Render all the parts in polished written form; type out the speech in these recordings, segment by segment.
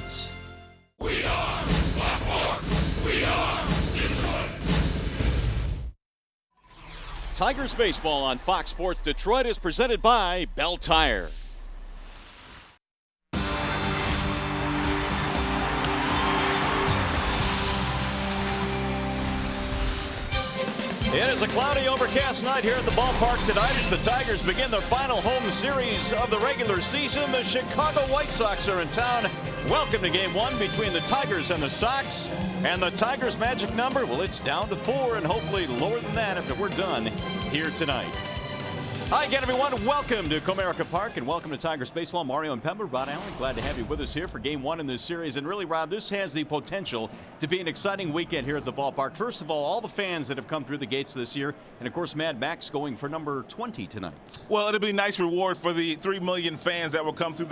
Sports. We are Blackboard. We are Detroit. Tigers baseball on Fox Sports Detroit is presented by Bell Tire. It is a cloudy, overcast night here at the ballpark tonight as the Tigers begin their final home series of the regular season. The Chicago White Sox are in town. Welcome to Game 1 between the Tigers and the Sox. And the Tigers' magic number, well, it's down to 4 and hopefully lower than that after we're done here tonight. Hi again, everyone. Welcome to Comerica Park and welcome to Tigers Baseball. Mario and Pember, Rod Allen, glad to have you with us here for Game 1 in this series. And really, Rod, this has the potential to be an exciting weekend here at the ballpark. First of all the fans that have come through the gates this year, and of course, Mad Max going for number 20 tonight. Well, it'll be a nice reward for the 3 million fans that will come through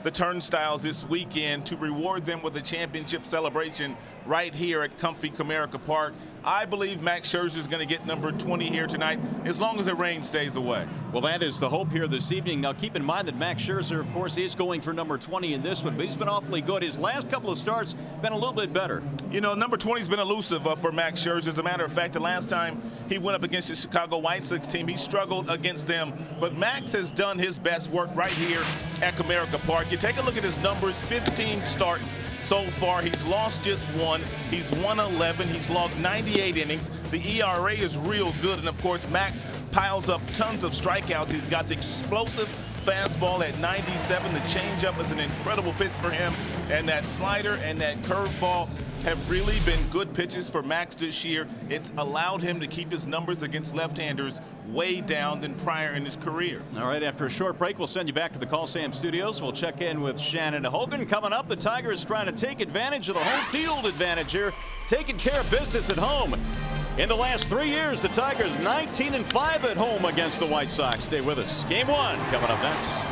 the turnstiles this weekend to reward them with a championship celebration right here at comfy Comerica Park. I believe Max Scherzer is going to get number 20 here tonight, as long as the rain stays away. Well, that is the hope here this evening. Now, keep in mind that Max Scherzer, of course, is going for number 20 in this one, but he's been awfully good. His last couple of starts been a little bit better. You know, number 20 has been elusive for Max Scherzer. As a matter of fact, the last time he went up against the Chicago White Sox team, he struggled against them. But Max has done his best work right here at Comerica Park. You take a look at his numbers, 15 starts so far. He's lost just 1. He's won 11. He's logged 98 innings. The ERA is real good, and of course, Max piles up tons of strikeouts. He's got the explosive fastball at 97. The changeup is an incredible pitch for him, and that slider and that curveball have really been good pitches for Max this year. It's allowed him to keep his numbers against left-handers way down than prior in his career. All right, after a short break, we'll send you back to the Call Sam Studios. We'll check in with Shannon Hogan. Coming up, the Tigers trying to take advantage of the home field advantage here, taking care of business at home. In the last 3 years, the Tigers 19-5 at home against the White Sox. Stay with us. Game 1 coming up next.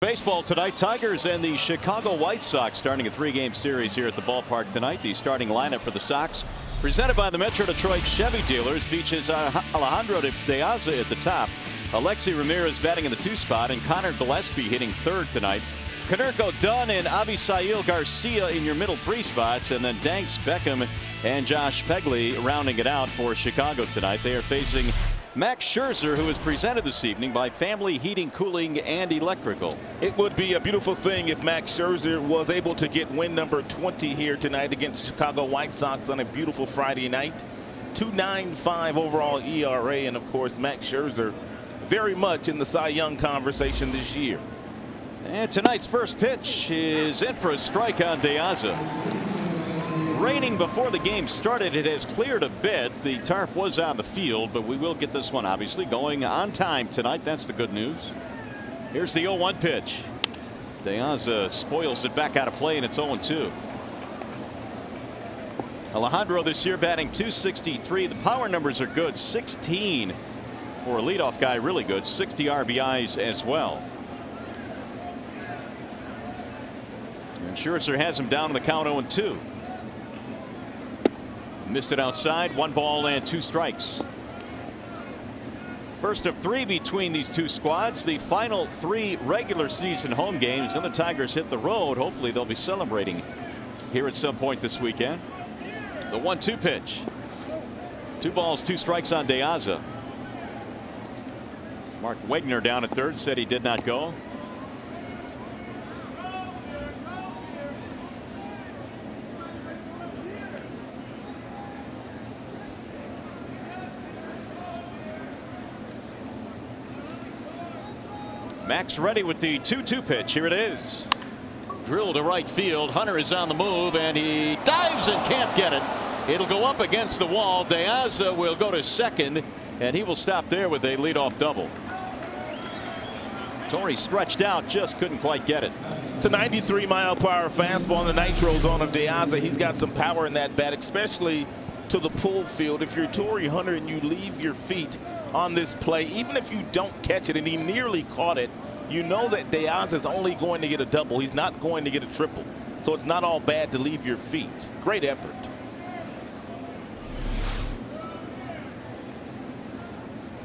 Baseball tonight. Tigers and the Chicago White Sox starting a 3-game series here at the ballpark tonight. The starting lineup for the Sox, presented by the Metro Detroit Chevy dealers, features Alejandro de Aza at the top, Alexi Ramirez batting in the 2 spot, and Connor Gillespie hitting 3rd tonight. Konerko Dunn and Avisail Garcia in your middle 3 spots, and then Danks, Beckham, and Josh Phegley rounding it out for Chicago tonight. They are facing Max Scherzer, who is presented this evening by Family Heating, Cooling, and Electrical. It would be a beautiful thing if Max Scherzer was able to get win number 20 here tonight against Chicago White Sox on a beautiful Friday night. 2.95 overall ERA, and of course Max Scherzer very much in the Cy Young conversation this year. And tonight's first pitch is in for a strike on De Aza. Raining before the game started. It has cleared a bit. The tarp was on the field, but we will get this one obviously going on time tonight. That's the good news. Here's the 0-1 pitch. De Aza spoils it back out of play, and it's 0-2. Alejandro this year batting .263. The power numbers are good. 16 for a leadoff guy, really good. 60 RBIs as well. And Scherzer has him down in the count 0-2. Missed it outside. 1 ball and 2 strikes. First of 3 between these 2 squads. The final 3 regular season home games. Then the Tigers hit the road. Hopefully they'll be celebrating here at some point this weekend. The 1-2 pitch. 2 balls, 2 strikes on De Aza. Mark Wegner down at 3rd said he did not go. Max ready with the 2-2 pitch. Here it is. Drilled to right field. Hunter is on the move, and he dives and can't get it. It'll go up against the wall. De Aza will go to 2nd, and he will stop there with a leadoff double. Torrey stretched out, just couldn't quite get it. It's a 93-mile-per-hour fastball in the nitro zone of De Aza. He's got some power in that bat, especially to the pull field. If you're Torrey Hunter and you leave your feet on this play, even if you don't catch it, and he nearly caught it, you know that De Aza is only going to get a double. He's not going to get a triple. So it's not all bad to leave your feet. Great effort.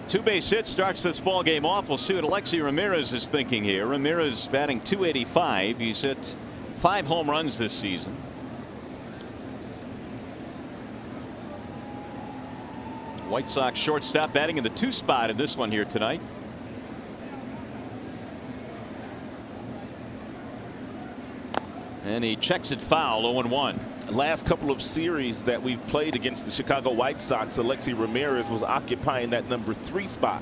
Two base hit starts this ball game off. We'll see what Alexi Ramirez is thinking here. Ramirez batting .285. He's hit 5 home runs this season. White Sox shortstop batting in the 2 spot in this one here tonight. And he checks it foul. 0-1. Last couple of series that we've played against the Chicago White Sox, Alexi Ramirez was occupying that number 3 spot.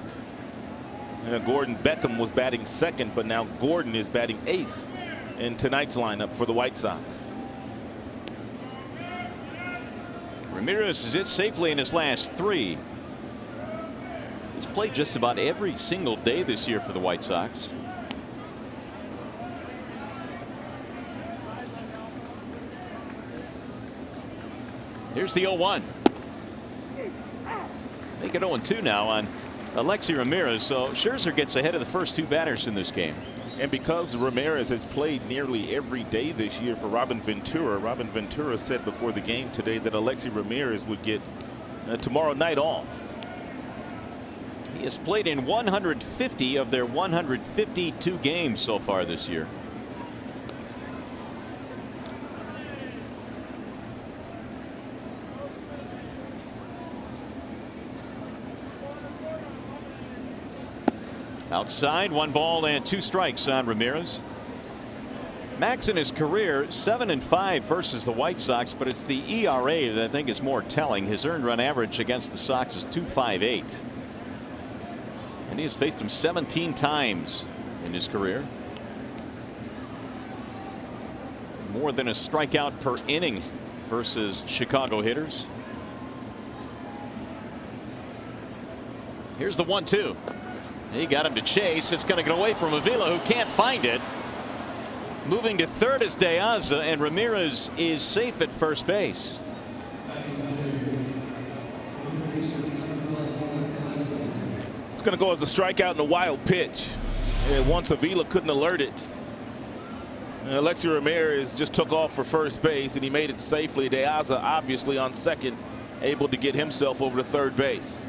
And Gordon Beckham was batting 2nd, but now Gordon is batting 8th in tonight's lineup for the White Sox. Ramirez has hit safely in his last 3. He's played just about every single day this year for the White Sox. Here's the 0-1. Make it 0-2 now on Alexi Ramirez. So Scherzer gets ahead of the first 2 batters in this game. And because Ramirez has played nearly every day this year for Robin Ventura said before the game today that Alexi Ramirez would get tomorrow night off. He has played in 150 of their 152 games so far this year. Outside, 1 ball and 2 strikes on Ramirez. Max in his career 7-5 versus the White Sox, but it's the ERA that I think is more telling. His earned run average against the Sox is .258. And he has faced him 17 times in his career. More than a strikeout per inning versus Chicago hitters. Here's the 1-2. He got him to chase. It's going to get away from Avila, who can't find it. Moving to 3rd is De Aza, and Ramirez is safe at first base. It's going to go as a strikeout and a wild pitch. And once Avila couldn't alert it, Alexi Ramirez just took off for first base, and he made it safely. De Aza obviously on second, able to get himself over to third base.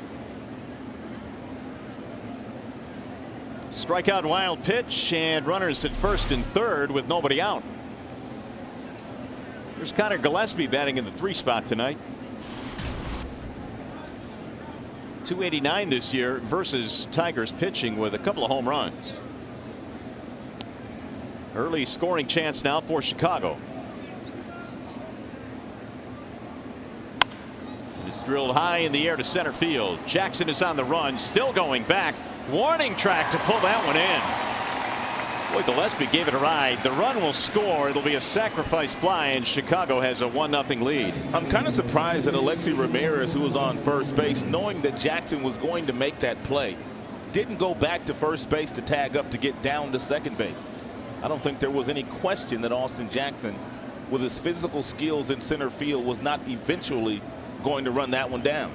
Strikeout, wild pitch, and runners at first and third with nobody out. There's Connor Gillespie batting in the 3 spot tonight. 289 this year versus Tigers pitching with a couple of home runs. Early scoring chance now for Chicago. It's drilled high in the air to center field. Jackson is on the run, still going back. Warning track to pull that one in. Boy, Gillespie gave it a ride. The run will score. It'll be a sacrifice fly, and Chicago has a 1-0 lead. I'm kind of surprised that Alexi Ramirez, who was on first base, knowing that Jackson was going to make that play, didn't go back to first base to tag up to get down to second base. I don't think there was any question that Austin Jackson, with his physical skills in center field, was not eventually going to run that one down.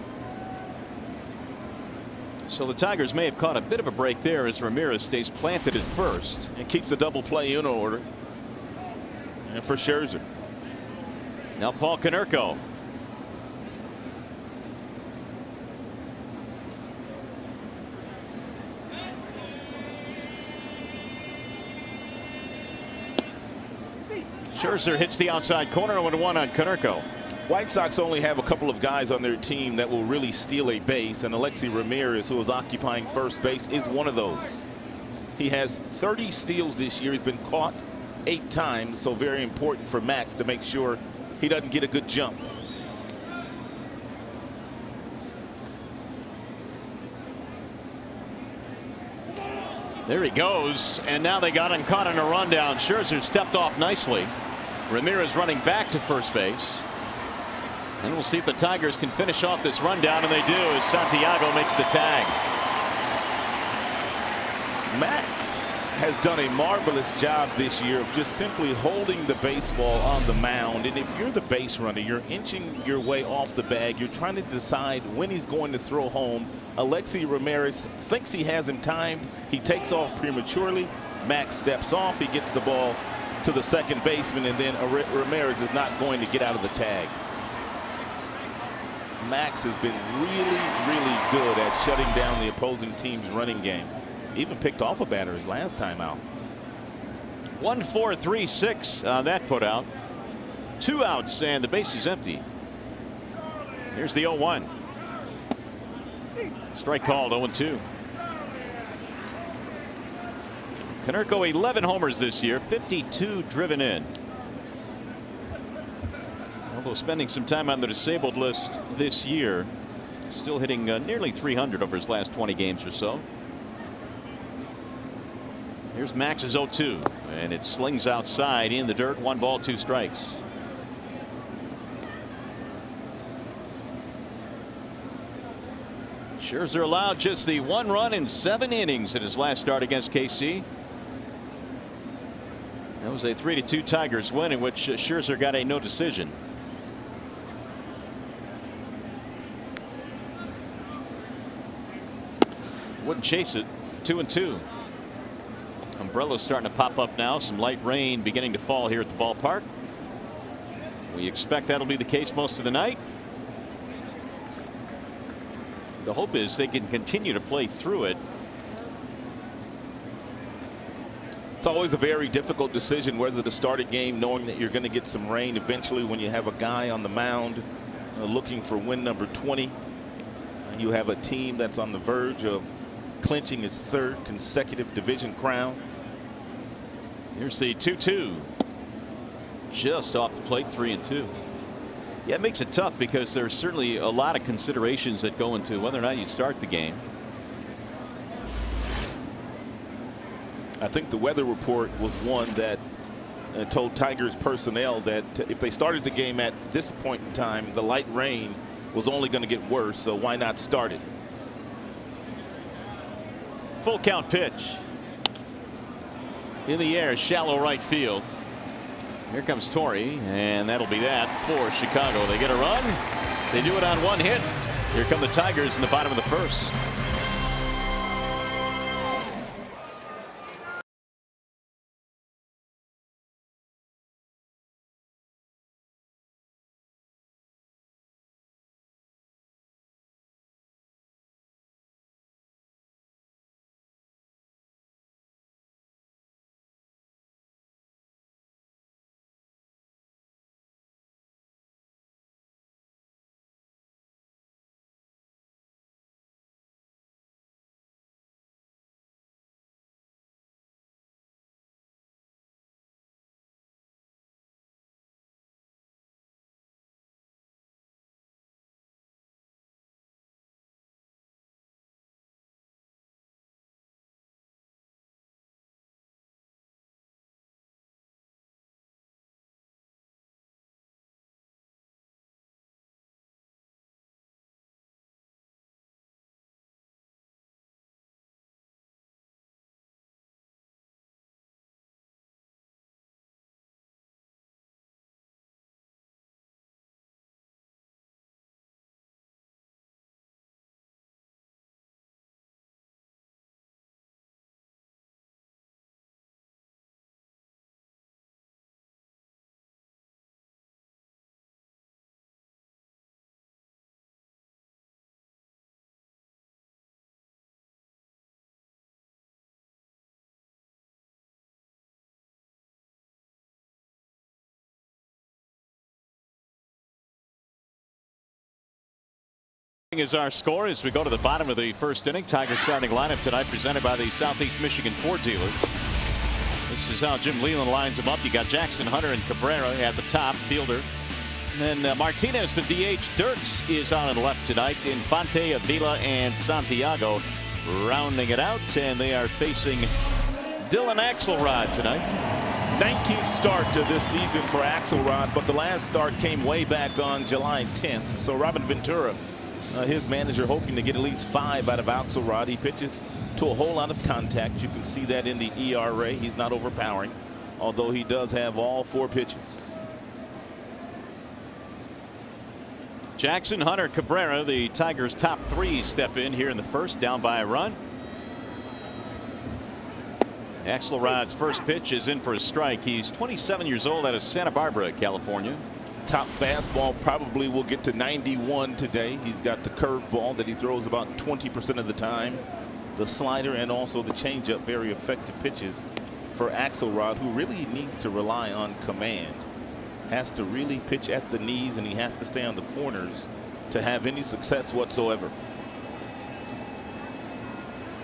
So the Tigers may have caught a bit of a break there as Ramirez stays planted at first. And keeps the double play in order. And for Scherzer. Now Paul Konerko. Scherzer hits the outside corner, 0-1 on Konerko. White Sox only have a couple of guys on their team that will really steal a base, and Alexi Ramirez, who is occupying first base, is one of those. He has 30 steals this year. He's been caught 8 times, so very important for Max to make sure he doesn't get a good jump. There he goes, and now they got him caught in a rundown. Scherzer stepped off nicely. Ramirez running back to first base. And we'll see if the Tigers can finish off this rundown, and they do as Santiago makes the tag. Max has done a marvelous job this year of just simply holding the baseball on the mound. And if you're the base runner, you're inching your way off the bag. You're trying to decide when he's going to throw home. Alexi Ramirez thinks he has him timed. He takes off prematurely. Max steps off. He gets the ball to the second baseman, and then Ramirez is not going to get out of the tag. Max has been really good at shutting down the opposing team's running game. Even picked off a batter his last time out. 1-4-3-6 on that put out. 2 outs and the base is empty. Here's the 0-1. Strike called, 0-2. Konerko 11 homers this year, 52 driven in. Although spending some time on the disabled list this year, still hitting nearly 300 over his last 20 games or so. Here's Max's 0-2, and it slings outside in the dirt. 1 ball, 2 strikes. Scherzer allowed just the 1 run in 7 innings in his last start against KC. That was a 3-2 Tigers win in which Scherzer got a no decision. Wouldn't chase it. 2-2. Umbrellas starting to pop up now. Some light rain beginning to fall here at the ballpark. We expect that'll be the case most of the night. The hope is they can continue to play through it. It's always a very difficult decision whether to start a game knowing that you're going to get some rain eventually when you have a guy on the mound looking for win number 20. You have a team that's on the verge of clinching its 3rd consecutive division crown. Here's the 2-2. Just off the plate, 3-2. Yeah, it makes it tough because there's certainly a lot of considerations that go into whether or not you start the game. I think the weather report was one that told Tigers personnel that if they started the game at this point in time, the light rain was only going to get worse, so why not start it? Full count pitch. In the air, shallow right field. Here comes Torrey, and that'll be that for Chicago. They get a run. They do it on 1 hit. Here come the Tigers in the bottom of the 1st. Is our score as we go to the bottom of the first inning. Tigers starting lineup tonight presented by the Southeast Michigan Ford dealers. This is how Jim Leland lines them up. You got Jackson, Hunter, and Cabrera at the top, fielder. And then Martinez, the DH. Dirks is on the left tonight. Infante, Avila, and Santiago rounding it out. And they are facing Dylan Axelrod tonight. 19th start to this season for Axelrod, but the last start came way back on July 10th. So Robin Ventura, his manager, hoping to get at least 5 out of Axelrod. He pitches to a whole lot of contact. You can see that in the ERA. He's not overpowering, although he does have all 4 pitches. Jackson, Hunter, Cabrera, the Tigers' top 3 step in here in the first, down by a run. Axelrod's first pitch is in for a strike. He's 27 years old, out of Santa Barbara, California. Top fastball probably will get to 91 today. He's got the curveball that he throws about 20% of the time. The slider and also the changeup, very effective pitches for Axelrod, who really needs to rely on command. Has to really pitch at the knees, and he has to stay on the corners to have any success whatsoever.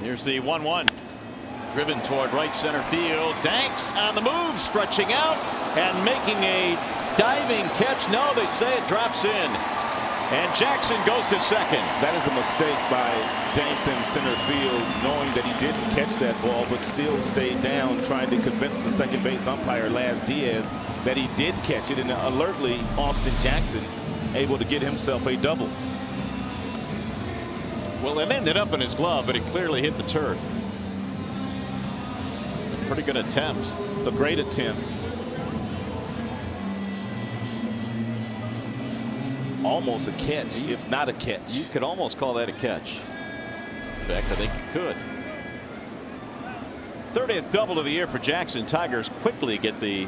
Here's the 1-1. Driven toward right center field. Danks on the move, stretching out and making a diving catch. No, they say it drops in. And Jackson goes to second. That is a mistake by Danks in center field, knowing that he didn't catch that ball, but still stayed down, trying to convince the second base umpire, Laz Diaz, that he did catch it. And alertly, Austin Jackson able to get himself a double. Well, it ended up in his glove, but it clearly hit the turf. Pretty good attempt. It's a great attempt. Almost a catch, if not a catch. You could almost call that a catch. In fact, I think you could. 30th double of the year for Jackson. Tigers quickly get the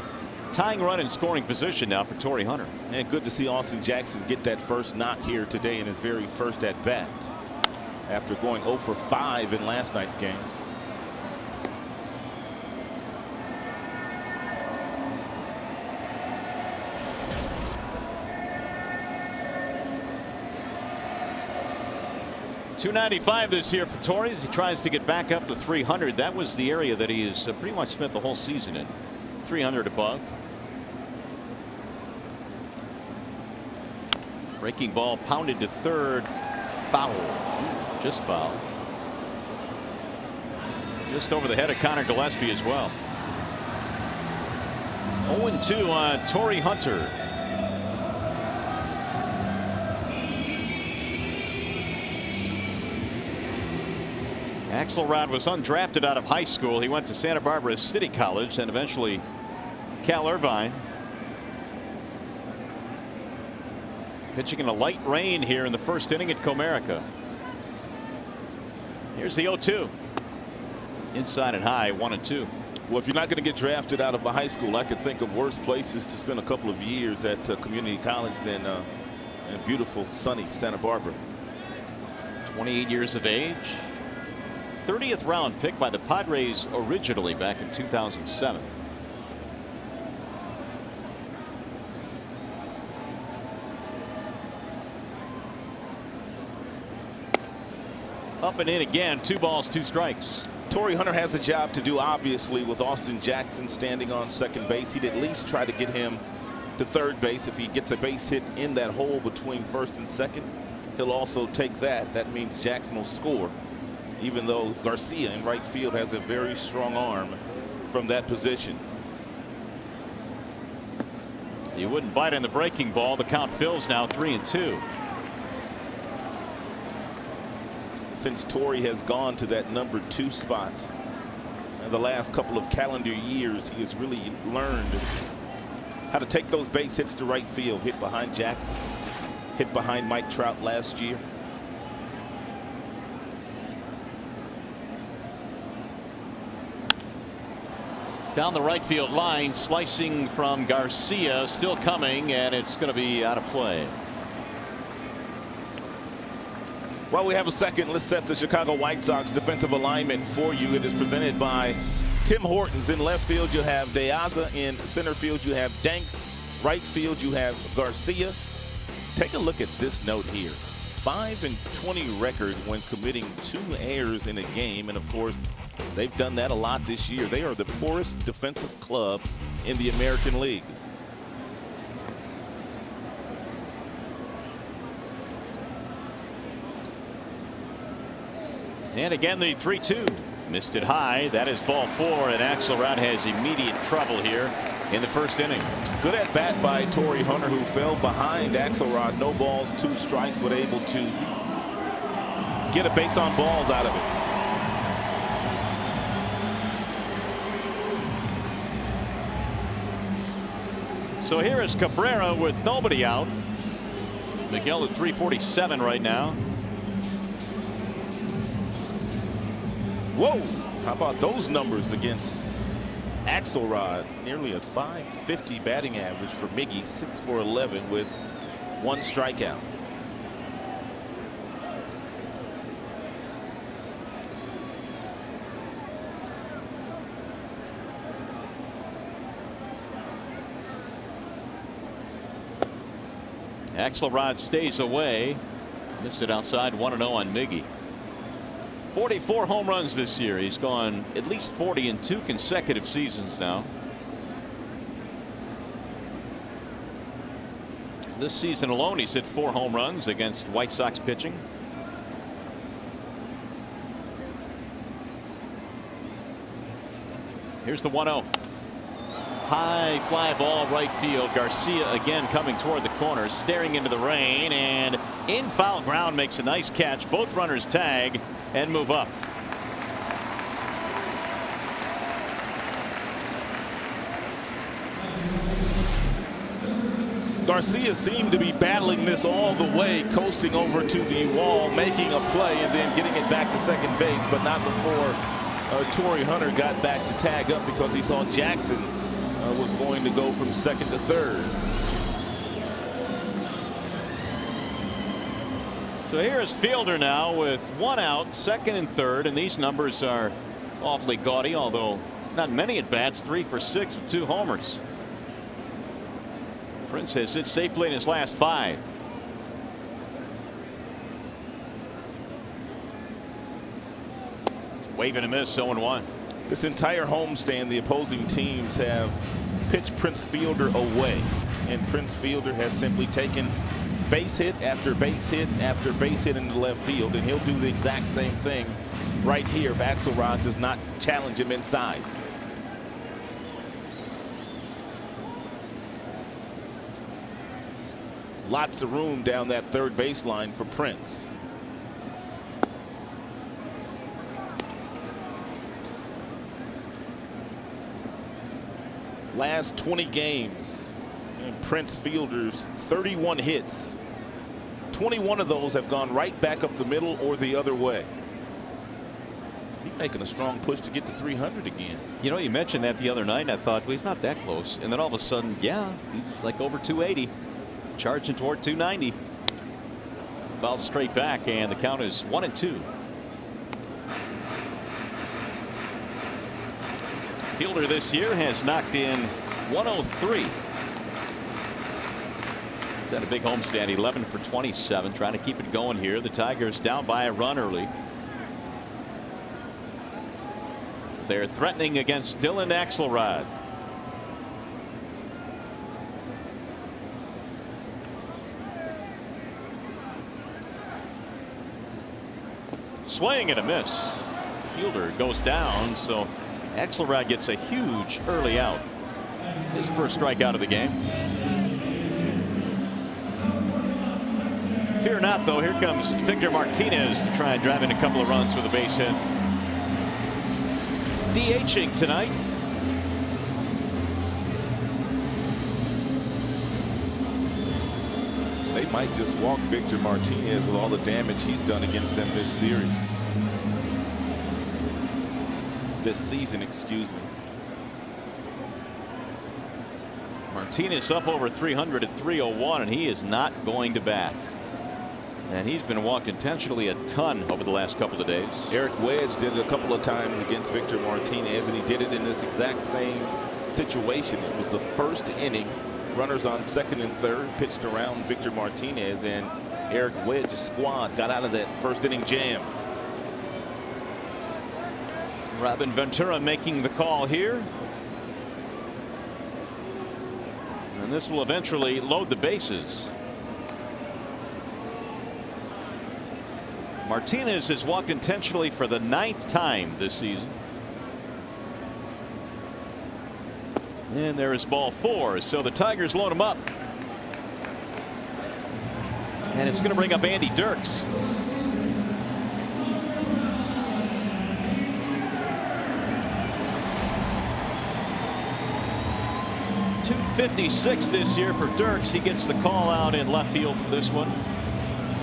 tying run in scoring position now for Torrey Hunter. And good to see Austin Jackson get that first knock here today in his very first at bat, after going 0 for 5 in last night's game. .295 this year for Torrey as he tries to get back up to 300. That was the area that he has pretty much spent the whole season in. 300 above. Breaking ball pounded to third. Foul. Just foul. Just over the head of Connor Gillespie as well. 0-2 on Torrey Hunter. Axelrod was undrafted out of high school. He went to Santa Barbara City College and eventually Cal Irvine. Pitching in a light rain here in the first inning at Comerica. Here's the 0-2. Inside and high, 1-2. Well, if you're not going to get drafted out of a high school, I could think of worse places to spend a couple of years at community college than in beautiful, sunny Santa Barbara. 28 years of age. 30th round pick by the Padres originally back in 2007. Up and in again. 2 balls, 2 strikes. Torrey Hunter has a job to do, obviously, with Austin Jackson standing on second base. He'd at least try to get him to third base. If he gets a base hit in that hole between first and second, he'll also take that. That means Jackson will score, even though Garcia in right field has a very strong arm from that position. He wouldn't bite on the breaking ball. The count fills now 3-2. Since Torrey has gone to that number 2 spot in the last couple of calendar years, he has really learned how to take those base hits to right field. Hit behind Jackson, hit behind Mike Trout last year. Down the right field line, slicing from Garcia, still coming, and it's going to be out of play. While we have a second, let's set the Chicago White Sox defensive alignment for you. It is presented by Tim Hortons. In left field, you have De Aza. In center field, you have Danks. Right field, you have Garcia. Take a look at this note here. 5-20 record when committing 2 errors in a game, and of course they've done that a lot this year. They are the poorest defensive club in the American League. And again, the 3-2 missed it high. That is ball 4, and Axelrod has immediate trouble here in the first inning. Good at bat by Torrey Hunter, who fell behind Axelrod. No balls, 2 strikes, but able to get a base on balls out of it. So here is Cabrera with nobody out. Miguel at 347 right now. Whoa! How about those numbers against Axelrod? Nearly a .550 batting average for Miggy, 6 for 11 with 1 strikeout. Axelrod stays away. Missed it outside. 1-0 on Miggy. 44 home runs this year. He's gone at least 40 in 2 consecutive seasons now. This season alone, he's hit 4 home runs against White Sox pitching. Here's the 1-0. High fly ball right field. Garcia again coming toward the corner, staring into the rain, and in foul ground makes a nice catch. Both runners tag and move up. Garcia seemed to be battling this all the way, coasting over to the wall, making a play, and then getting it back to second base, but not before Torrey Hunter got back to tag up, because he saw Jackson was going to go from second to third. So here's Fielder now with 1 out, second and third, and these numbers are awfully gaudy, although not many at bats. 3 for 6 with 2 homers. Prince has hit safely in his last 5. Wave and a miss, 0-1. This entire homestand, the opposing teams have pitched Prince Fielder away, and Prince Fielder has simply taken base hit after base hit after base hit into left field, and he'll do the exact same thing right here if Axelrod does not challenge him inside. Lots of room down that third baseline for Prince. Last 20 games, and Prince Fielder's 31 hits. 21 of those have gone right back up the middle or the other way. He's making a strong push to get to 300 again. You know, you mentioned that the other night, and I thought, well, he's not that close. And then all of a sudden, yeah, he's like over 280. Charging toward 290. Fouled straight back, and the count is 1-2. Fielder this year has knocked in 103. He's had a big homestand, 11 for 27, trying to keep it going here. The Tigers down by a run early. They're threatening against Dylan Axelrod. Swing and a miss. Fielder goes down, so Axelrod gets a huge early out. His first strikeout of the game. Fear not, though. Here comes Victor Martinez to try and drive in a couple of runs with a base hit. DHing tonight. They might just walk Victor Martinez with all the damage he's done against them this series. This season, excuse me. Martinez up over 300 at 301, and he is not going to bat. And he's been walked intentionally a ton over the last couple of days. Eric Wedge did it a couple of times against Victor Martinez, and he did it in this exact same situation. It was the first inning Runners on second and third, pitched around Victor Martinez, and Eric Wedd's squad got out of that first inning jam. Robin Ventura making the call here. And this will eventually load the bases. Martinez has walked intentionally for the 9th time this season. And there is ball 4. So the Tigers load him up. And it's going to bring up Andy Dirks. .256 this year for Dirks. He gets the call out in left field for this one.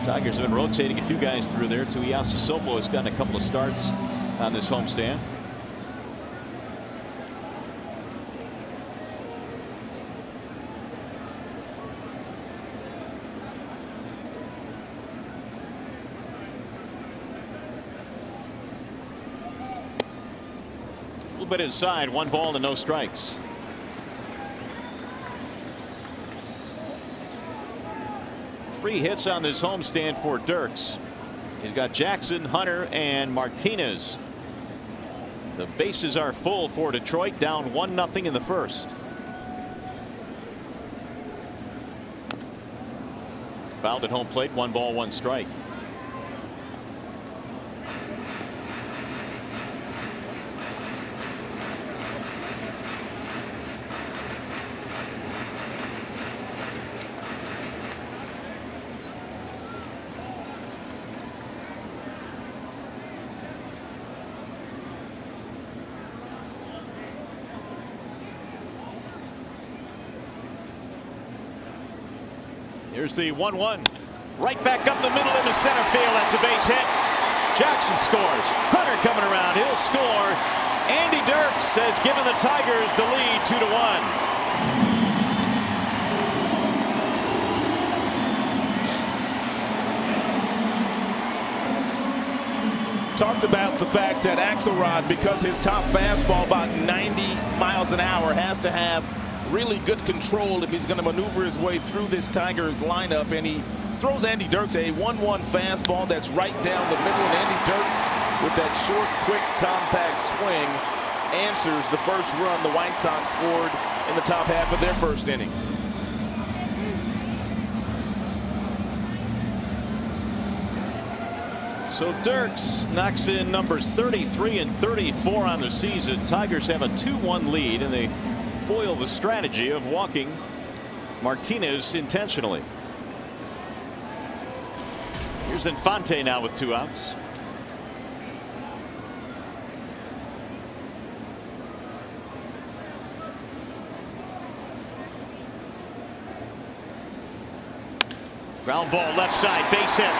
Tigers have been rotating a few guys through there. Tuiasa Sopo has gotten a couple of starts on this homestand. A little bit inside, 1 ball and no strikes. Three hits on this homestand for Dirks. He's got Jackson, Hunter, and Martinez. The bases are full for Detroit, down 1-0 in the first. Fouled at home plate, 1 ball, 1 strike. Here's the 1-1. Right back up the middle into center field. That's a base hit. Jackson scores. Hunter coming around. He'll score. Andy Dirks has given the Tigers the lead 2-1. Talked about the fact that Axelrod, because his top fastball about 90 miles an hour, has to have really good control if he's going to maneuver his way through this Tigers lineup, and he throws Andy Dirks a 1-1 fastball that's right down the middle, and Andy Dirks, with that short, quick, compact swing, answers the first run the White Sox scored in the top half of their first inning. So Dirks knocks in numbers 33 and 34 on the season. Tigers have a 2-1 lead, and they foil the strategy of walking Martinez intentionally. Here's Infante now with 2 outs. Ground ball left side, base hit.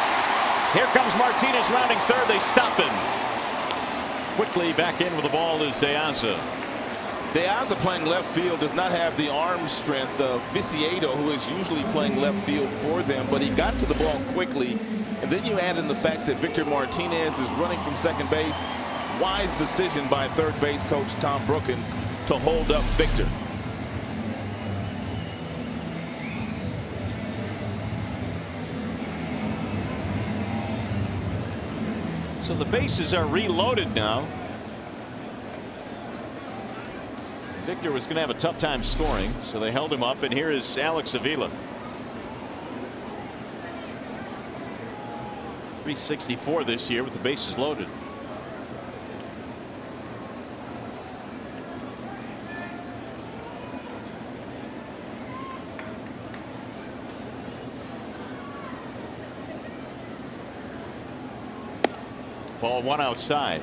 Here comes Martinez rounding third. They stop him. Quickly back in with the ball is De Aza. De Aza playing left field does not have the arm strength of Viciedo, who is usually playing left field for them, but he got to the ball quickly. And then you add in the fact that Victor Martinez is running from second base. Wise decision by third base coach Tom Brookins to hold up Victor. So the bases are reloaded now. Victor was going to have a tough time scoring, so they held him up, and here is Alex Avila. 364 this year with the bases loaded. Ball 1 outside.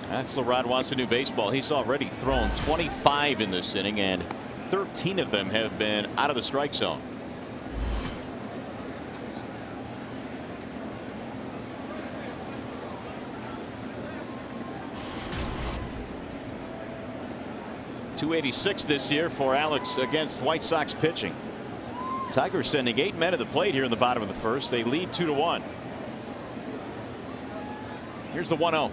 Axelrod wants a new baseball. He's already thrown 25 in this inning, and 13 of them have been out of the strike zone. .286 this year for Alex against White Sox pitching. Tigers sending 8 men to the plate here in the bottom of the first. They lead 2-1. Here's the 1-0.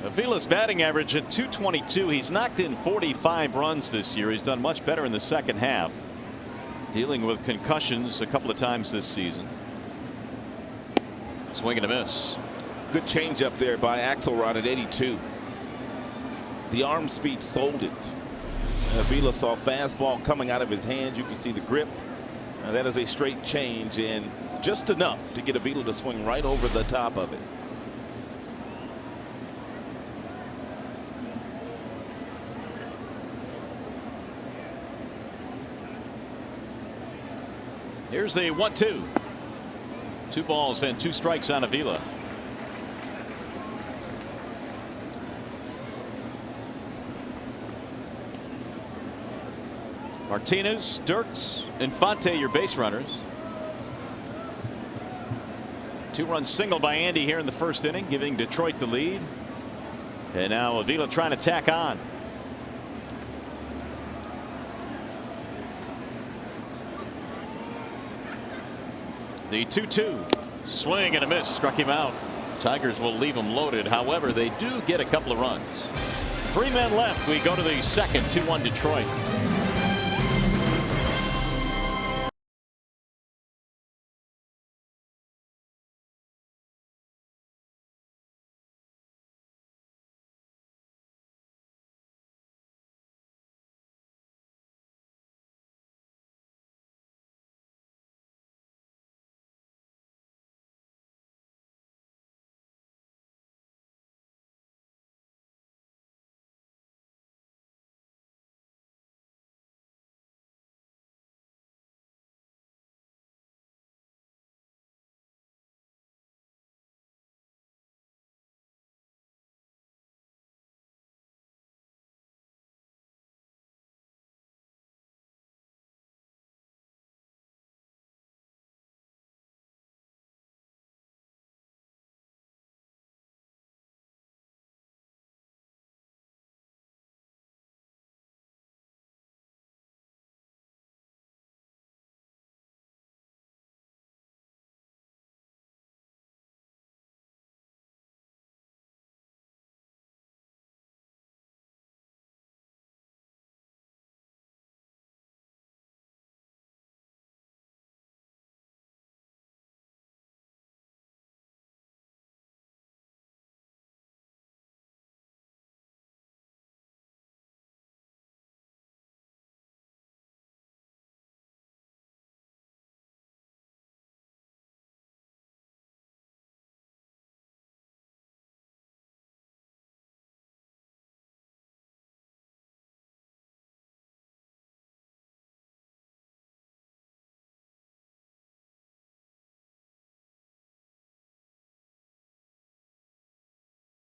Avila's batting average at .222. He's knocked in 45 runs this year. He's done much better in the second half. Dealing with concussions a couple of times this season. Swing and a miss. Good changeup there by Axelrod at 82. The arm speed sold it. Avila saw fastball coming out of his hands. You can see the grip. That is a straight change and just enough to get Avila to swing right over the top of it. Here's the 1-2. 2 balls and 2 strikes on Avila. Martinez, Dirks, Infante, your base runners. 2-run single by Andy here in the first inning, giving Detroit the lead. And now Avila trying to tack on. The 2-2. Swing and a miss. Struck him out. Tigers will leave him loaded. However, they do get a couple of runs. 3 men left. We go to the second. 2-1 Detroit.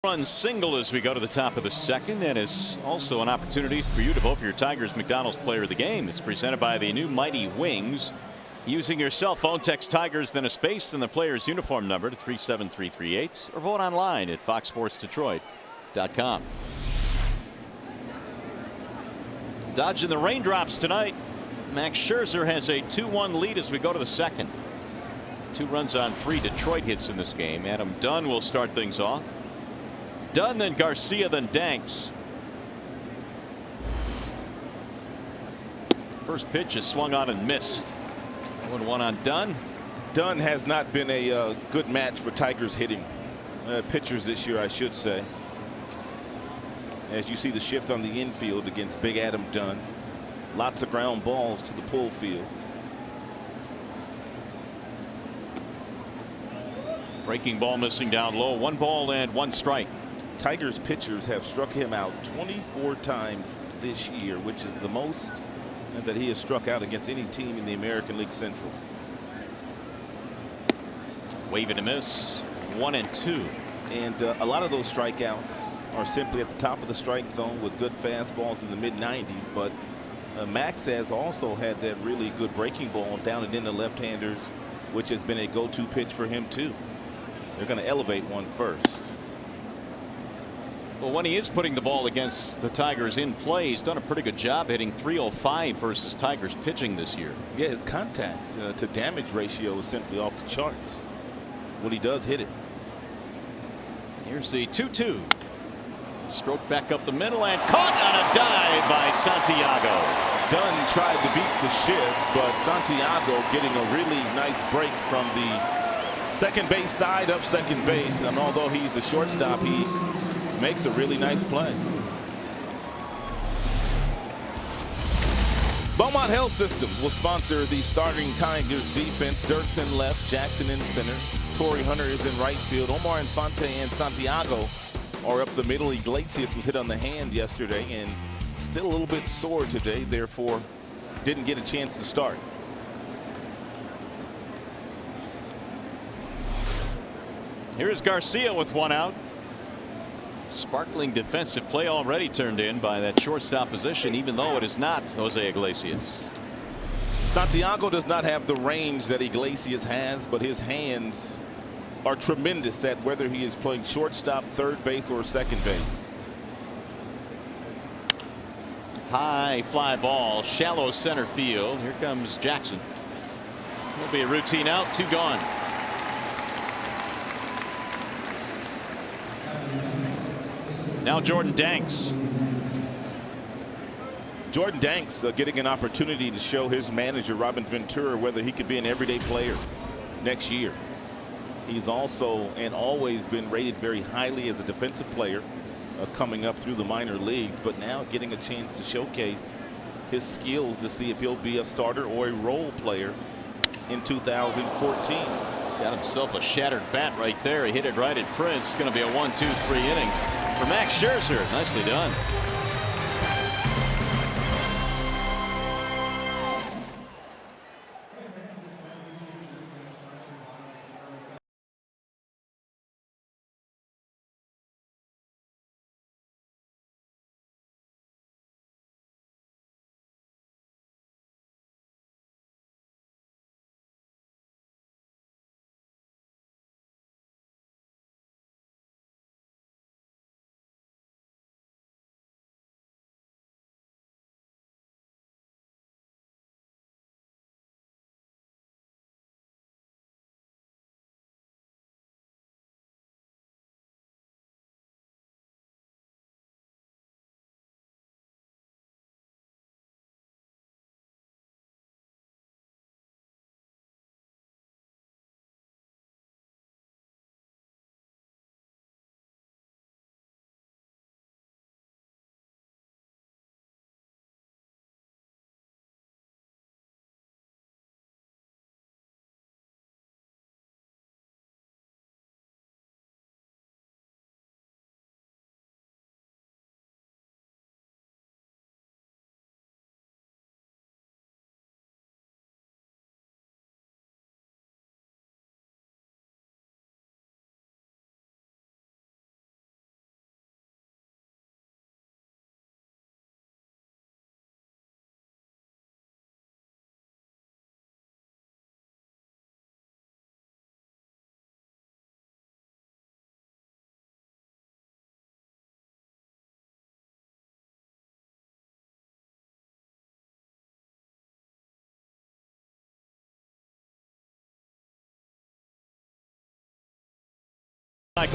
Run single as we go to the top of the second, and it's also an opportunity for you to vote for your Tigers McDonald's player of the game. It's presented by the new Mighty Wings. Using your cell phone, text Tigers then a space and the player's uniform number to 37338 or vote online at foxsportsdetroit.com. Dodging the raindrops tonight. Max Scherzer has a 2-1 lead as we go to the second. 2 runs on 3 Detroit hits in this game. Adam Dunn will start things off. Dunn, then Garcia, then Danks. First pitch is swung on and missed. 1-1 on Dunn. Dunn has not been a good match for Tigers hitting pitchers this year, I should say. As you see the shift on the infield against big Adam Dunn. Lots of ground balls to the pull field. Breaking ball missing down low. 1 ball and 1 strike. Tigers pitchers have struck him out 24 times this year, which is the most that he has struck out against any team in the American League Central. Wave and a miss. 1-2. And a lot of those strikeouts are simply at the top of the strike zone with good fastballs in the mid-90s. But Max has also had that really good breaking ball down and in the left-handers, which has been a go-to pitch for him too. They're going to elevate one first. Well, when he is putting the ball against the Tigers in play, he's done a pretty good job hitting .305 versus Tigers pitching this year. Yeah, his contact to damage ratio is simply off the charts when he does hit it. Here's the 2-2. Stroke back up the middle and caught on a dive by Santiago. Dunn tried to beat the shift, but Santiago getting a really nice break from the second base side of second base. And although he's the shortstop, he makes a really nice play. Beaumont Health System will sponsor the starting Tigers defense. Dirks in left, Jackson in center. Torrey Hunter is in right field. Omar Infante and Santiago are up the middle. Iglesias was hit on the hand yesterday and still a little bit sore today, therefore didn't get a chance to start. Here's Garcia with one out. Sparkling defensive play already turned in by that shortstop position, even though it is not Jose Iglesias. Santiago does not have the range that Iglesias has, but his hands are tremendous at whether he is playing shortstop, third base, or second base. High fly ball, shallow center field. Here comes Jackson. Will be a routine out, 2 gone. Now Jordan Danks. Jordan Danks getting an opportunity to show his manager Robin Ventura whether he could be an everyday player next year. He's also and always been rated very highly as a defensive player coming up through the minor leagues, but now getting a chance to showcase his skills to see if he'll be a starter or a role player in 2014. Got himself a shattered bat right there. He hit it right at Prince. Going to be a 1-2-3 inning for Max Scherzer. Nicely done.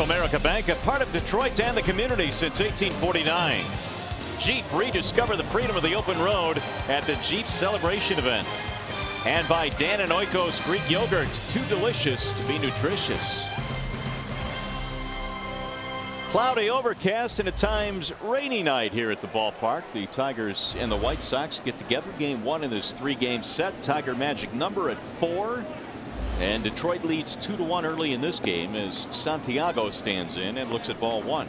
America Bank, a part of Detroit and the community since 1849. Jeep, rediscover the freedom of the open road at the Jeep Celebration event. And by Dan and Oikos Greek yogurt, too delicious to be nutritious. Cloudy, overcast, and at times rainy night here at the ballpark. The Tigers and the White Sox get together. Game 1 in this 3-game set. Tiger magic number at 4. And Detroit leads 2-1 early in this game as Santiago stands in and looks at ball 1.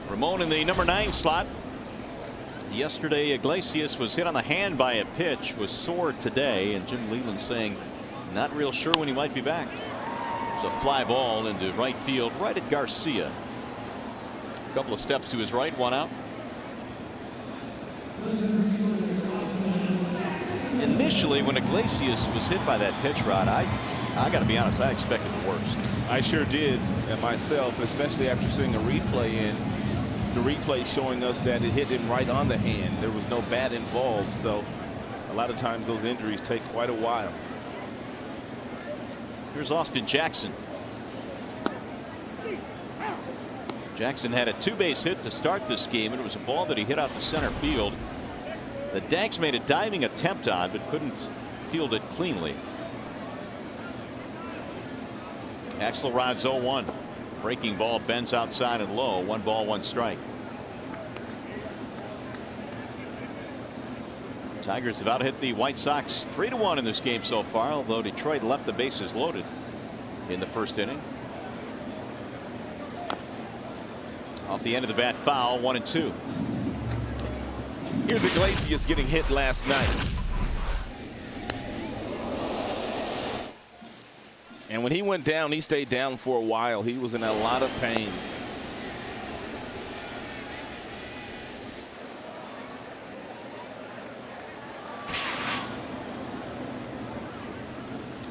Ramon in the number 9 slot. Yesterday Iglesias was hit on the hand by a pitch, was sore today, and Jim Leland saying not real sure when he might be back. It's a fly ball into right field, right at Garcia. A couple of steps to his right, 1 out. Initially, when Iglesias was hit by that pitch, Rod, I got to be honest, I expected the worst. I sure did myself, especially after seeing a replay, and the replay showing us that it hit him right on the hand. There was no bat involved, so a lot of times those injuries take quite a while. Here's Austin Jackson. Jackson had a 2-base hit to start this game, and it was a ball that he hit out to center field. The Danks made a diving attempt on, but couldn't field it cleanly. Axelrod's 0-1. Breaking ball bends outside and low. 1 ball, 1 strike. Tigers have out hit the White Sox 3-1 in this game so far, although Detroit left the bases loaded in the first inning. Off the end of the bat, foul, 1-2. Here's Iglesias getting hit last night. And when he went down, he stayed down for a while. He was in a lot of pain.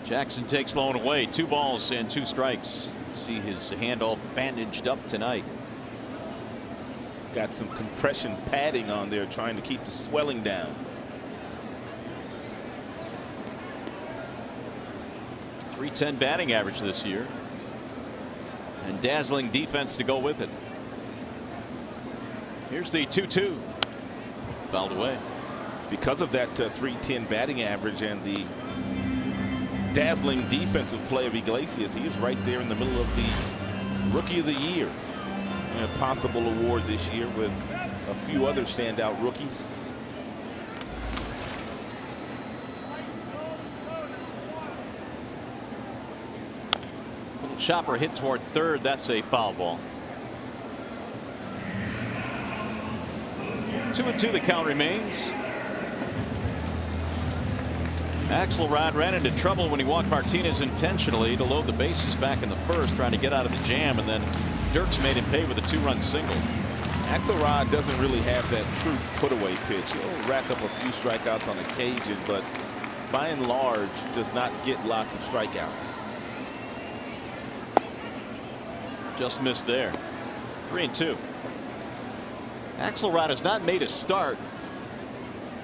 Jackson takes low and away. 2 balls and 2 strikes. See his hand all bandaged up tonight. Got some compression padding on there trying to keep the swelling down. .310 batting average this year. And dazzling defense to go with it. Here's the 2-2. Fouled away. Because of that .310 batting average and the dazzling defensive play of Iglesias, he is right there in the middle of the Rookie of the Year. And a possible award this year with a few other standout rookies. Little chopper hit toward third. That's a foul ball. 2-2 the count remains. Axelrod ran into trouble when he walked Martinez intentionally to load the bases back in the first, trying to get out of the jam, and then Dirks made him pay with a 2-run single. Axelrod doesn't really have that true put-away pitch. He'll rack up a few strikeouts on occasion, but by and large does not get lots of strikeouts. Just missed there. 3-2. Axelrod has not made a start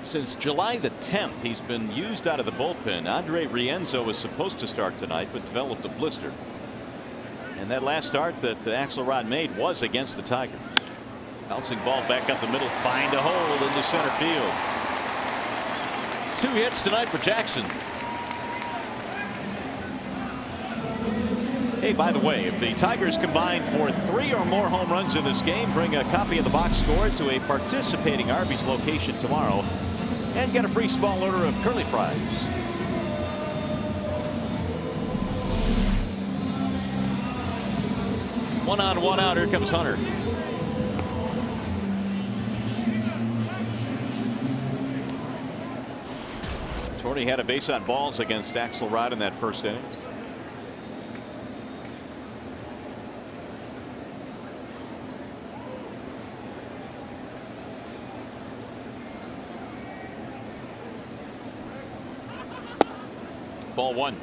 since July the 10th. He's been used out of the bullpen. Andre Rienzo was supposed to start tonight, but developed a blister. And that last start that Axelrod made was against the Tigers. Bouncing ball back up the middle, find a hole into center field. 2 hits tonight for Jackson. Hey, by the way, if the Tigers combine for 3 or more home runs in this game, bring a copy of the box score to a participating Arby's location tomorrow and get a free small order of curly fries. One on, one out. Here comes Hunter. Torney had a base on balls against Axelrod in that first inning. Ball 1.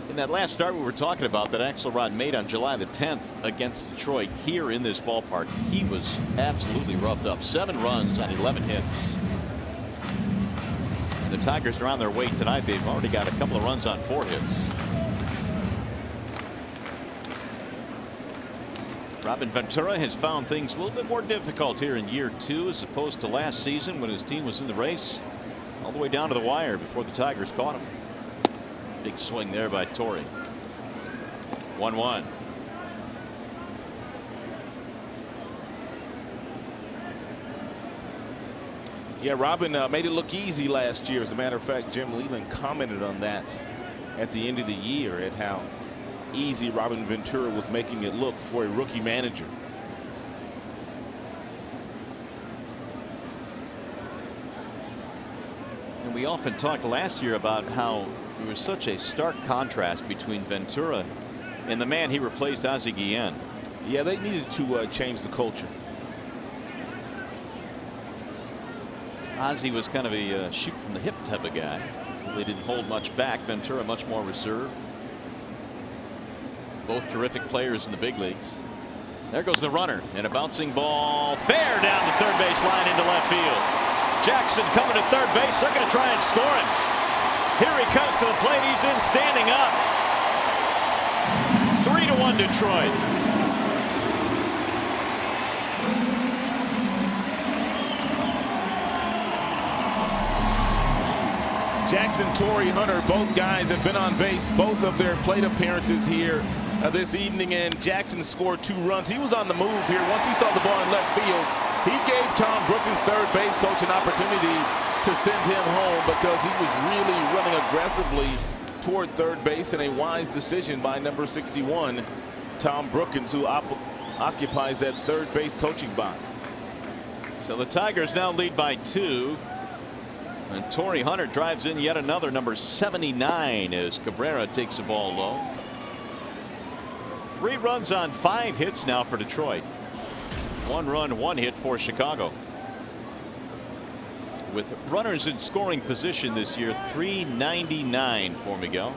In that last start we were talking about that Axelrod made on July the 10th against Detroit here in this ballpark, he was absolutely roughed up. 7 runs on 11 hits. And the Tigers are on their way tonight. They've already got a couple of runs on 4 hits. Robin Ventura has found things a little bit more difficult here in year 2 as opposed to last season when his team was in the race all the way down to the wire before the Tigers caught him. Big swing there by Torrey. 1-1. Yeah, Robin made it look easy last year. As a matter of fact, Jim Leland commented on that at the end of the year at how easy Robin Ventura was making it look for a rookie manager. And we often talked last year about how there was such a stark contrast between Ventura and the man he replaced, Ozzie Guillen. Yeah, they needed to change the culture. Ozzie was kind of a shoot from the hip type of guy. They didn't hold much back. Ventura much more reserved. Both terrific players in the big leagues. There goes the runner, and a bouncing ball fair down the third base line into left field. Jackson coming to third base. They're going to try and score him. Here he comes to the plate. He's in standing up. 3-1 Detroit. Jackson, Torrey Hunter, both guys have been on base both of their plate appearances here this evening, and Jackson scored 2 runs. He was on the move here. Once he saw the ball in left field, he gave Tom Brookens, third base coach, an opportunity to send him home because he was really running aggressively toward third base, and a wise decision by number 61, Tom Brookens, who occupies that third base coaching box. So the Tigers now lead by 2. And Torrey Hunter drives in yet another, number 79, as Cabrera takes the ball low. 3 runs on 5 hits now for Detroit. 1 run, 1 hit for Chicago. With runners in scoring position this year, 399 for Miguel.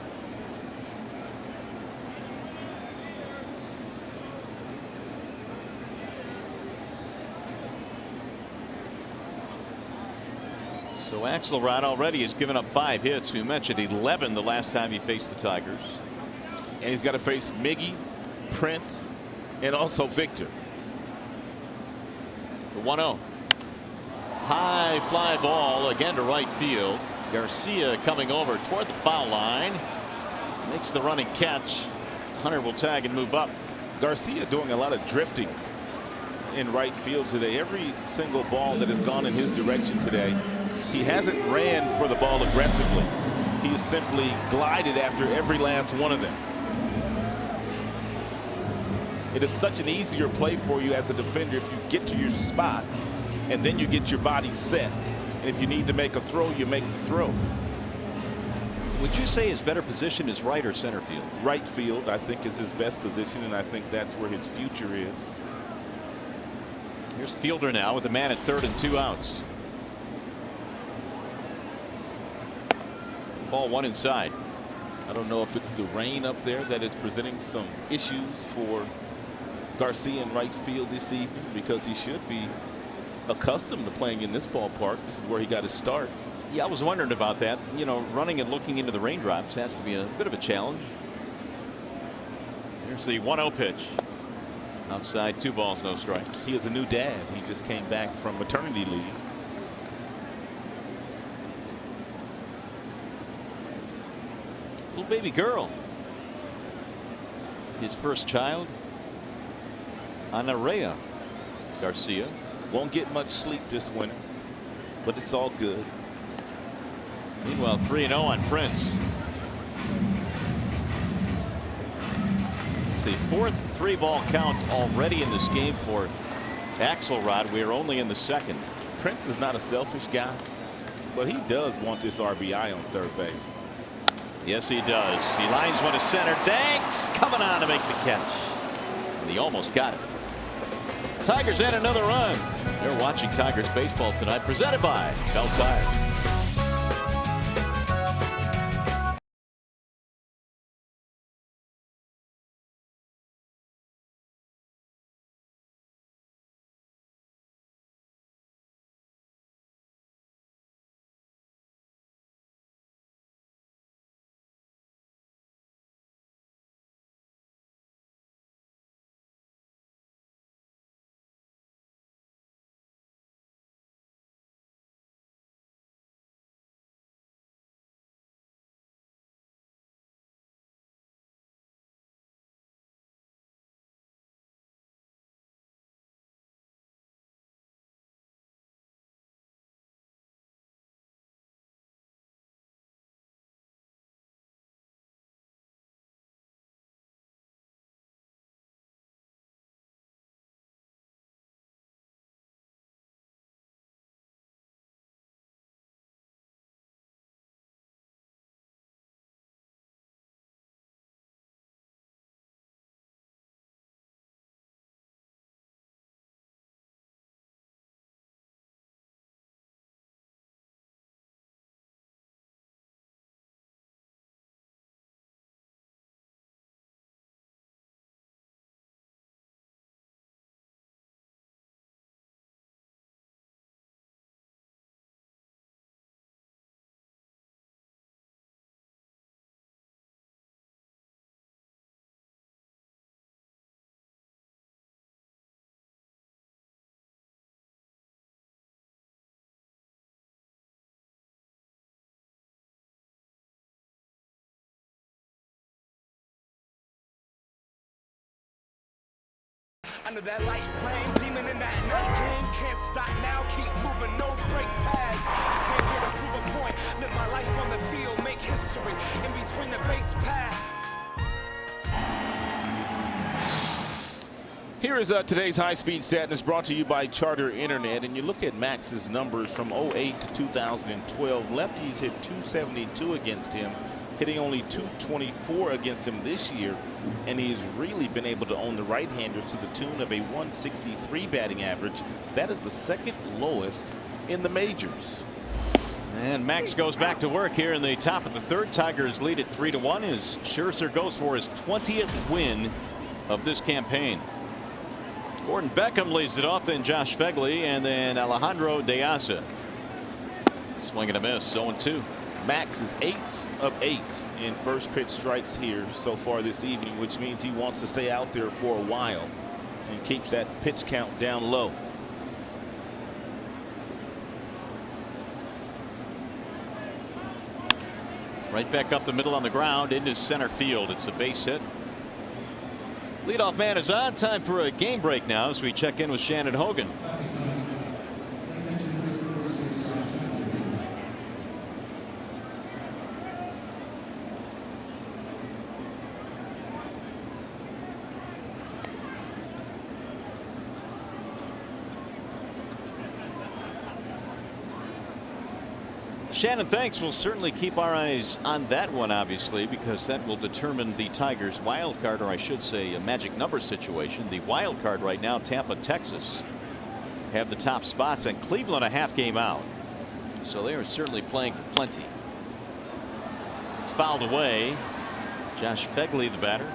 So Axelrod already has given up 5 hits. We mentioned 11 the last time he faced the Tigers. And he's got to face Miggy, Prince, and also Victor. The 1-0. High fly ball again to right field. Garcia coming over toward the foul line. Makes the running catch. Hunter will tag and move up. Garcia doing a lot of drifting in right field today. Every single ball that has gone in his direction today, he hasn't ran for the ball aggressively. He has simply glided after every last one of them. It is such an easier play for you as a defender if you get to your spot and then you get your body set. And if you need to make a throw, you make the throw. Would you say his better position is right or center field? Right field, I think, is his best position, and I think that's where his future is. Here's Fielder now with a man at third and 2 outs. Ball 1 inside. I don't know if it's the rain up there that is presenting some issues for Garcia in right field this evening, because he should be accustomed to playing in this ballpark. This is where he got his start. Yeah, I was wondering about that. You know, running and looking into the raindrops has to be a bit of a challenge. Here's the 1-0 pitch. Outside, 2 balls, no strikes. He is a new dad. He just came back from maternity leave. Little baby girl. His first child, Anarea Garcia. Won't get much sleep this winter, but it's all good. Meanwhile, 3-0 on Prince. It's the 4th 3-ball count already in this game for Axelrod. We are only in the 2nd. Prince is not a selfish guy, but he does want this RBI on third base. Yes, he does. He lines one to center. Danks coming on to make the catch. And he almost got it. Tigers add another run. They're watching Tigers baseball tonight, presented by Bell Tire. Under that light rain, beaming in that night game. Can't stop now, keep moving, no break paths. Came here to prove a point, live my life on the field, make history in between the base path. Here is today's high-speed set, and it's brought to you by Charter Internet. And you look at Max's numbers from 08 to 2012. Lefties hit 272 against him, hitting only 224 against him this year. And he's really been able to own the right-handers to the tune of a 163 batting average. That is the second lowest in the majors. And Max goes back to work here in the top of the third. Tigers lead at 3-1 as Scherzer goes for his 20th win of this campaign. Gordon Beckham leads it off, then Josh Phegley, and then Alejandro De Asa. Swing and a miss, 0-2. Max is 8 of 8 in first pitch strikes here so far this evening, which means he wants to stay out there for a while and keeps that pitch count down low. Right back up the middle on the ground into center field. It's a base hit. Leadoff man is on. Time for a game break now as we check in with Shannon Hogan. Shannon, thanks. We'll certainly keep our eyes on that one, obviously, because that will determine the Tigers wild card, or I should say a magic number situation. The wild card right now, Tampa, Texas, have the top spots, and Cleveland a half game out. So they are certainly playing for plenty. It's fouled away. Josh Phegley, the batter.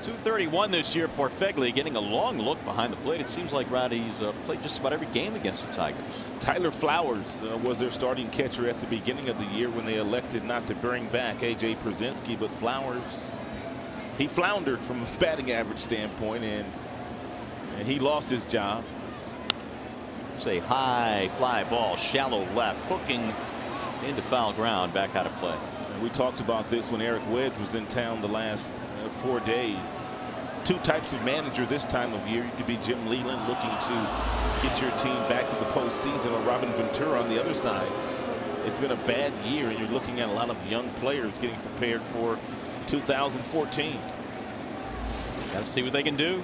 .231 this year for Phegley, getting a long look behind the plate. It seems like Roddy's played just about every game against the Tigers. Tyler Flowers was their starting catcher at the beginning of the year when they elected not to bring back A.J. Przinsky, but Flowers, he floundered from a batting average standpoint, and he lost his job. It's a high fly ball, shallow left, hooking into foul ground, back out of play. And we talked about this when Eric Wedge was in town the last 4 days. Two types of manager this time of year. You could be Jim Leland looking to get your team back to the postseason, or Robin Ventura on the other side. It's been a bad year, and you're looking at a lot of young players getting prepared for 2014. Got to see what they can do.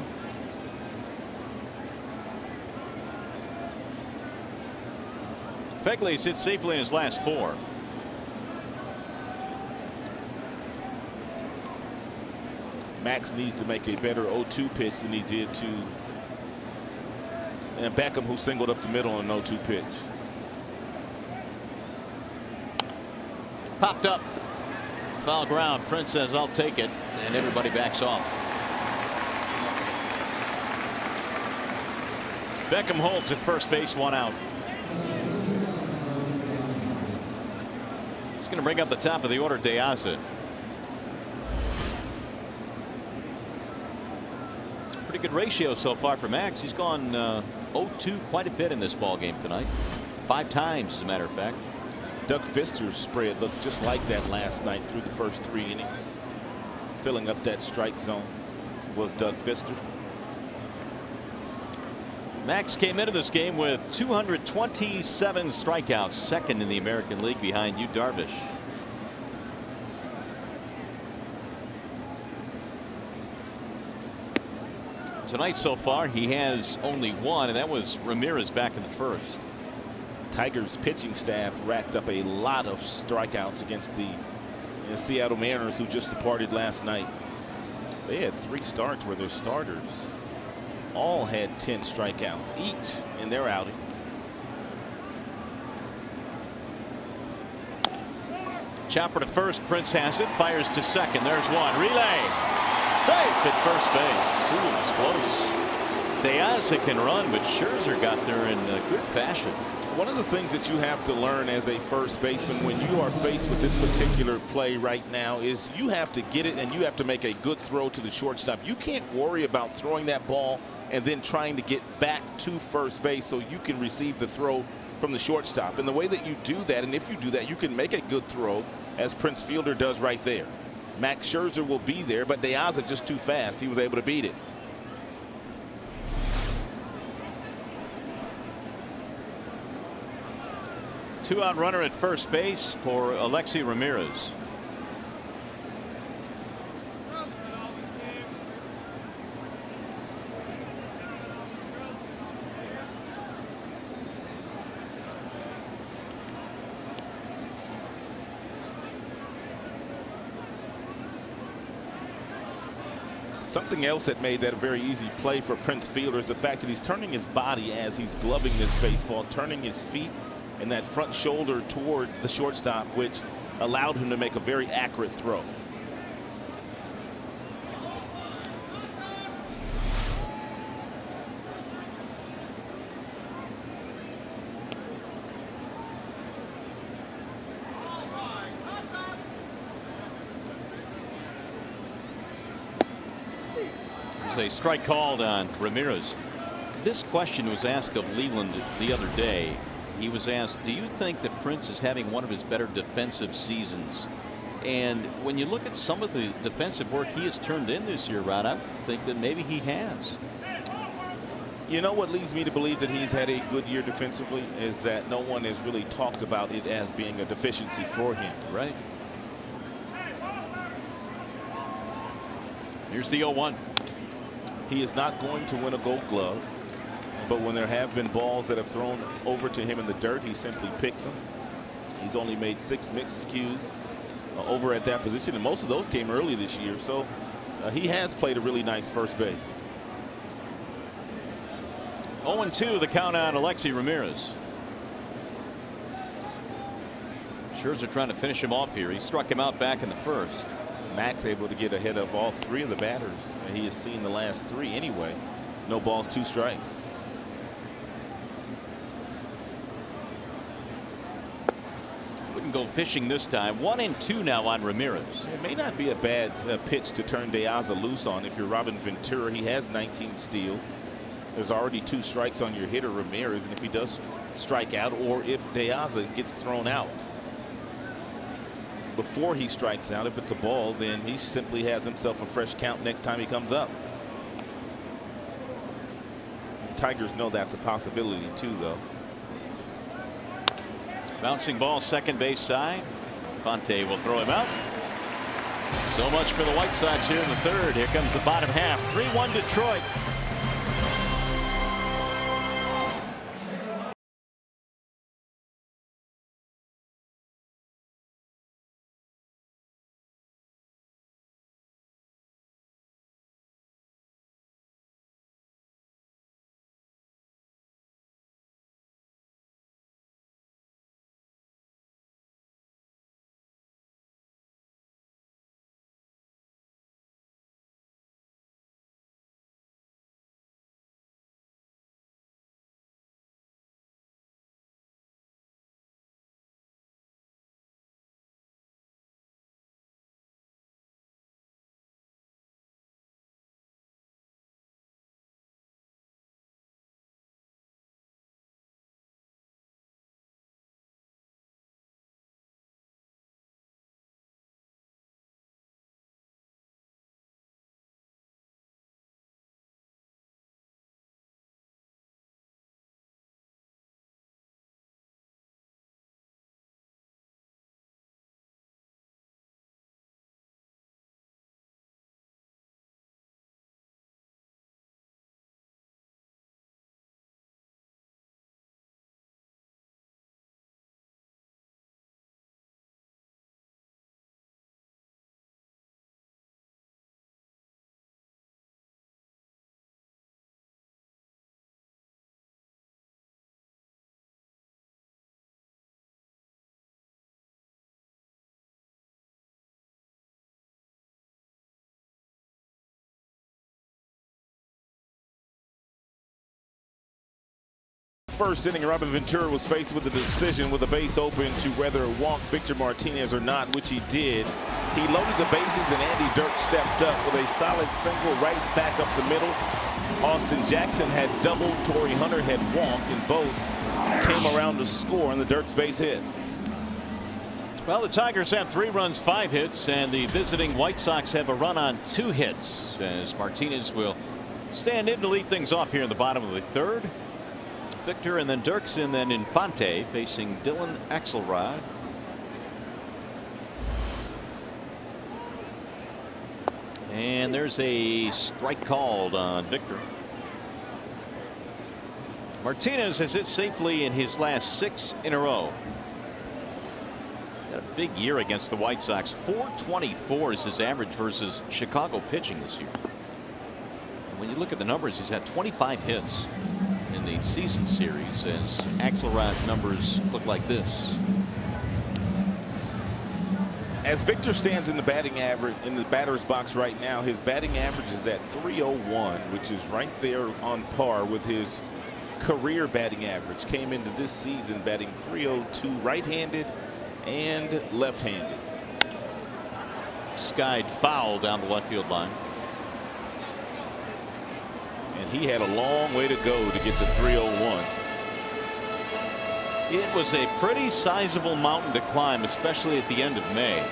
Phegley sits safely in his last 4. Max needs to make a better 0-2 pitch than he did to Beckham, who singled up the middle on an 0-2 pitch. Popped up. Foul ground. Prince says, I'll take it. And everybody backs off. Beckham holds at first base, 1 out. He's going to bring up the top of the order, De Asa. Pretty good ratio so far for Max. He's gone 0-2 quite a bit in this ball game tonight. 5 times, as a matter of fact. Doug Fister's spread looked just like that last night through the first 3 innings. Filling up that strike zone was Doug Fister. Max came into this game with 227 strikeouts, second in the American League behind Yu Darvish. Tonight so far he has only 1, and that was Ramirez back in the first. Tigers pitching staff racked up a lot of strikeouts against the Seattle Mariners, who just departed last night. They had 3 starts where their starters all had 10 strikeouts each in their outings. Chopper to first. Prince has it, fires to second. There's one. Relay. Safe at first base. Ooh, it was close. De Asa can run, but Scherzer got there in good fashion. One of the things that you have to learn as a first baseman when you are faced with this particular play right now is you have to get it, and you have to make a good throw to the shortstop. You can't worry about throwing that ball and then trying to get back to first base so you can receive the throw from the shortstop. And the way that you do that, and if you do that, you can make a good throw, as Prince Fielder does right there. Max Scherzer will be there, but De Aza just too fast. He was able to beat it. Two-out runner at first base for Alexei Ramirez. Something else that made that a very easy play for Prince Fielder is the fact that he's turning his body as he's gloving this baseball, turning his feet and that front shoulder toward the shortstop, which allowed him to make a very accurate throw. A strike called on Ramirez. This question was asked of Leland the other day. He was asked, do you think that Prince is having one of his better defensive seasons? And when you look at some of the defensive work he has turned in this year, Rod, I think that maybe he has. You know what leads me to believe that he's had a good year defensively is that no one has really talked about it as being a deficiency for him. Right. Here's the 0-1. He is not going to win a Gold Glove, but when there have been balls that have thrown over to him in the dirt, he simply picks them. He's only made 6 mixed cues over at that position, and most of those came early this year, so he has played a really nice first base. 0-2 the count on Alexei Ramirez. Scherzer trying to finish him off here. He struck him out back in the first. Max able to get ahead of all 3 of the batters. He has seen the last 3 anyway. No balls, 2 strikes. Wouldn't go fishing this time. 1-2 now on Ramirez. It may not be a bad pitch to turn De Aza loose on if you're Robin Ventura. He has 19 steals. There's already 2 strikes on your hitter Ramirez, and if he does strike out or if De Aza gets thrown out before he strikes out, if it's a ball, then he simply has himself a fresh count next time he comes up. Tigers know that's a possibility too, though. Bouncing ball second base side. Fonte will throw him out. So much for the White Sox here in the third. Here comes the bottom half. 3-1 Detroit. First inning, Robin Ventura was faced with a decision with the base open to whether walk Victor Martinez or not, which he did. He loaded the bases, and Andy Dirk stepped up with a solid single right back up the middle. Austin Jackson had doubled. Torrey Hunter had walked, and both came around to score on the Dirks base hit. Well, the Tigers have 3 runs, 5 hits, and the visiting White Sox have a run on 2 hits, as Martinez will stand in to lead things off here in the bottom of the 3rd. Victor and then Dirks and then Infante facing Dylan Axelrod. And there's a strike called on Victor. Martinez has hit safely in his last 6 in a row. He's had a big year against the White Sox. 424 is his average versus Chicago pitching this year. And when you look at the numbers, he's had 25 hits in the season series, as Axelrod's numbers look like this. As Victor stands in the batting average in the batter's box right now, his batting average is at .301, which is right there on par with his career batting average. Came into this season batting .302 right-handed and left-handed. Skied foul down the left field line. And he had a long way to go to get to .301. It was a pretty sizable mountain to climb, especially at the end of May.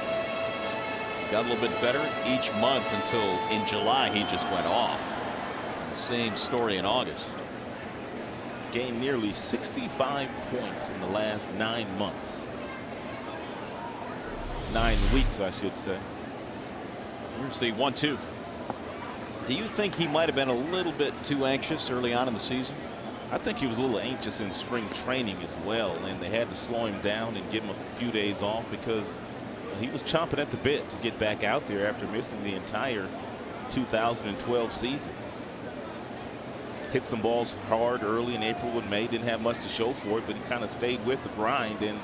Got a little bit better each month until in July he just went off. Same story in August. Gained nearly 65 points in the last 9 months. 9 weeks, I should say. Here's the 1-2. Do you think he might have been a little bit too anxious early on in the season? I think he was a little anxious in spring training as well, and they had to slow him down and give him a few days off because he was chomping at the bit to get back out there after missing the entire 2012 season. Hit some balls hard early in April and May, didn't have much to show for it, but he kind of stayed with the grind and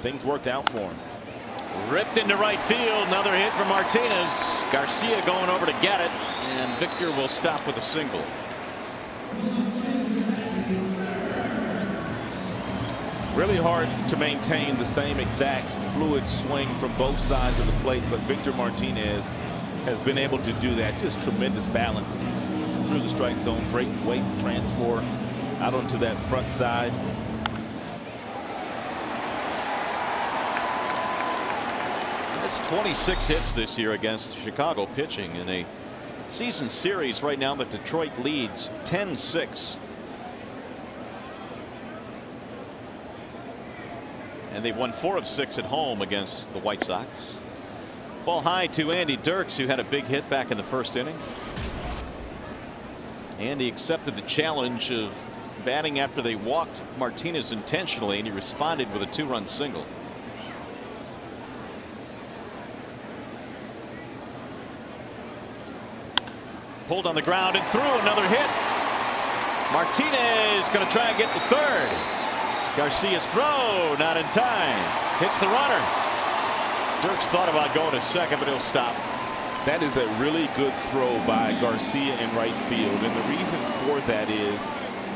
things worked out for him. Ripped into right field. Another hit from Martinez. Garcia going over to get it, and Victor will stop with a single. Really hard to maintain the same exact fluid swing from both sides of the plate, but Victor Martinez has been able to do that. Just tremendous balance through the strike zone. Great weight transfer out onto that front side. It's 26 hits this year against Chicago pitching in a season series. Right now, the Detroit leads 10-6. And they've won 4 of 6 at home against the White Sox. Ball high to Andy Dirks, who had a big hit back in the 1st inning. Andy accepted the challenge of batting after they walked Martinez intentionally, and he responded with a 2-run single. Pulled on the ground and threw another hit. Martinez going to try and get the 3rd. Garcia's throw not in time. Hits the runner. Dirks thought about going to 2nd, but he'll stop. That is a really good throw by Garcia in right field, and the reason for that is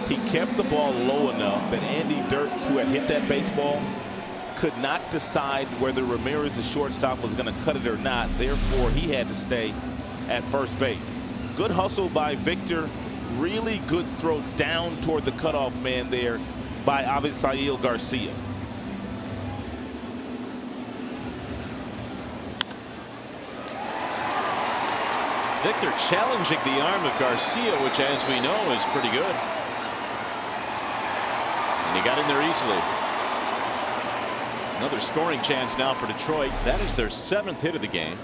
he kept the ball low enough that Andy Dirks, who had hit that baseball, could not decide whether Ramirez, the shortstop, was going to cut it or not. Therefore, he had to stay at first base. Good hustle by Victor. Really good throw down toward the cutoff man there by Avisail Garcia. Victor challenging the arm of Garcia, which, as we know, is pretty good. And he got in there easily. Another scoring chance now for Detroit. That is their 7th hit of the game.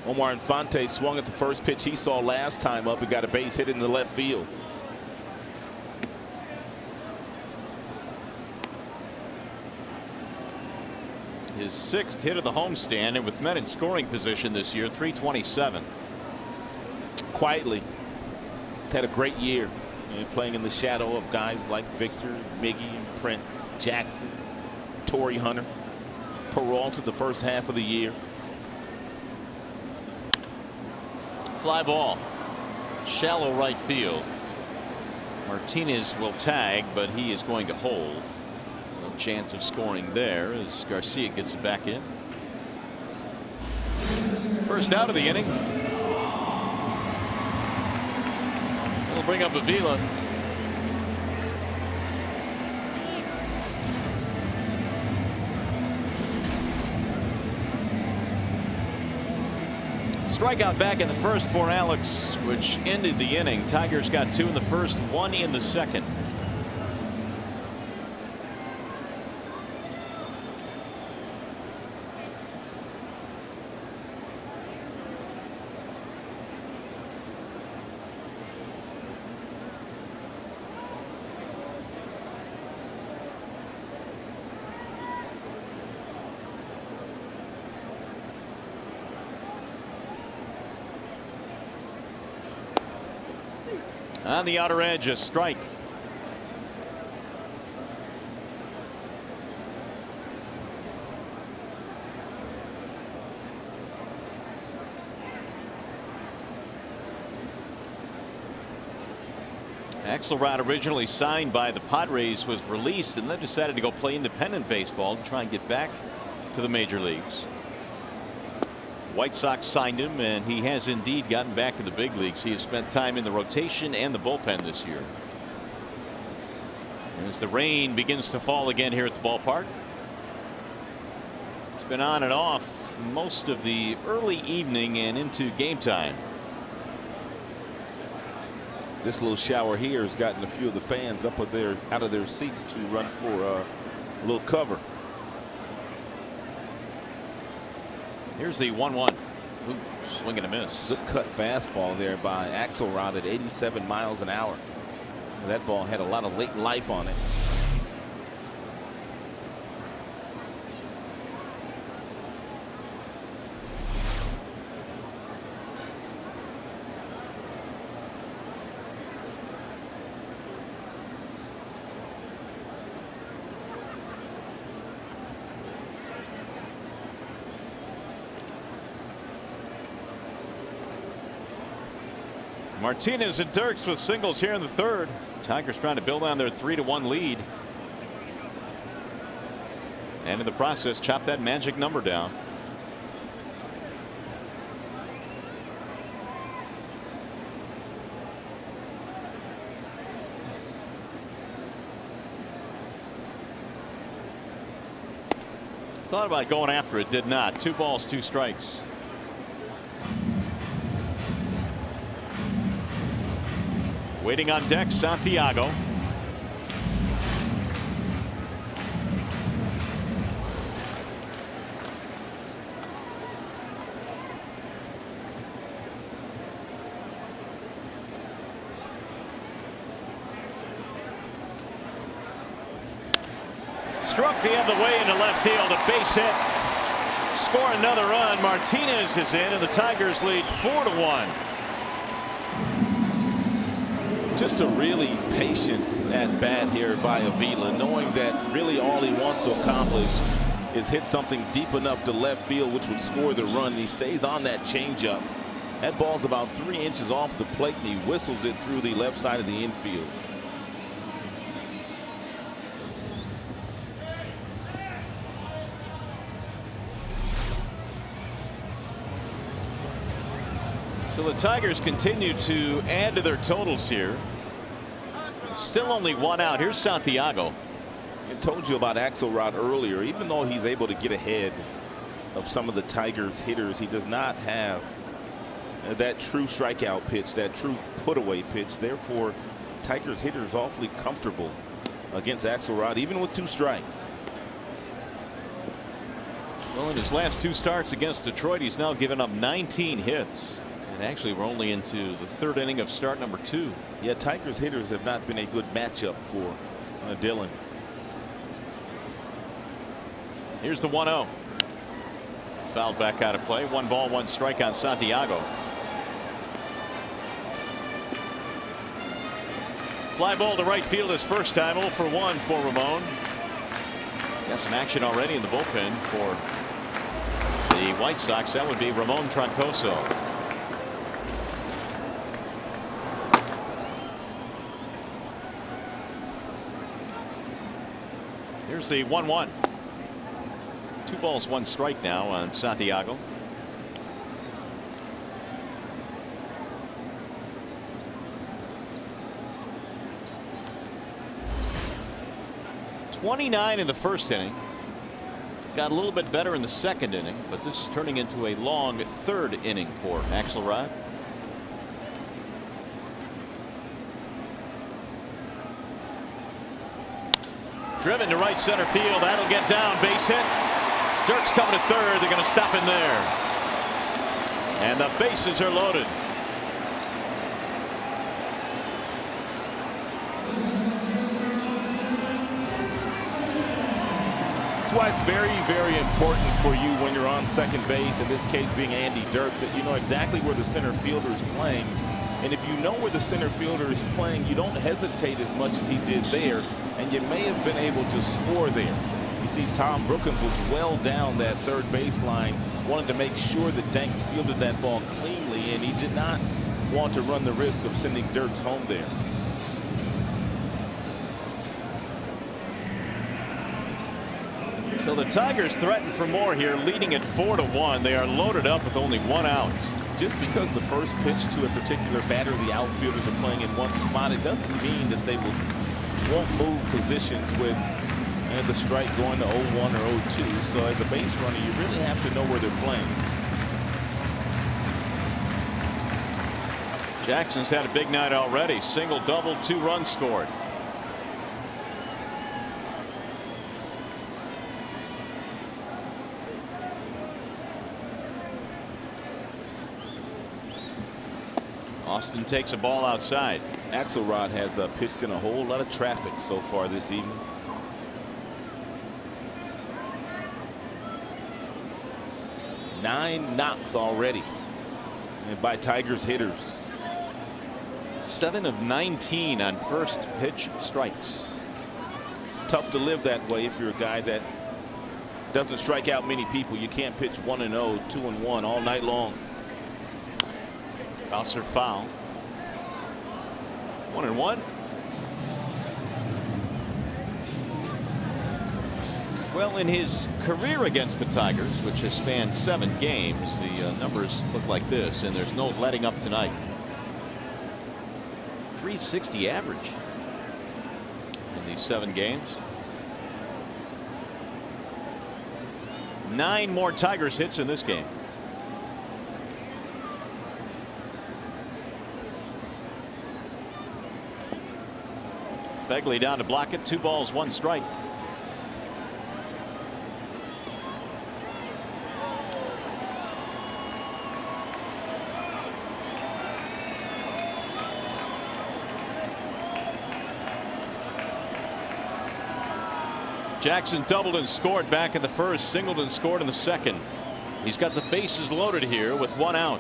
Omar Infante swung at the first pitch he saw last time up and got a base hit in the left field. His 6th hit of the homestand, and with men in scoring position this year, 327. Quietly, he's had a great year, playing in the shadow of guys like Victor, Miggy, and Prince, Jackson, Torrey Hunter, Peralta the first half of the year. Fly ball. Shallow right field. Martinez will tag, but he is going to hold. No chance of scoring there as Garcia gets it back in. First out of the inning. It'll bring up Avila. Strikeout back in the first for Alex, which ended the inning. Tigers got 2 in the first, 1 in the second. On the outer edge, a strike. Axelrod, originally signed by the Padres, was released and then decided to go play independent baseball to try and get back to the major leagues. White Sox signed him, and he has indeed gotten back to the big leagues. He has spent time in the rotation and the bullpen this year. As the rain begins to fall again here at the ballpark. It's been on and off most of the early evening and into game time. This little shower here has gotten a few of the fans up out of their seats to run for a little cover. Here's the 1-1. Swing and a miss. Good cut fastball there by Axelrod at 87 miles an hour. That ball had a lot of late life on it. Martinez and Dirks with singles here in the third. Tigers trying to build on their 3-1 lead. And in the process, chop that magic number down. Thought about going after it, did not. 2 balls, 2 strikes. Waiting on deck, Santiago. Struck the other way into left field, a base hit. Score another run. Martinez is in, and the Tigers lead 4-1. Just a really patient at bat here by Avila, knowing that really all he wants to accomplish is hit something deep enough to left field, which would score the run. He stays on that changeup. That ball's about 3 inches off the plate, and he whistles it through the left side of the infield. So the Tigers continue to add to their totals here. Still only 1 out. Here's Santiago. I told you about Axelrod earlier. Even though he's able to get ahead of some of the Tigers hitters, he does not have that true strikeout pitch, that true put away pitch. Therefore, Tigers hitters awfully comfortable against Axelrod, even with 2 strikes. Well, in his last 2 starts against Detroit, he's now given up 19 hits. And actually, we're only into the 3rd inning of start number 2. Yeah, Tigers hitters have not been a good matchup for Dillon. Here's the 1-0. Fouled back out of play. 1 ball, 1 strike on Santiago. Fly ball to right field his first time. 0 for 1 for Ramon. Got some action already in the bullpen for the White Sox. That would be Ramon Troncoso. Here's the 1-1. 2 balls, 1 strike now on Santiago. .29 in the first inning. got a little bit better in the second inning, but this is turning into a long third inning for Axelrod. Driven to right center field. That'll get down. Base hit. Dirk's coming to third. They're going to stop him there. And the bases are loaded. That's why it's very, very important for you when you're on second base, in this case being Andy Dirks, that you know exactly where the center fielder is playing. And if you know where the center fielder is playing, you don't hesitate as much as he did there, and you may have been able to score there. You see, Tom Brookins was well down that third baseline, wanted to make sure that Danks fielded that ball cleanly, and he did not want to run the risk of sending Dirks home there. So the Tigers threaten for more here, leading at 4-1. They are loaded up with only one out. Just because the first pitch to a particular batter, the outfielders are playing in one spot, it doesn't mean that they won't move positions with the strike going to 0-1 or 0-2. So as a base runner, you really have to know where they're playing. Jackson's had a big night already. Single, double, 2 runs scored. Austin takes a ball outside. Axelrod has pitched in a whole lot of traffic so far this evening. Nine knocks already, and by Tigers hitters. 7 of 19 on first pitch strikes. It's tough to live that way if you're a guy that doesn't strike out many people. You can't pitch 1-0, 2-1 all night long. Bouncer foul. 1-1. Well, in his career against the Tigers, which has spanned 7 games, the numbers look like this, and there's no letting up tonight. 360 average in these 7 games. 9 more Tigers hits in this game. Fegley down to block it. 2 balls, 1 strike. Jackson doubled and scored back in the first, singled and scored in the second. He's got the bases loaded here with 1 out.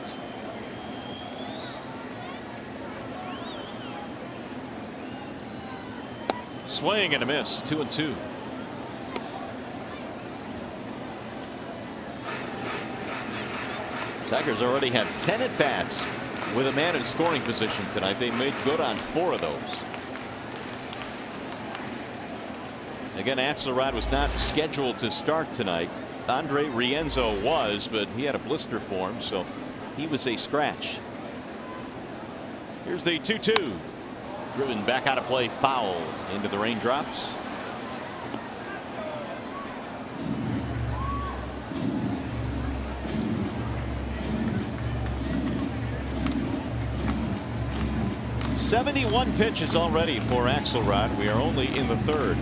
Swing and a miss. 2-2. Tigers already have 10 at bats with a man in scoring position tonight. They made good on 4 of those. Again, Axelrod was not scheduled to start tonight. Andre Rienzo was, but he had a blister for him, so he was a scratch. Here's the 2-2. Driven back out of play, foul into the raindrops. '71 pitches already for Axelrod. We are only in the third.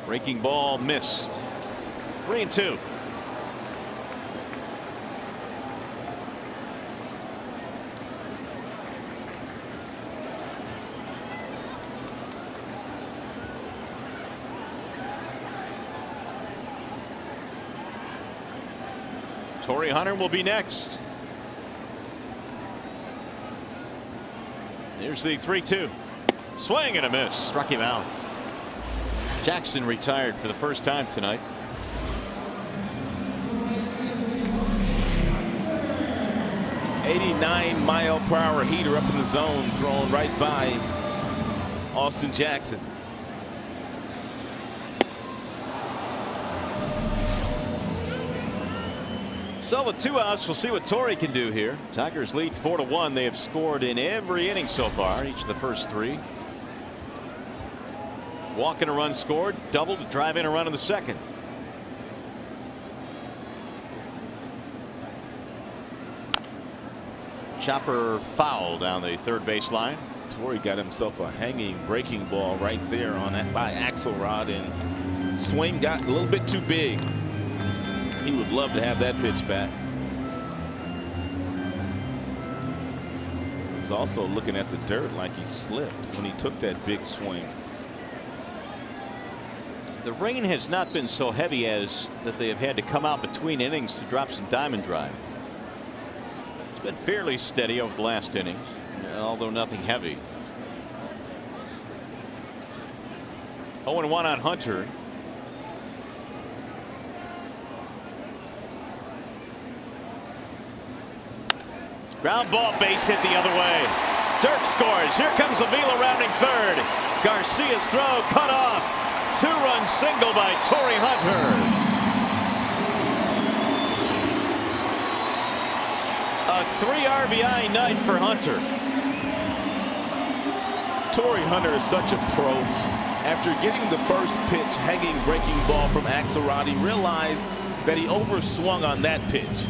Breaking ball missed. 3-2. Torrey Hunter will be next. Here's the 3-2. Swing and a miss. Struck him out. Jackson retired for the first time tonight. '89-mile-per-hour heater up in the zone, thrown right by Austin Jackson. So with 2 outs, we'll see what Torrey can do here. Tigers lead 4-1. They have scored in every inning so far, each of the first 3. Walk and a run scored, double to drive in a run in the second. Chopper foul down the third base line. Torrey got himself a hanging breaking ball right there on that by Axelrod, and swing got a little bit too big. He would love to have that pitch back. He was also looking at the dirt like he slipped when he took that big swing. The rain has not been so heavy as that they have had to come out between innings to drop some diamond drive. It's been fairly steady over the last innings, although nothing heavy. 0-1 on Hunter. Ground ball, base hit the other way. Dirk scores. Here comes Avila rounding third. Garcia's throw cut off. 2-run single by Torrey Hunter. A 3 RBI night for Hunter. Torrey Hunter is such a pro. After getting the first pitch hanging breaking ball from Axelrod, he realized that he overswung on that pitch.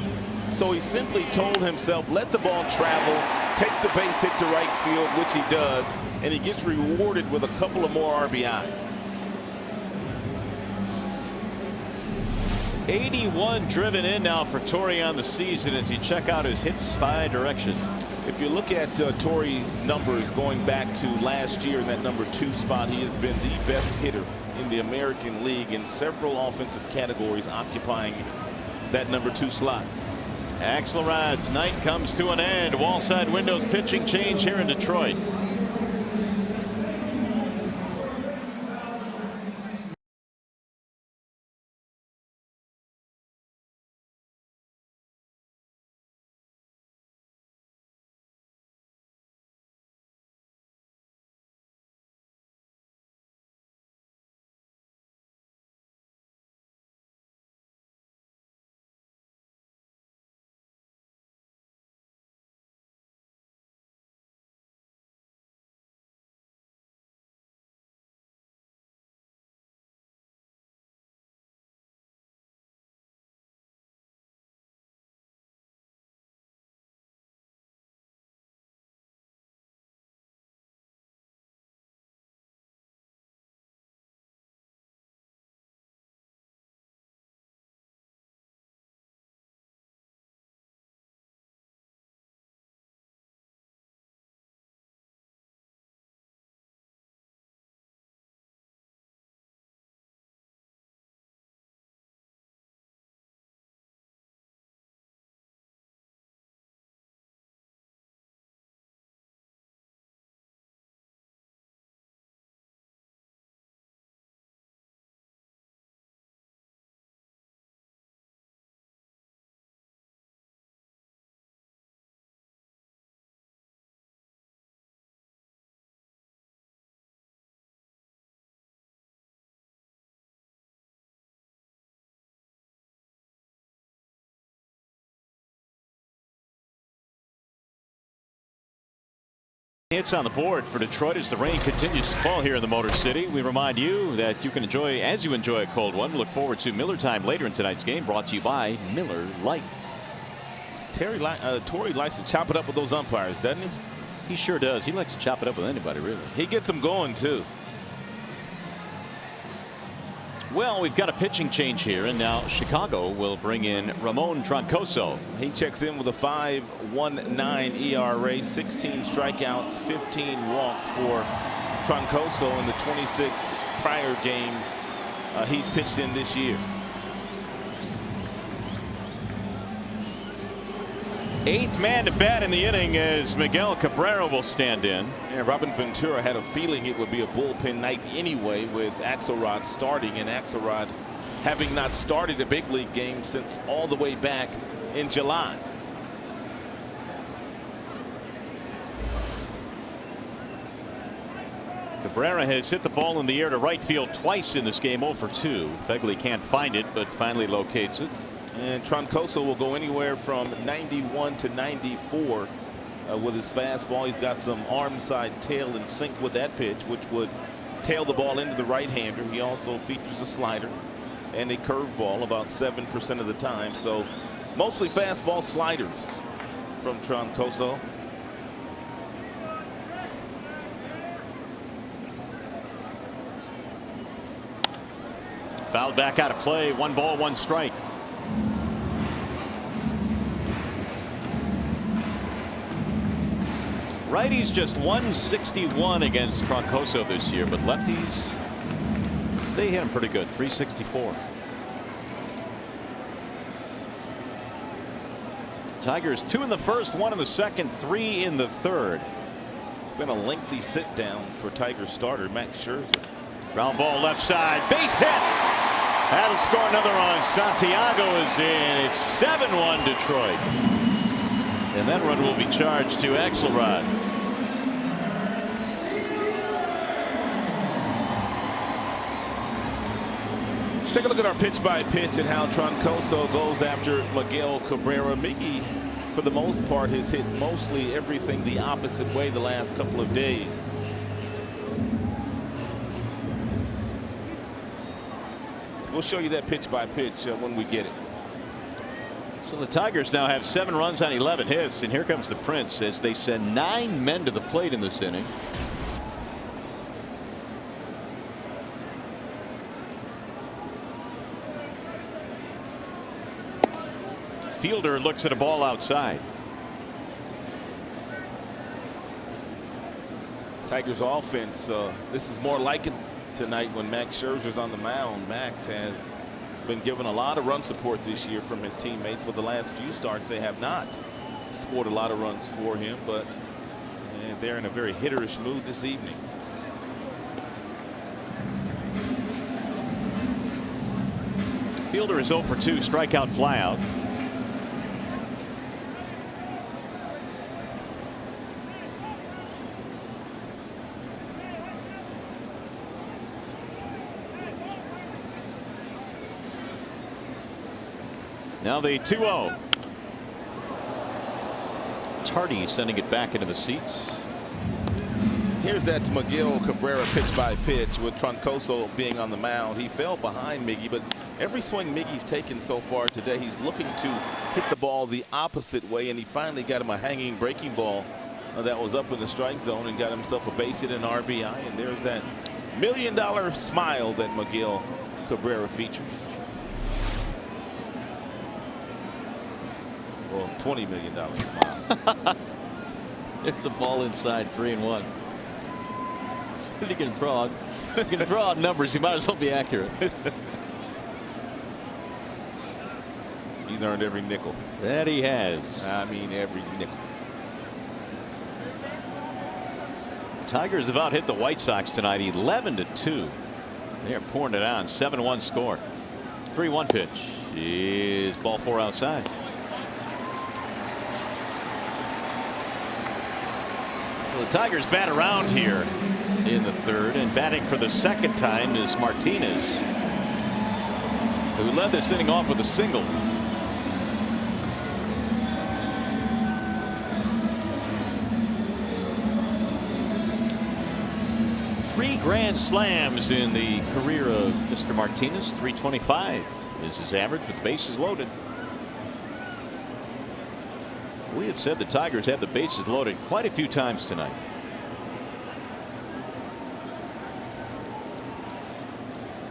So he simply told himself, let the ball travel, take the base hit to right field, which he does, and he gets rewarded with a couple of more RBIs. 81 driven in now for Torrey on the season as he check out his hits by direction. If you look at Torrey's numbers going back to last year in that number 2 spot, he has been the best hitter in the American League in several offensive categories, occupying that number 2 slot. Axelrod's night comes to an end. Wallside windows pitching change here in Detroit. Hits on the board for Detroit as the rain continues to fall here in the Motor City. We remind you that you can enjoy, as you enjoy a cold one, look forward to Miller Time later in tonight's game, brought to you by Miller Lite. Torrey likes to chop it up with those umpires, doesn't he? He sure does. He likes to chop it up with anybody, really. He gets them going, too. Well, we've got a pitching change here, and now Chicago will bring in Ramon Troncoso. He checks in with a 5.19 ERA, 16 strikeouts, 15 walks for Troncoso in the 26 prior games he's pitched in this year. 8th man to bat in the inning as Miguel Cabrera will stand in. And Robin Ventura had a feeling it would be a bullpen night anyway, with Axelrod starting, and Axelrod having not started a big league game since all the way back in July. Cabrera has hit the ball in the air to right field twice in this game, 0 for 2. Fegley can't find it, but finally locates it. And Troncoso will go anywhere from 91 to 94 with his fastball. He's got some arm side tail in sync with that pitch, which would tail the ball into the right-hander. He also features a slider and a curveball about 7% of the time. So mostly fastball sliders from Troncoso. Fouled back out of play. 1 ball, 1 strike. Righties just 161 against Troncoso this year, but lefties, they hit him pretty good. 364. Tigers 2 in the first, 1 in the second, 3 in the third. It's been a lengthy sit down for Tiger starter Max Scherzer. Ground ball left side, base hit. That'll score another run. Santiago is in. It's 7-1 Detroit. And that run will be charged to Axelrod. Let's take a look at our pitch by pitch and how Troncoso goes after Miguel Cabrera. Miggy, for the most part, has hit mostly everything the opposite way the last couple of days. We'll show you that pitch by pitch when we get it. So the Tigers now have 7 runs on 11 hits, and here comes the Prince as they send 9 men to the plate in this inning. Fielder looks at a ball outside. Tigers offense, this is more like it tonight when Max Scherzer's on the mound. Max has been given a lot of run support this year from his teammates, but the last few starts they have not scored a lot of runs for him, but they're in a very hitterish mood this evening. Fielder is 0 for 2, strikeout, flyout. Now the 2-0. Tardy sending it back into the seats. Here's that Miguel Cabrera pitch by pitch with Troncoso being on the mound. He fell behind Miggy, but every swing Miggy's taken so far today, he's looking to hit the ball the opposite way, and he finally got him a hanging breaking ball that was up in the strike zone and got himself a base hit and RBI. And there's that $1 million smile that Miguel Cabrera features. Well, $20 million smile. There's a ball inside, 3-1. You can throw out numbers. You might as well be accurate. He's earned every nickel. That he has. I mean, every nickel. Tigers have out hit the White Sox tonight, 11-2. They are pouring it on. 7-1 score. 3-1 pitch is ball 4 outside. So the Tigers bat around here in the third, and batting for the second time is Martinez, who led this inning off with a single. Three grand slams in the career of Mr. Martinez. 325 is his average with the bases loaded. We have said the Tigers have the bases loaded quite a few times tonight.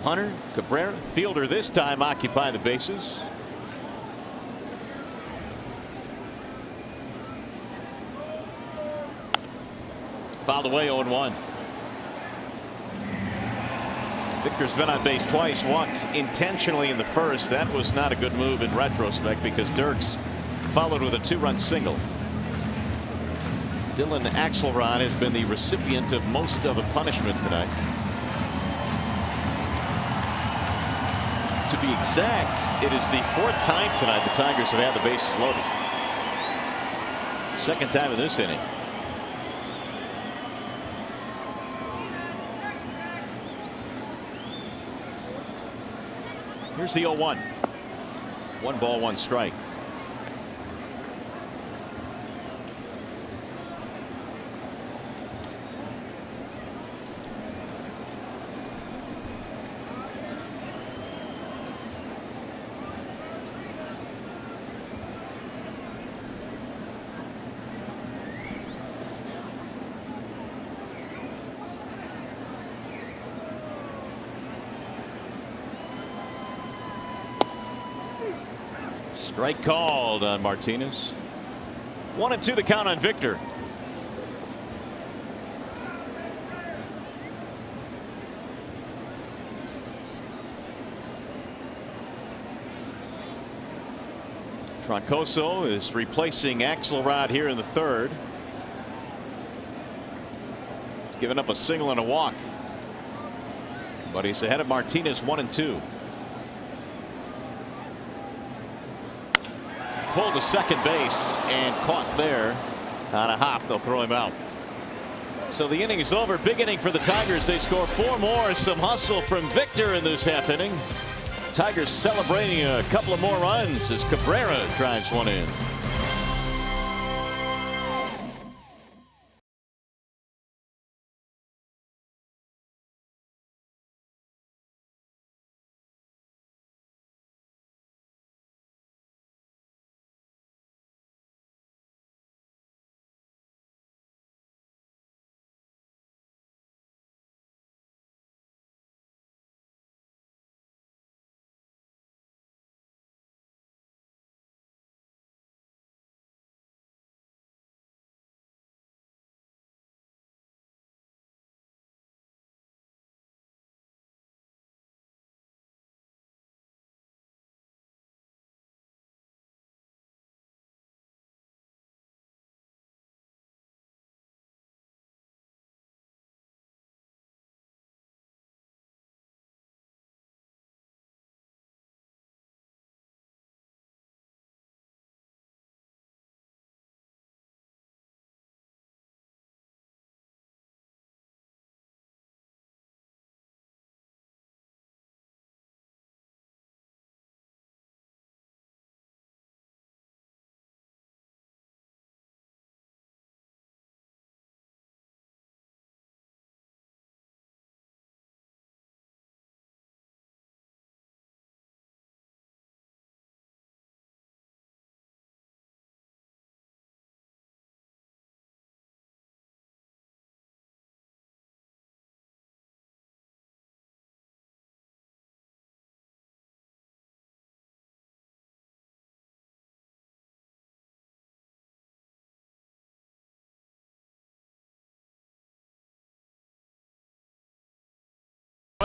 Hunter, Cabrera, Fielder this time occupy the bases. Fouled away, 0-1. Victor's been on base twice, walked intentionally in the first. That was not a good move in retrospect because Dirks followed with a 2-run single. Dylan Axelrod has been the recipient of most of the punishment tonight. To be exact, it is the 4th time tonight the Tigers have had the bases loaded. 2nd time in this inning. Here's the 0-1. 1 ball, 1 strike. Strike called on Martinez. 1-2 the count on Victor. Troncoso is replacing Axelrod here in the 3rd. He's given up a single and a walk, but he's ahead of Martinez 1-2. Pulled to second base and caught there on a hop. They'll throw him out. So the inning is over. Big inning for the Tigers. They score 4 more. Some hustle from Victor in this half inning. Tigers celebrating a couple of more runs as Cabrera drives one in.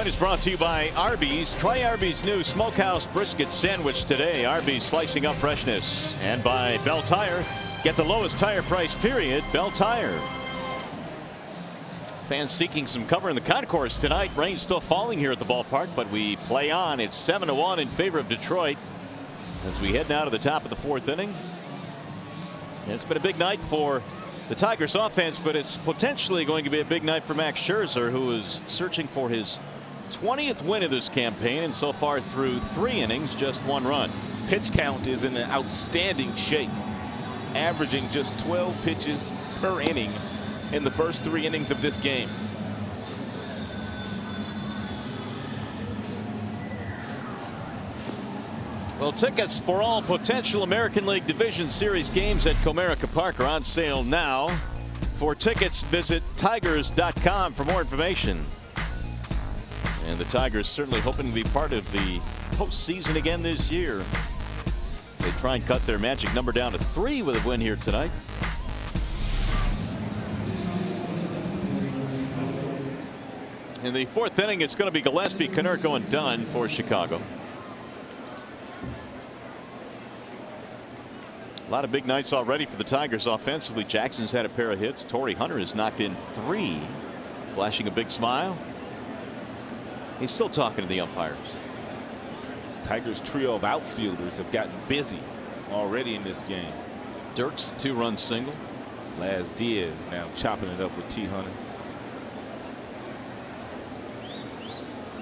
Is brought to you by Arby's. Try Arby's new Smokehouse Brisket Sandwich today. Arby's, slicing up freshness. And by Bell Tire. Get the lowest tire price, period. Bell Tire. Fans seeking some cover in the concourse tonight. Rain still falling here at the ballpark, but we play on. It's 7-1 in favor of Detroit as we head now to the top of the 4th inning. And it's been a big night for the Tigers offense, but it's potentially going to be a big night for Max Scherzer, who is searching for his 20th win of this campaign, and so far through 3 innings, just 1 run. Pitch count is in an outstanding shape, averaging just 12 pitches per inning in the first 3 innings of this game. Well, tickets for all potential American League Division Series games at Comerica Park are on sale now. For tickets, visit tigers.com for more information. And the Tigers certainly hoping to be part of the postseason again this year. They try and cut their magic number down to 3 with a win here tonight. In the 4th inning, it's going to be Gillespie, Konerko, and Dunn for Chicago. A lot of big nights already for the Tigers offensively. Jackson's had a pair of hits. Torrey Hunter has knocked in 3, flashing a big smile. He's still talking to the umpires. Tigers trio of outfielders have gotten busy already in this game. Dirks, 2-run single. Laz Diaz now chopping it up with T. Hunter.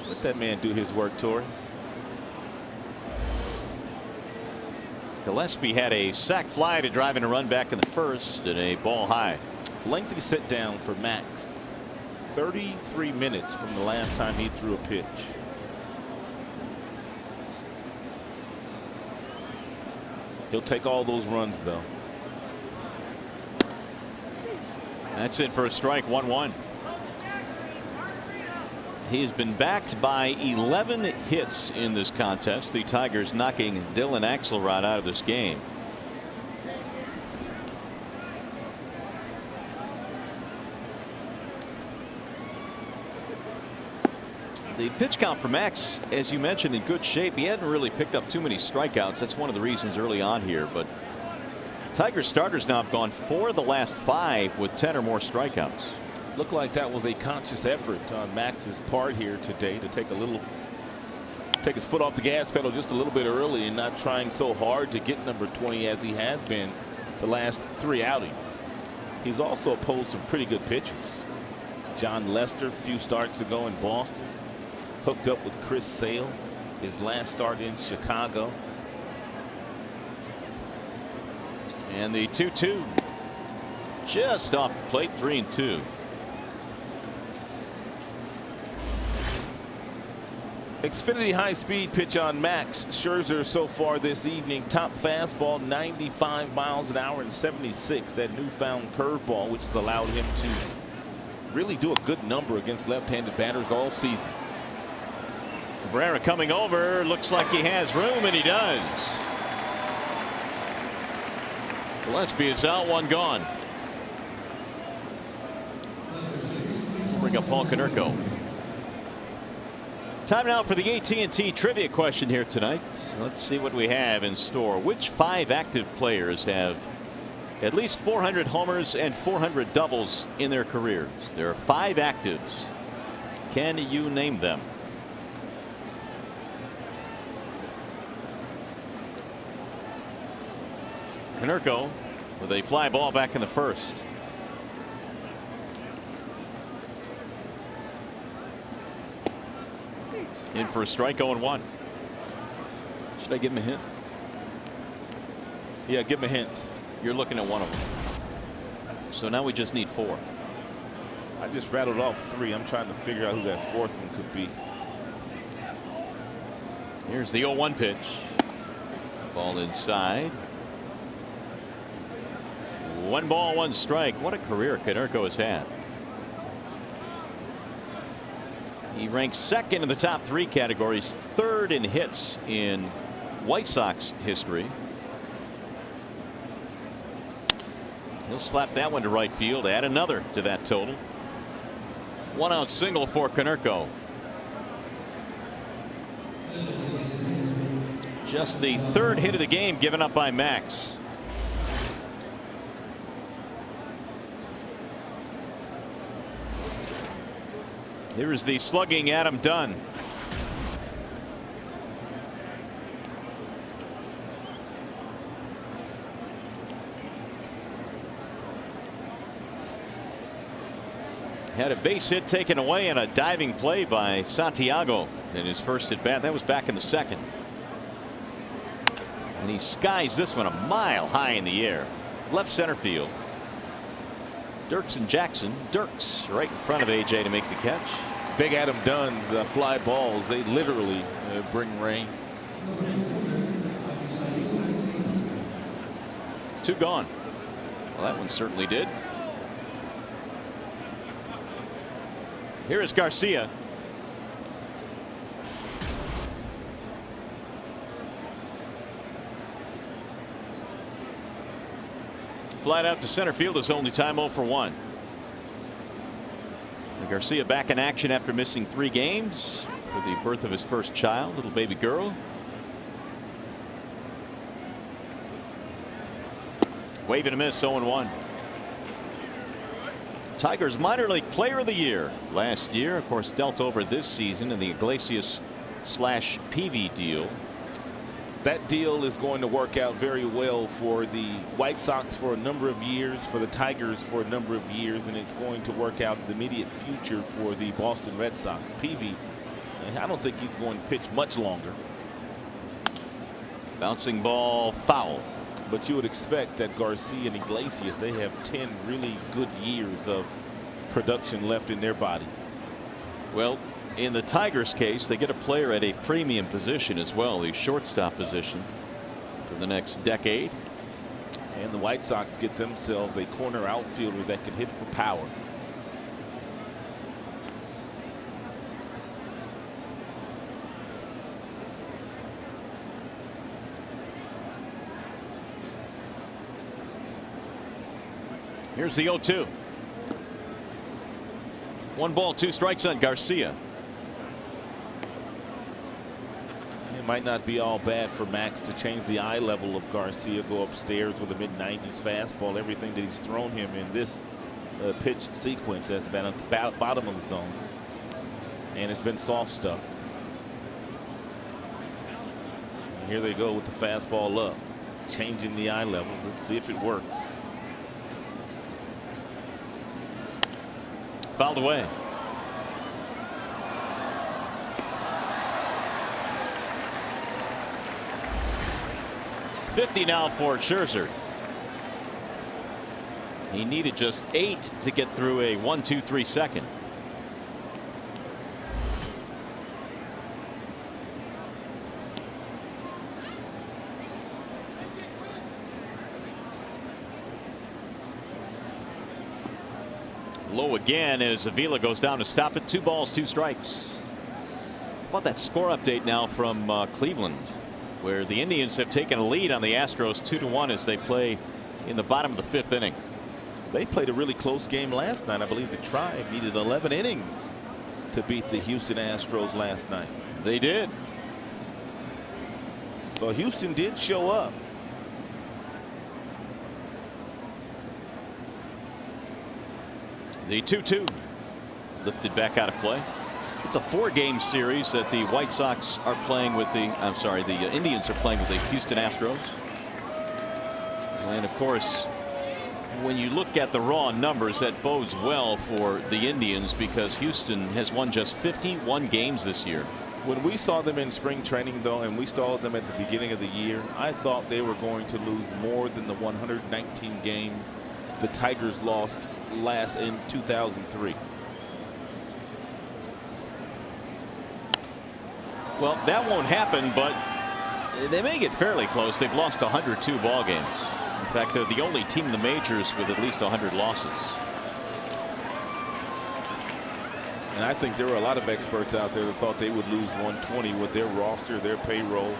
Let that man do his work, Torrey. Gillespie had a sac fly to drive in a run back in the first and a ball high. Lengthy sit down for Max. 33 minutes from the last time he threw a pitch. He'll take all those runs, though. That's it for a strike. 1-1. He has been backed by 11 hits in this contest. The Tigers knocking Dylan Axelrod out of this game. The pitch count for Max, as you mentioned, in good shape. He hadn't really picked up too many strikeouts. That's one of the reasons early on here. But Tigers starters now have gone 4 of the last 5 with 10 or more strikeouts. Looked like that was a conscious effort on Max's part here today to take his foot off the gas pedal just a little bit early and not trying so hard to get number 20 as he has been the last 3 outings. He's also opposed some pretty good pitchers. John Lester a few starts ago in Boston. Hooked up with Chris Sale his last start in Chicago. And the 2-2 just off the plate. 3-2. Xfinity high-speed pitch on Max Scherzer so far this evening. Top fastball 95 miles an hour and 76. That newfound curveball which has allowed him to really do a good number against left-handed batters all season. Cabrera coming over. Looks like he has room, and he does. Gillespie is out. 1 gone. Bring up Paul Konerko. Time now for the AT&T trivia question here tonight. Let's see what we have in store. Which 5 active players have at least 400 homers and 400 doubles in their careers? There are 5 actives. Can you name them? Konerko with a fly ball back in the first. In for a strike. 0-1. Should I give him a hint? Yeah, give him a hint. You're looking at one of them. So now we just need 4. I just rattled off 3. I'm trying to figure out who that 4th one could be. Here's the 0-1 pitch. Ball inside. 1 ball, 1 strike. What a career Konerko has had. He ranks 2nd in the top 3 categories, 3rd in hits in White Sox history. He'll slap that one to right field, add another to that total. 1-out single for Konerko. Just the 3rd hit of the game given up by Max. Here is the slugging Adam Dunn. Had a base hit taken away and a diving play by Santiago in his first at bat. That was back in the 2nd. And he skies this one a mile high in the air. Left center field. Dirks and Jackson. Dirks right in front of AJ to make the catch. Big Adam Dunn's fly balls, they literally bring rain. 2 gone. Well, that one certainly did. Here is Garcia. Flat out to center field. His only time. 0 for 1. Garcia back in action after missing 3 games for the birth of his first child, little baby girl. Wave and a miss. 0-1. Tigers minor league player of the year last year, of course, dealt over this season in the Iglesias/Peavy deal. That deal is going to work out very well for the White Sox for a number of years, for the Tigers for a number of years, and it's going to work out in the immediate future for the Boston Red Sox. Peavy, I don't think he's going to pitch much longer. Bouncing ball foul. But you would expect that Garcia and Iglesias, they have 10 really good years of production left in their bodies. Well, in the Tigers case, they get a player at a premium position as well, the shortstop position for the next decade. And the White Sox get themselves a corner outfielder that can hit for power. Here's the 0-2. 1 ball, 2 strikes on Garcia. It might not be all bad for Max to change the eye level of Garcia, go upstairs with a mid-90s fastball. Everything that he's thrown him in this pitch sequence has been at the bottom of the zone, and it's been soft stuff. And here they go with the fastball up, changing the eye level. Let's see if it works. Fouled away. It's 50 now for Scherzer. He needed just 8 to get through a 1-2-3 second. Low again as Avila goes down to stop it. 2 balls, 2 strikes. How about that score update now from Cleveland, where the Indians have taken a lead on the Astros 2-1 as they play in the bottom of the 5th inning. They played a really close game last night. I believe the Tribe needed 11 innings to beat the Houston Astros last night. They did. So Houston did show up. The 2-2 lifted back out of play. It's a 4-game series that the White Sox are playing with the Indians are playing with the Houston Astros. And of course, when you look at the raw numbers, that bodes well for the Indians because Houston has won just 51 games this year. When we saw them in spring training, though, and we saw them at the beginning of the year, I thought they were going to lose more than the 119 games the Tigers lost last in 2003. Well, that won't happen, but they may get fairly close. They've lost 102 ball games. In fact, they're the only team in the majors with at least 100 losses. And I think there were a lot of experts out there that thought they would lose 120 with their roster, their payroll.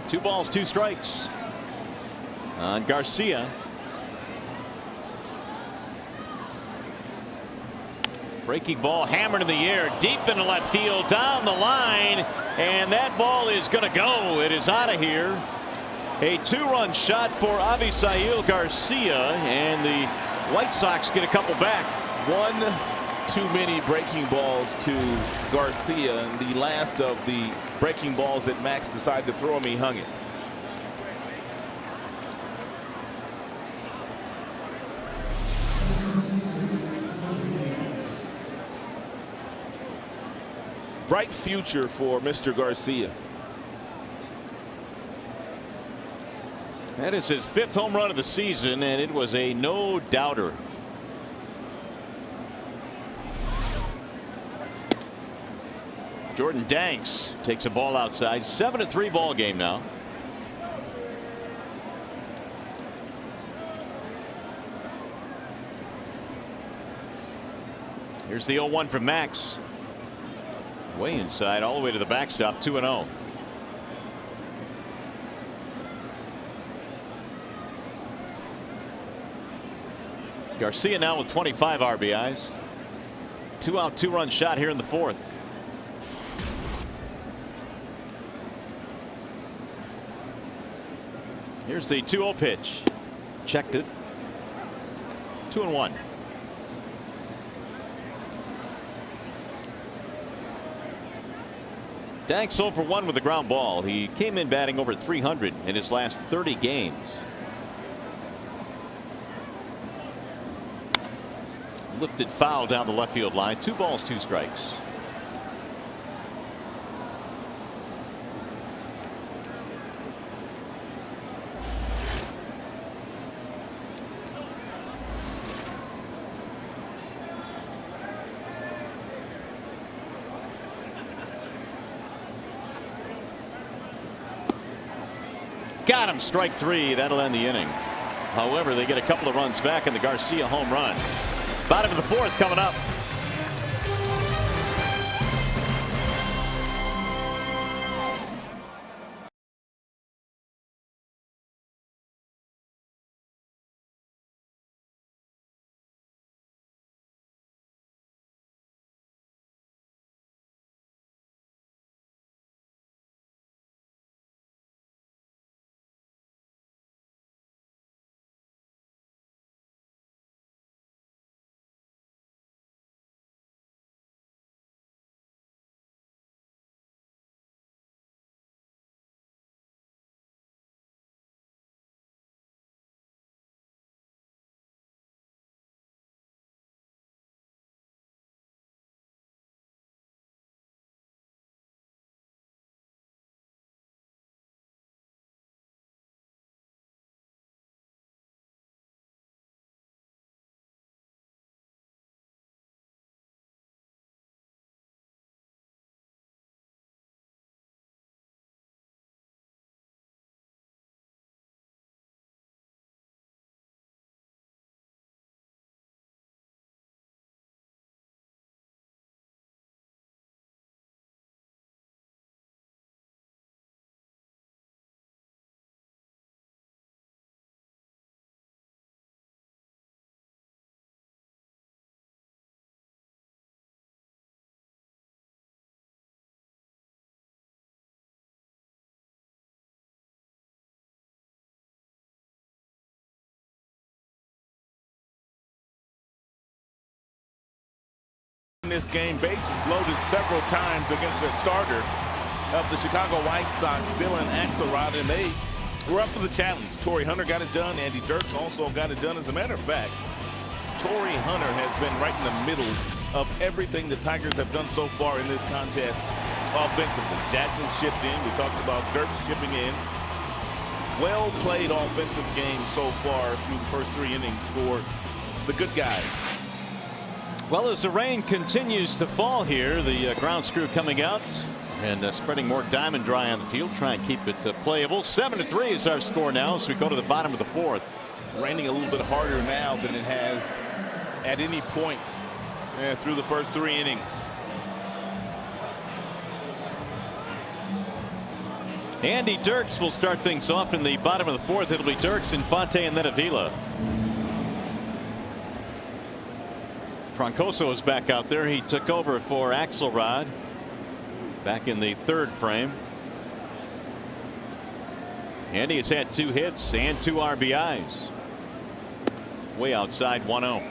Two balls, 2 strikes on Garcia. Breaking ball hammered in the air deep into left field down the line, and that ball is going to go. It is out of here. A 2-run shot for Avisail Garcia, and the White Sox get a couple back. One too many breaking balls to Garcia, and the last of the breaking balls that Max decided to throw him, he hung it. Bright future for Mr. Garcia. That is his 5th home run of the season, and it was a no-doubter. Jordan Danks takes a ball outside. 7-3 ball game now. Here's the 0-1 from Max. Way inside, all the way to the backstop, 2-0. Garcia now with 25 RBIs. 2-out, 2-run shot here in the 4th. Here's the 2-0 pitch. Checked it. 2-1. Danks 0 for 1 with the ground ball. He came in batting over 300 in his last 30 games. Lifted foul down the left field line. 2 balls, 2 strikes. Got him. Strike 3. That'll end the inning. However, they get a couple of runs back in the Garcia home run. Bottom of the 4th coming up. In this game, bases loaded several times against the starter of the Chicago White Sox, Dylan Axelrod, and they were up for the challenge. Torrey Hunter got it done. Andy Dirks also got it done. As a matter of fact, Torrey Hunter has been right in the middle of everything the Tigers have done so far in this contest offensively. Jackson shipped in. We talked about Dirks shipping in. Well played offensive game so far through the first 3 innings for the good guys. Well, as the rain continues to fall here, the ground screw coming out and spreading more diamond dry on the field. Try and keep it playable. 7-3 is our score now as we go to the bottom of the 4th. Raining a little bit harder now than it has at any point through the first 3 innings. Andy Dirks will start things off in the bottom of the 4th. It'll be Dirks, Infante, and then Avila. Troncoso is back out there. He took over for Axelrod back in the 3rd frame. Andy has had 2 hits and 2 RBIs. Way outside 1-0.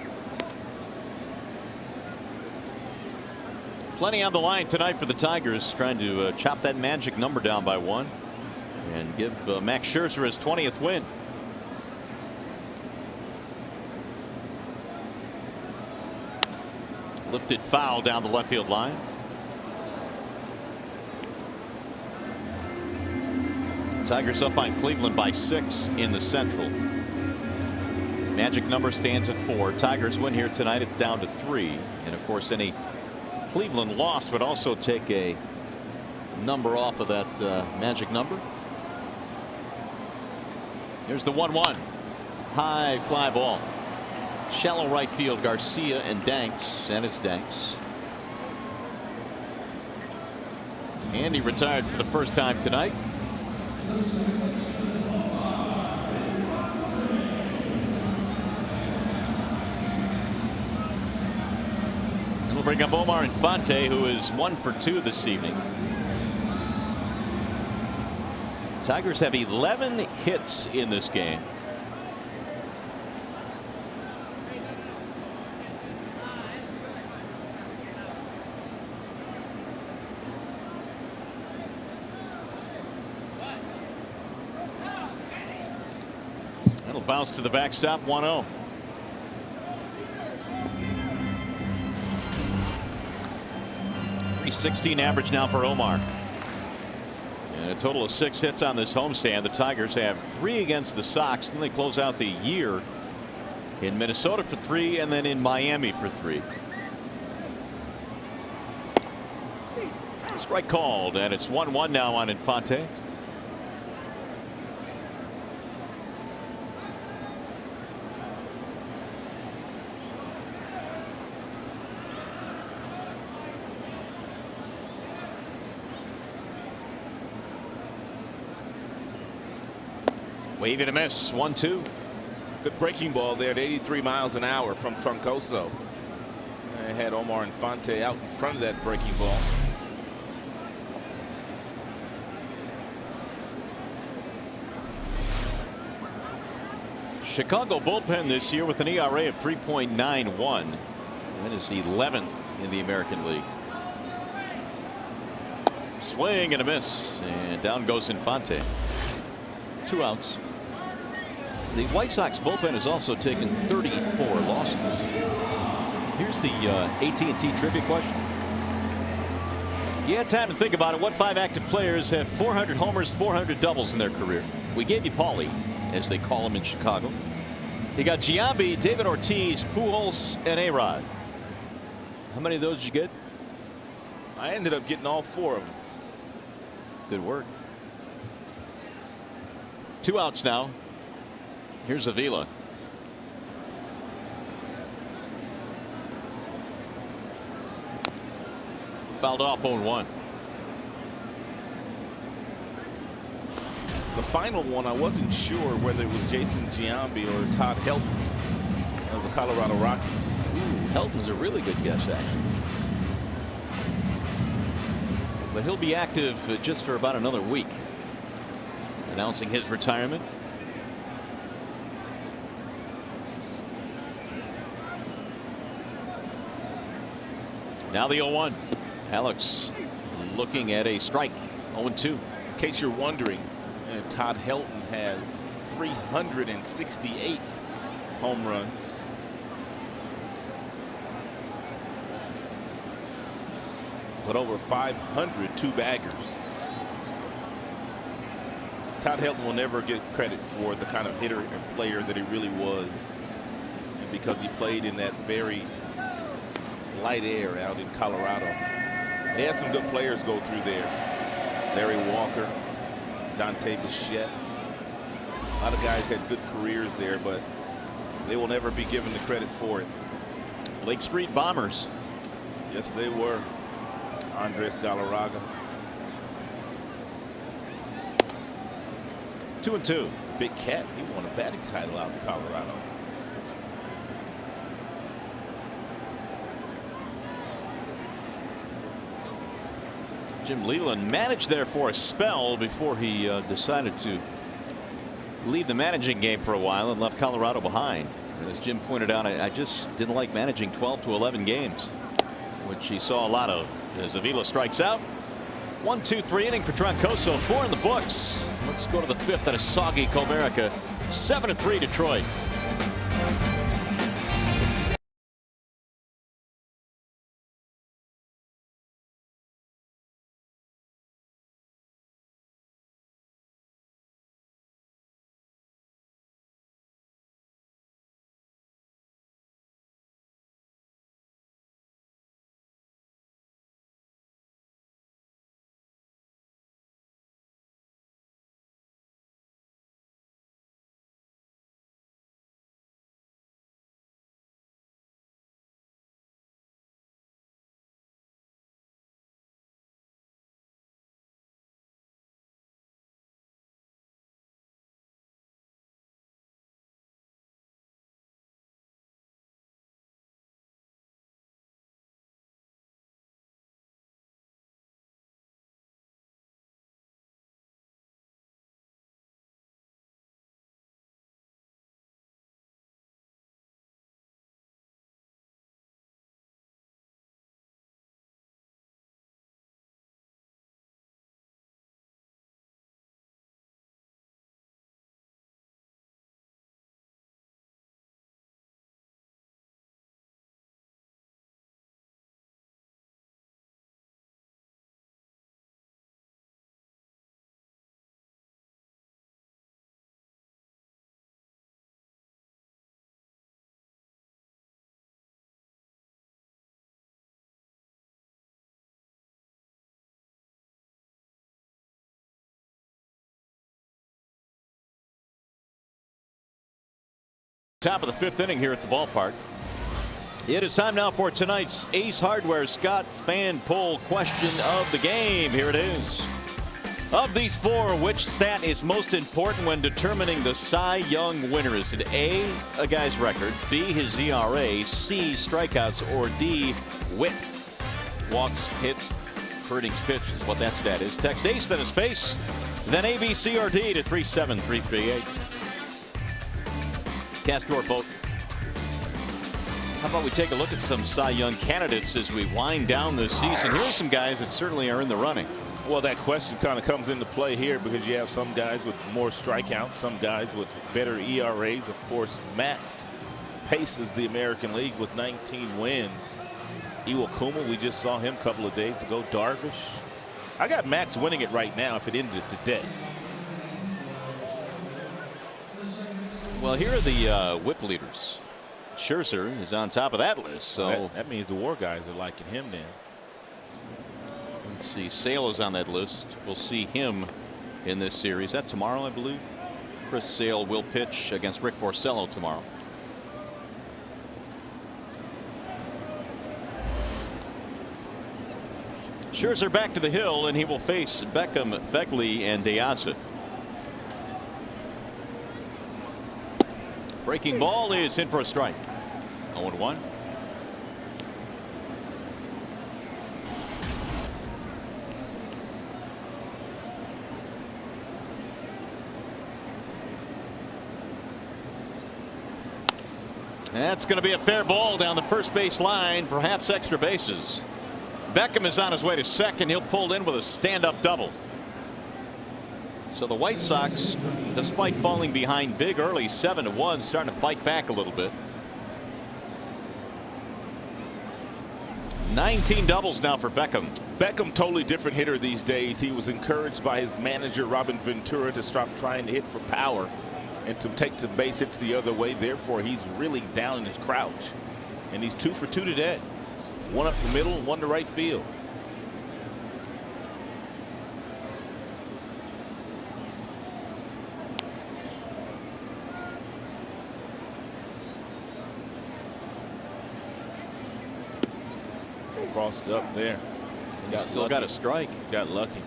Plenty on the line tonight for the Tigers, trying to chop that magic number down by 1 and give Max Scherzer his 20th win. Lifted foul down the left field line. Tigers up on Cleveland by 6 in the Central. Magic number stands at 4. Tigers win here tonight. It's down to 3. And of course, any Cleveland loss would also take a number off of that magic number. Here's the 1-1. High fly ball. Shallow right field. Garcia and Danks, and it's Danks. Andy retired for the first time tonight. It'll bring up Omar Infante, who is 1 for 2 this evening. Tigers have 11 hits in this game. Bounce to the backstop. 1-0. .316 average now for Omar. And a total of 6 hits on this homestand. The Tigers have 3 against the Sox. Then they close out the year in Minnesota for 3 and then in Miami for 3. Strike called, and it's 1-1 now on Infante. Wave and a miss. 1-2. Good breaking ball there at 83 miles an hour from Troncoso. They had Omar Infante out in front of that breaking ball. Chicago bullpen this year with an ERA of 3.91. That is the 11th in the American League. Swing and a miss, and down goes Infante. 2 outs. The White Sox bullpen has also taken 34 losses. Here's the AT&T trivia question. You had time to think about it. What 5 active players have 400 homers, 400 doubles in their career? We gave you Paulie, as they call him in Chicago. You got Giambi, David Ortiz, Pujols, and A-Rod. How many of those did you get? I ended up getting all 4 of them. Good work. 2 outs now. Here's Avila. Fouled off 0-1. The final one, I wasn't sure whether it was Jason Giambi or Todd Helton of the Colorado Rockies. Ooh, Helton's a really good guess, actually. But he'll be active just for about another week. Announcing his retirement. Now the 0-1. Alex looking at a strike. 0-2. In case you're wondering, Todd Helton has 368 home runs. But over 500 two-baggers. Todd Helton will never get credit for the kind of hitter and player that he really was. And because he played in that very light air out in Colorado. They had some good players go through there. Larry Walker, Dante Bichette. A lot of guys had good careers there, but they will never be given the credit for it. Lake Street Bombers. Yes, they were. Andres Galarraga. 2-2. Big Cat, he won a batting title out in Colorado. Jim Leland managed there for a spell before he decided to leave the managing game for a while and left Colorado behind. And as Jim pointed out, I just didn't like managing 12 to 11 games, which he saw a lot of. As Avila strikes out. 1-2-3 inning for Troncoso. 4 in the books. Let's go to the 5th at a soggy Comerica. 7-3 Detroit. Top of the 5th inning here at the ballpark. It is time now for tonight's Ace Hardware Scott fan poll question of the game. Here it is. Of these four, which stat is most important when determining the Cy Young winner? Is it A, a guy's record, B, his ERA, C, strikeouts, or D, WHIP? Walks, hits, per innings pitched is what that stat is. Text ACE, then a space, then A, B, C, or D to 37338. Cast your vote. How about we take a look at some Cy Young candidates as we wind down this season? Here are some guys that certainly are in the running. Well, that question kind of comes into play here because you have some guys with more strikeouts, some guys with better ERAs. Of course, Max paces the American League with 19 wins. Iwakuma, we just saw him a couple of days ago. Darvish. I got Max winning it right now if it ended today. Well, here are the WHIP leaders. Scherzer is on top of that list. So that means the WAR guys are liking him then. Let's see, Sale is on that list. We'll see him in this series. That tomorrow, I believe. Chris Sale will pitch against Rick Porcello tomorrow. Scherzer back to the hill, and he will face Beckham, Fegley, and De Aza. Breaking ball is in for a strike. 0-1. That's going to be a fair ball down the first base line, perhaps extra bases. Beckham is on his way to second. He'll pull in with a stand-up double. So the White Sox, despite falling behind big early 7-1, starting to fight back a little bit. 19 doubles now for Beckham. Beckham, totally different hitter these days. He was encouraged by his manager, Robin Ventura, to stop trying to hit for power and to take some base hits the other way. Therefore, he's really down in his crouch. And he's 2 for 2 today. One up the middle and one to right field. Crossed up there. Still got a strike. Got lucky.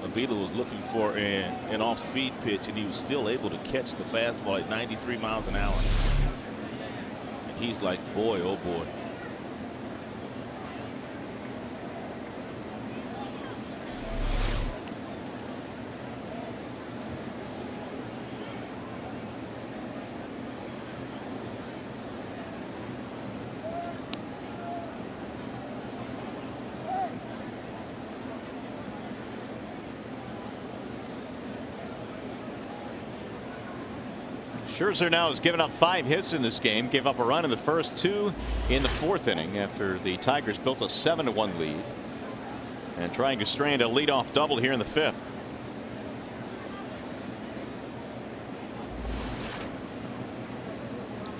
Avila was looking for an off-speed pitch, and he was still able to catch the fastball at 93 miles an hour. And he's like, boy, oh boy. Scherzer now has given up 5 hits in this game. Gave up a run in the first, 2 in the 4th inning after the Tigers built a 7-1 lead. And trying to strand a leadoff double here in the 5th.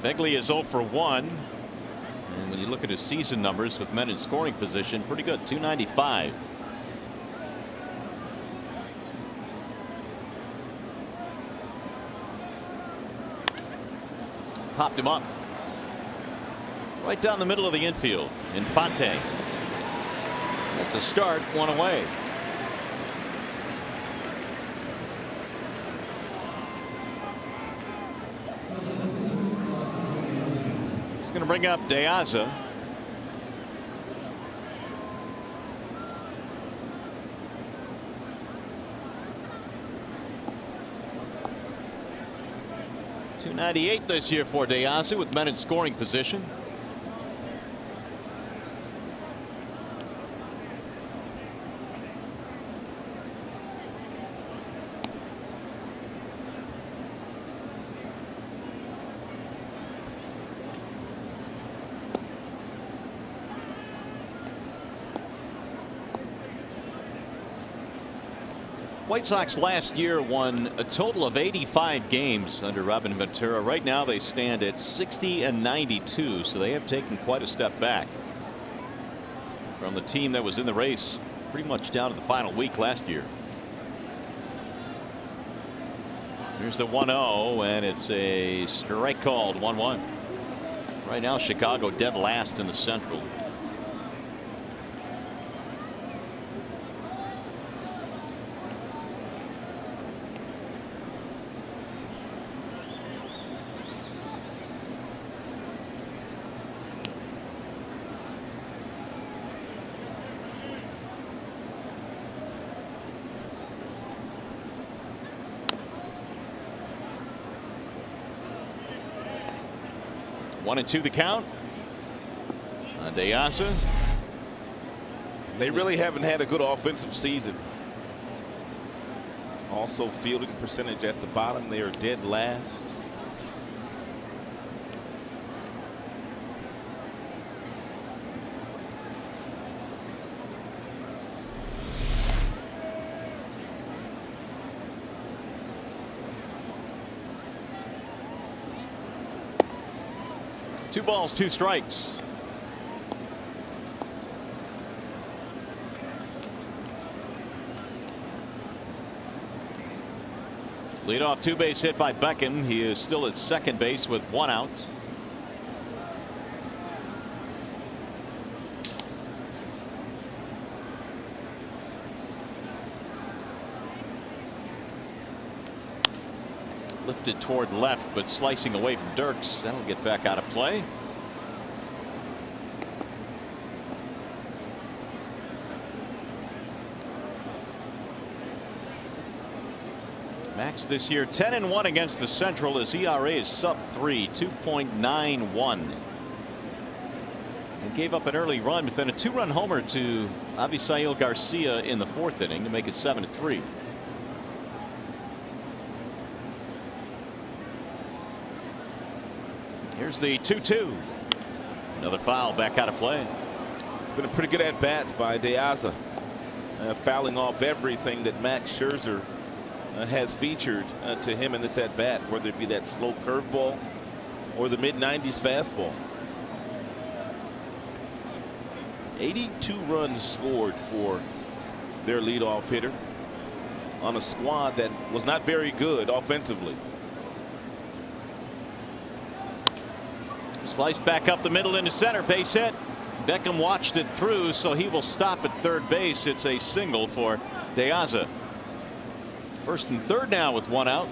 Fegley is 0 for 1. And when you look at his season numbers with men in scoring position, pretty good. 295. Popped him up. Right down the middle of the infield. Infante. That's a start, 1 away. He's going to bring up De Aza. .298 this year for De Aza with men in scoring position. White Sox last year won a total of 85 games under Robin Ventura. Right now they stand at 60-92, so they have taken quite a step back from the team that was in the race pretty much down to the final week last year. Here's the 1-0, and it's a strike called. 1-1. Right now Chicago dead last in the Central. 1-2 the count. De Asa. They really haven't had a good offensive season. Also fielding percentage at the bottom. They are dead last. Two balls, two strikes. Leadoff two-base hit by Beckham. He is still at second base with 1 out. Lifted toward left, but slicing away from Dirks. That'll get back out of play. Max this year 10-1 against the Central. His ERA is sub-3, 2.91. And gave up an early run, but then a 2-run homer to Avisail Garcia in the 4th inning to make it 7-3. Here's the 2-2. Another foul, back out of play. It's been a pretty good at bat by De Asa, fouling off everything that Max Scherzer has featured to him in this at bat, whether it be that slow curveball or the mid-90s fastball. 82 runs scored for their leadoff hitter on a squad that was not very good offensively. Sliced back up the middle into center, base hit. Beckham watched it through, so he will stop at third base. It's a single for De Asa. First and third now with 1 out.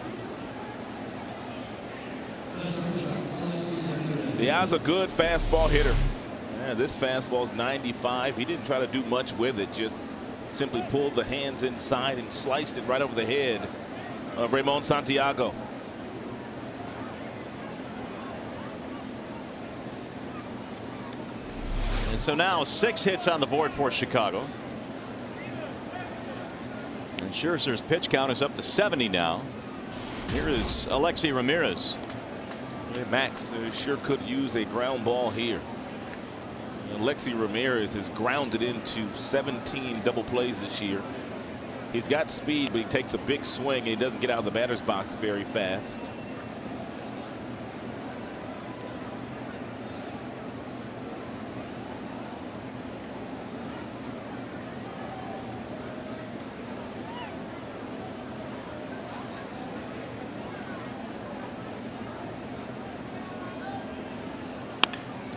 De Asa, good fastball hitter. Yeah, this fastball's 95. He didn't try to do much with it, just simply pulled the hands inside and sliced it right over the head of Ramon Santiago. And so now 6 hits on the board for Chicago. And Scherzer's pitch count is up to 70 now. Here is Alexi Ramirez. Yeah, Max sure could use a ground ball here. Alexi Ramirez has grounded into 17 double plays this year. He's got speed, but he takes a big swing and he doesn't get out of the batter's box very fast.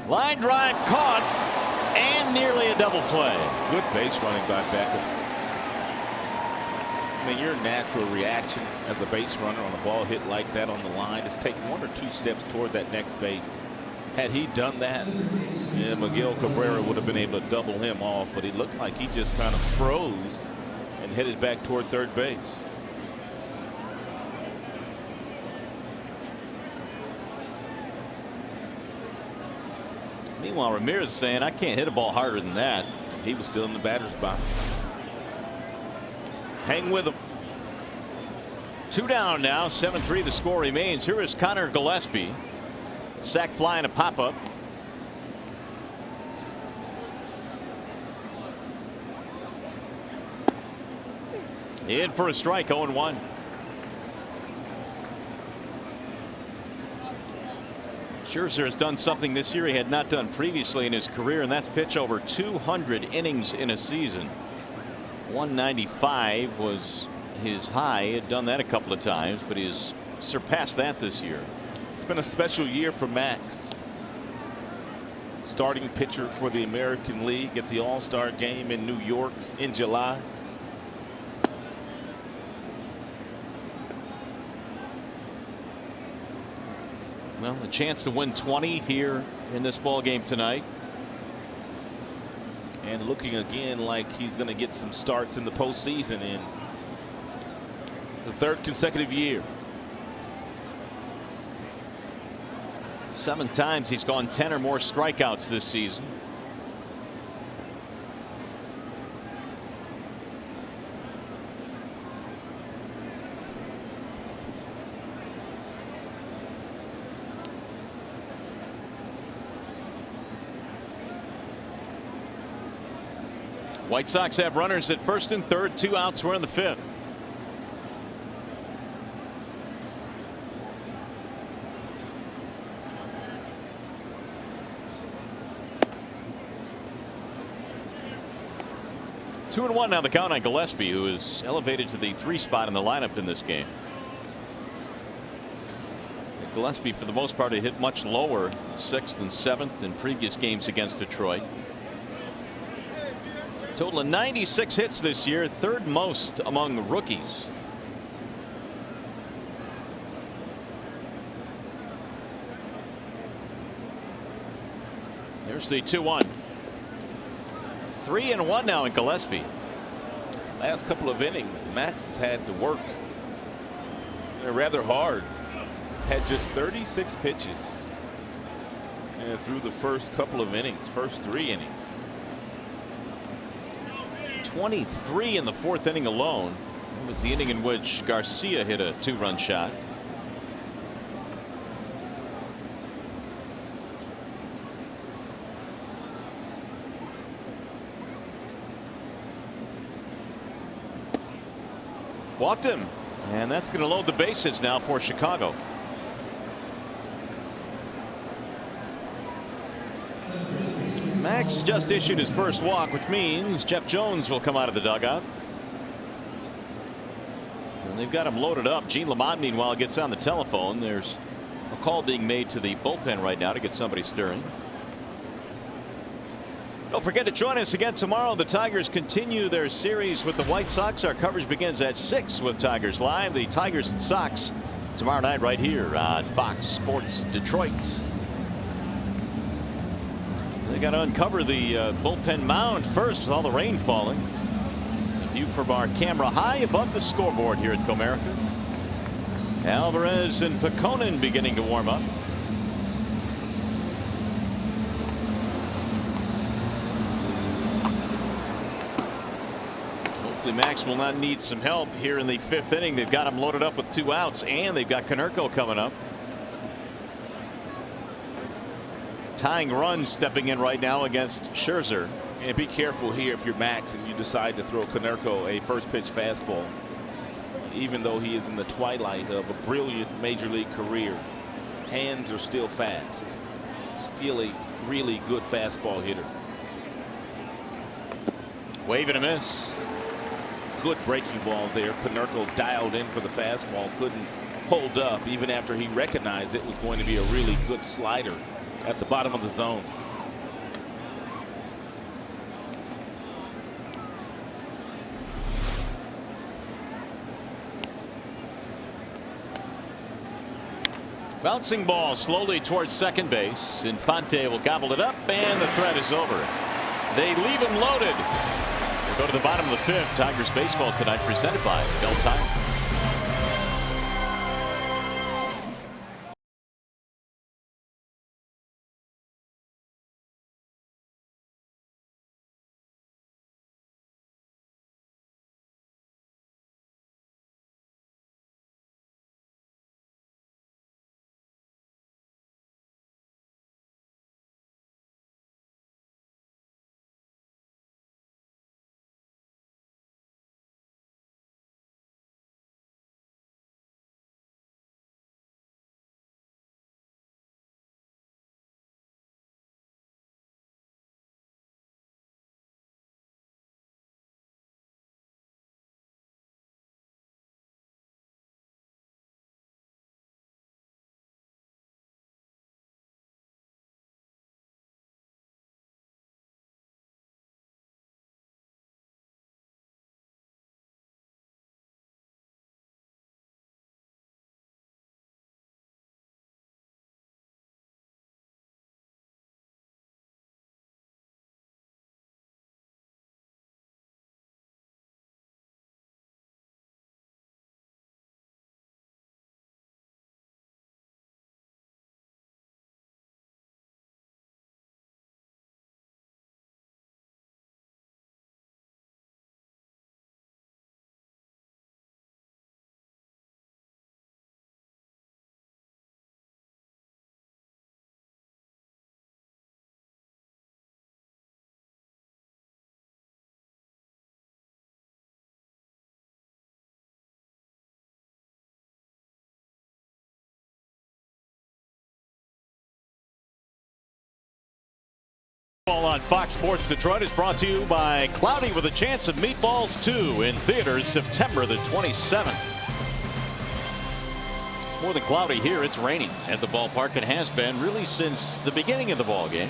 Line drive caught and nearly a double play. Good base running by Beckham. I mean, your natural reaction as a base runner on a ball hit like that on the line is take 1 or 2 steps toward that next base. Had he done that, yeah, Miguel Cabrera would have been able to double him off, but he looked like he just kind of froze and headed back toward third base. Meanwhile, Ramirez saying, I can't hit a ball harder than that. He was still in the batter's box. Hang with him. 2 down now, 7-3 the score remains. Here is Connor Gillespie. Sack fly and a pop-up. In for a strike, 0-1. Scherzer has done something this year he had not done previously in his career, and that's pitch over 200 innings in a season. 195 was his high. He had done that a couple of times, but he has surpassed that this year. It's been a special year for Max. Starting pitcher for the American League at the All-Star game in New York in July. Well, a chance to win 20 here in this ball game tonight. And looking again like he's going to get some starts in the postseason in the 3rd consecutive year. 7 times he's gone 10 or more strikeouts this season. White Sox have runners at first and third, 2 outs. We're in the 5th. Two and one now the count on Gillespie, who is elevated to the 3 spot in the lineup in this game. Gillespie, for the most part, had hit much lower, 6th and 7th in previous games against Detroit. Total of 96 hits this year, 3rd most among rookies. There's the 2-1. 3-1 now in Gillespie. Last couple of innings, Max has had to work rather hard. Had just 36 pitches through the first couple of innings, first 3 innings. 23 in the 4th inning alone. It was the inning in which Garcia hit a 2-run shot. Walked him, and that's going to load the bases now for Chicago. Max just issued his first walk, which means Jeff Jones will come out of the dugout. And they've got him loaded up. Gene Lamont, meanwhile, gets on the telephone. There's a call being made to the bullpen right now to get somebody stirring. Don't forget to join us again tomorrow. The Tigers continue their series with the White Sox. Our coverage begins at 6 with Tigers Live. The Tigers and Sox tomorrow night right here on Fox Sports Detroit. They got to uncover the bullpen mound first with all the rain falling. A view from our camera high above the scoreboard here at Comerica. Alvarez and Peconin beginning to warm up. Max will not need some help here in the 5th inning. They've got him loaded up with 2 outs, and they've got Konerko coming up. Tying runs stepping in right now against Scherzer. And be careful here if you're Max and you decide to throw Konerko a first pitch fastball. Even though he is in the twilight of a brilliant major league career, hands are still fast. Still a really good fastball hitter. Wave and a miss. Good breaking ball there. Konerko dialed in for the fastball, couldn't hold up even after he recognized it was going to be a really good slider at the bottom of the zone. Bouncing ball slowly towards second base. Infante will gobble it up, and the threat is over. They leave him loaded. We'll go to the bottom of the 5th. Tigers baseball tonight presented by Bell Tire. Ball on Fox Sports Detroit is brought to you by Cloudy with a Chance of Meatballs 2 in theaters September the 27th. More than cloudy here, it's raining at the ballpark. It has been really since the beginning of the ball game.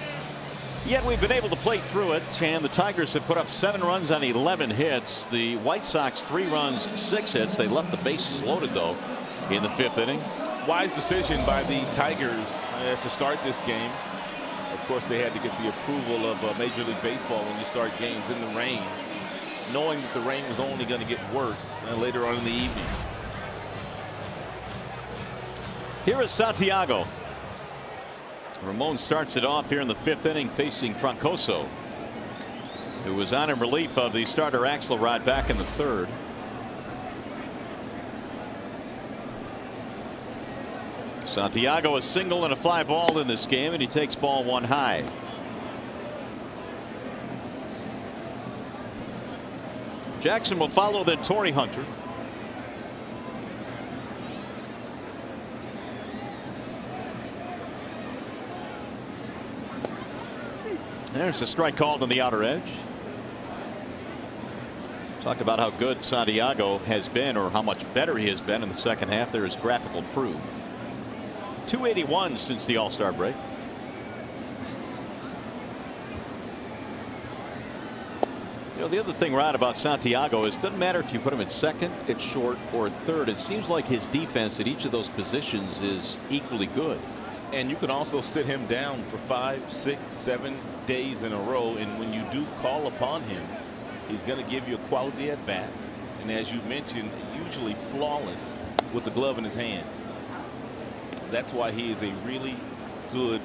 Yet we've been able to play through it, and the Tigers have put up 7 runs on 11 hits. The White Sox 3 runs, 6 hits. They left the bases loaded though in the 5th inning. Wise decision by the Tigers to start this game. Of course, they had to get the approval of Major League Baseball when you start games in the rain, knowing that the rain was only going to get worse later on in the evening. Here is Santiago. Ramon starts it off here in the 5th inning facing Troncoso, who was on in relief of the starter Axelrod back in the 3rd. Santiago a single and a fly ball in this game, and he takes ball 1 high. Jackson will follow then Torrey Hunter. There's a strike called on the outer edge. Talked about how good Santiago has been, or how much better he has been in the 2nd half. There is graphical proof. 281 since the All-Star break. You know, the other thing right about Santiago is it doesn't matter if you put him at 2nd, at short, or 3rd. It seems like his defense at each of those positions is equally good. And you can also sit him down for 5, 6, 7 days in a row, and when you do call upon him, he's going to give you a quality at bat, and as you mentioned, usually flawless with the glove in his hand. That's why he is a really good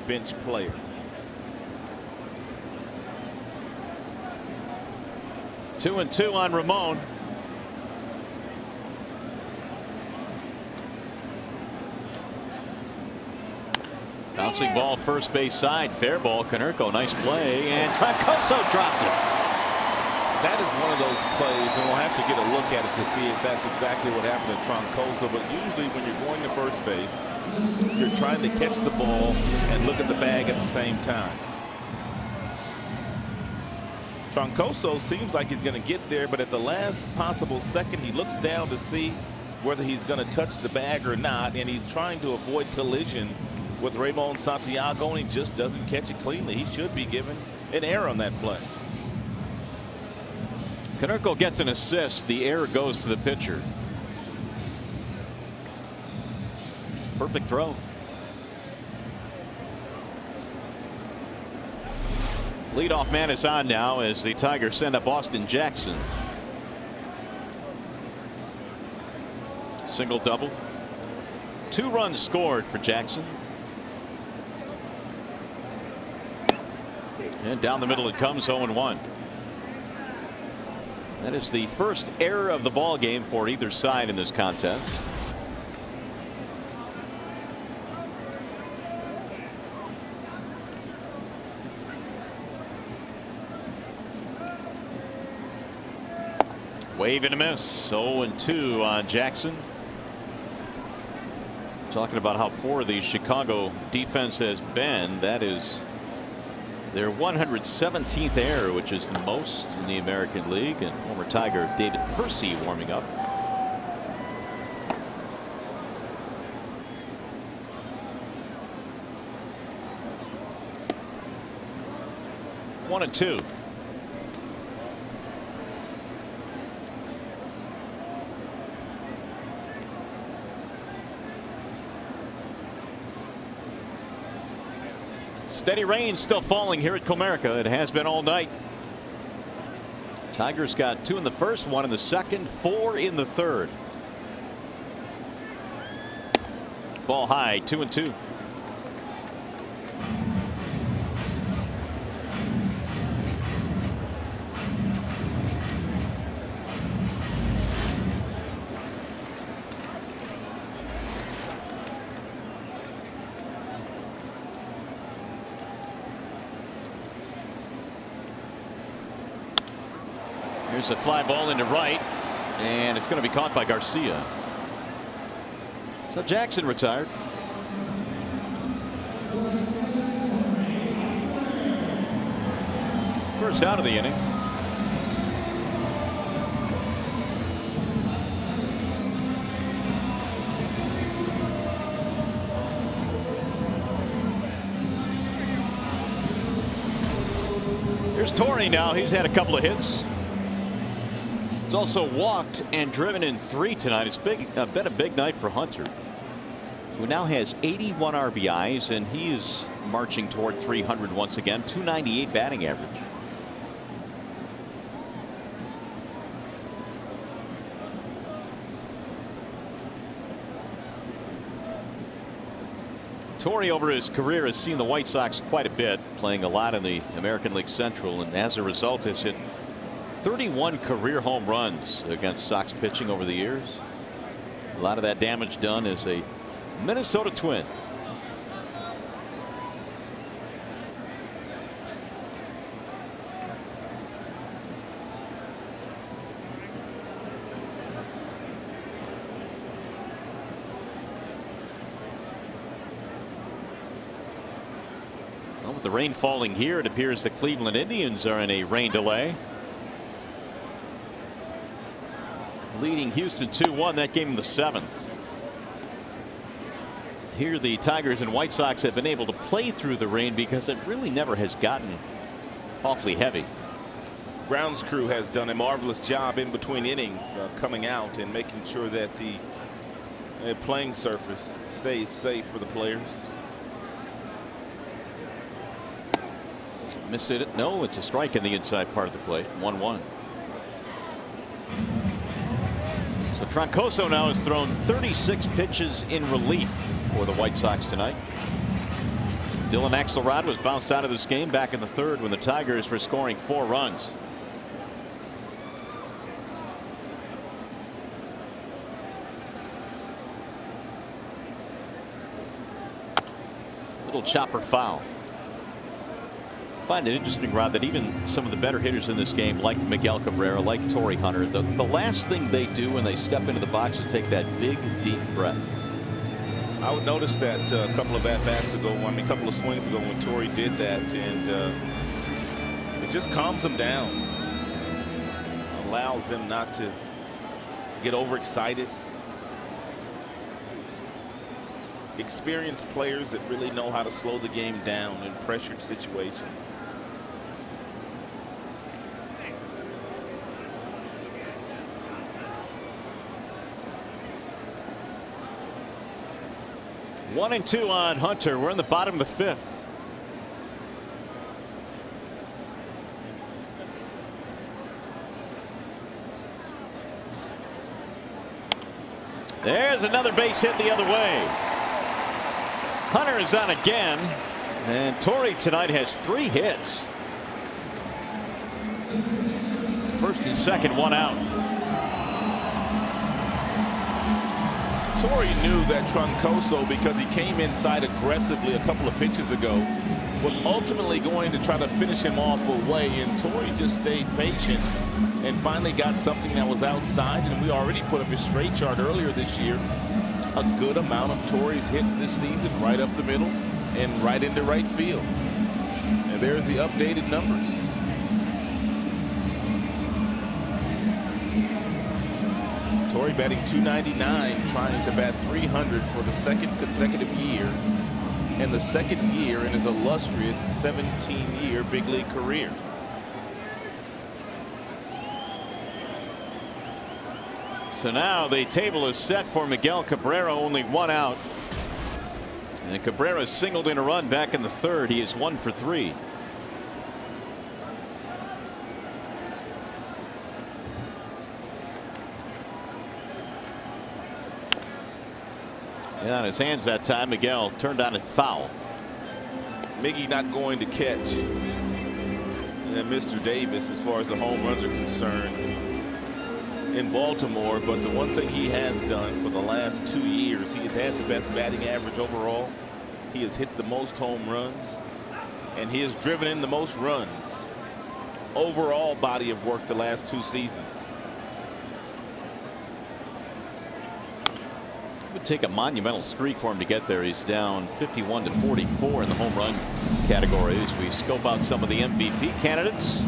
bench player. Two and two on Ramon. Bouncing ball first base side, fair ball. Konerko, nice play, and Troncoso dropped it. That is one of those plays, and we'll have to get a look at it to see if that's exactly what happened to Troncoso. But usually when you're going to first base, you're trying to catch the ball and look at the bag at the same time. Troncoso seems like he's going to get there, but at the last possible second, he looks down to see whether he's going to touch the bag or not, and he's trying to avoid collision with Ramon Santiago, and he just doesn't catch it cleanly. He should be given an error on that play. Konerko gets an assist. The error goes to the pitcher. Perfect throw. Leadoff man is on now as the Tigers send up Austin Jackson. Single double. 2 runs scored for Jackson. And down the middle it comes, 0-1. That is the first error of the ball game for either side in this contest. Wave and a miss. 0-2 on Jackson. Talking about how poor the Chicago defense has been. That is their 117th error, which is the most in the American League. And former Tiger David Percy warming up. One and two. Steady rain still falling here at Comerica. It has been all night. Tigers got 2 in the first, 1 in the second, 4 in the third. Ball high, 2-2. Here's a fly ball into right, and it's going to be caught by Garcia. So Jackson retired. first out of the inning. Here's Torrey now. He's had a couple of hits. He's also walked and driven in 3 tonight. It's been a big night for Hunter, who now has 81 RBIs, and he is marching toward 300 once again. 298 batting average. Torrey over his career has seen the White Sox quite a bit, playing a lot in the American League Central, and as a result has hit 31 career home runs against Sox pitching over the years. A lot of that damage done as a Minnesota Twin. Well, with the rain falling here, it appears the Cleveland Indians are in a rain delay. Leading Houston 2-1. That game in the 7th. Here the Tigers and White Sox have been able to play through the rain because it really never has gotten awfully heavy. Grounds crew has done a marvelous job in between innings coming out and making sure that the playing surface stays safe for the players. Missed it. No, it's a strike in the inside part of the plate. 1-1. So Troncoso now has thrown 36 pitches in relief for the White Sox tonight. Dylan Axelrod was bounced out of this game back in the 3rd when the Tigers were scoring 4 runs. Little chopper foul. I find it interesting, Rod, that even some of the better hitters in this game, like Miguel Cabrera, like Torrey Hunter, the last thing they do when they step into the box is take that big, deep breath. I would notice that a couple of at-bats ago, a couple of swings ago when Torrey did that, and it just calms them down. Allows them not to get overexcited. Experienced players that really know how to slow the game down in pressured situations. One and 2 on Hunter. We're in the bottom of the 5th. There's another base hit the other way. Hunter is on again, and Torrey tonight has 3 hits. First and second, 1 out. Torrey knew that Troncoso, because he came inside aggressively a couple of pitches ago, was ultimately going to try to finish him off away, and Torrey just stayed patient and finally got something that was outside. And we already put up a straight chart earlier this year. A good amount of Torrey's hits this season, right up the middle and right into right field. And there's the updated numbers. Torrey batting .299, trying to bat .300 for the 2nd consecutive year, and the 2nd year in his illustrious 17-year big league career. So now the table is set for Miguel Cabrera, only 1 out. And Cabrera singled in a run back in the 3rd. He is 1 for 3. And on his hands that time, Miguel turned on it foul. Miggy not going to catch. And Mr. Davis, as far as the home runs are concerned, in Baltimore. But the one thing he has done for the last 2 years, he has had the best batting average overall. He has hit the most home runs, and he has driven in the most runs. Overall body of work the last 2 seasons. would take a monumental streak for him to get there. He's down 51 to 44 in the home run category as we scope out some of the MVP candidates.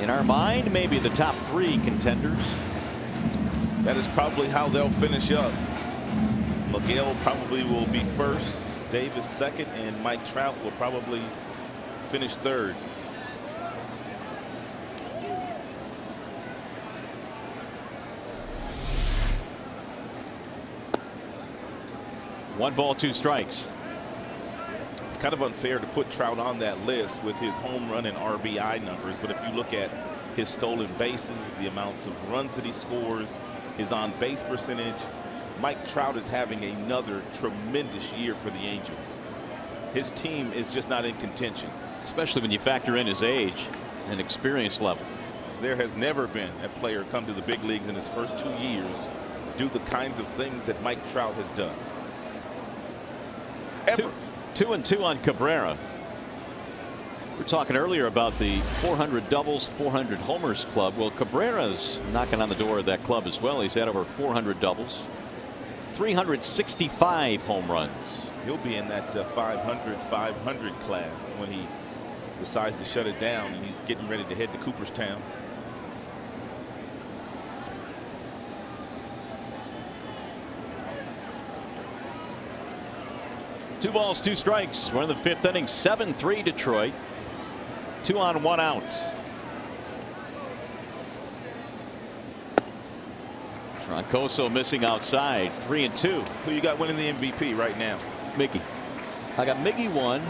In our mind, maybe the top 3 contenders. That is probably how they'll finish up. Miguel probably will be first, Davis second, and Mike Trout will probably finish third. One ball, 2 strikes. It's kind of unfair to put Trout on that list with his home run and RBI numbers, but if you look at his stolen bases, the amounts of runs that he scores, his on base percentage, Mike Trout is having another tremendous year for the Angels. His team is just not in contention. Especially when you factor in his age and experience level. There has never been a player come to the big leagues in his first 2 years do the kinds of things that Mike Trout has done. 2-2 on Cabrera. We're talking earlier about the 400 doubles, 400 homers club. Well, Cabrera's knocking on the door of that club as well. He's had over 400 doubles, 365 home runs. He'll be in that 500 class when he decides to shut it down, and he's getting ready to head to Cooperstown. Two balls, 2 strikes. We're in the 5th inning. 7-3 Detroit. 2 on, 1 out. Troncoso missing outside. 3-2. Who you got winning the MVP right now? Mickey. I got Mickey 1.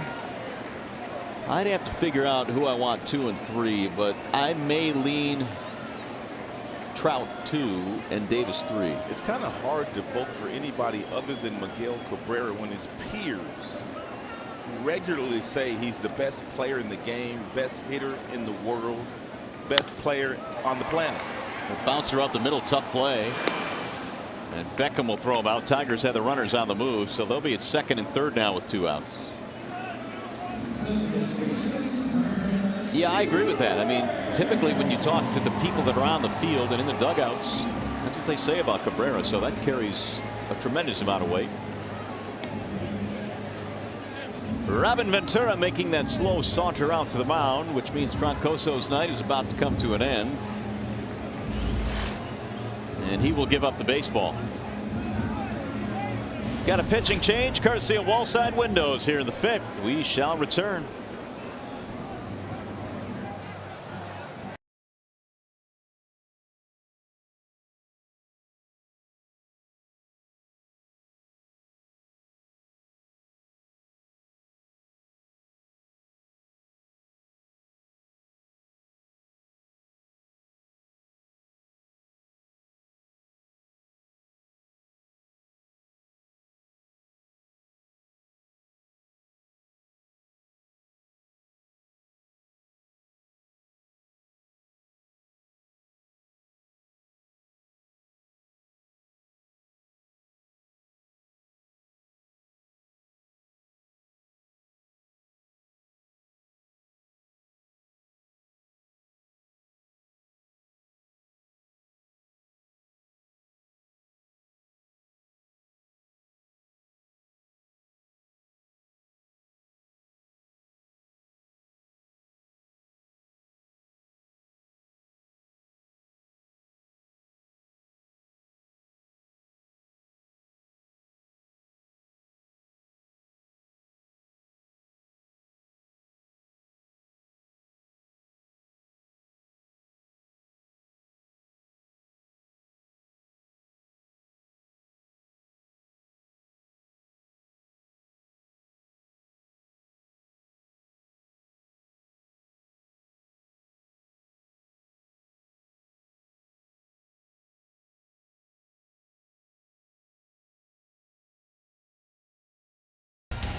I'd have to figure out who I want 2 and 3, but I may lean Trout 2 and Davis 3. It's kind of hard to vote for anybody other than Miguel Cabrera when his peers regularly say he's the best player in the game, best hitter in the world, best player on the planet. A bouncer up the middle, tough play. And Beckham will throw him out. Tigers have the runners on the move, so they'll be at 2nd and 3rd now with 2 outs. Yeah, I agree with that. I mean, typically when you talk to the people that are on the field and in the dugouts, that's what they say about Cabrera, so that carries a tremendous amount of weight. Robin Ventura making that slow saunter out to the mound, which means Troncoso's night is about to come to an end. And he will give up the baseball. Got a pitching change courtesy of Wallside Windows here in the 5th. We shall return.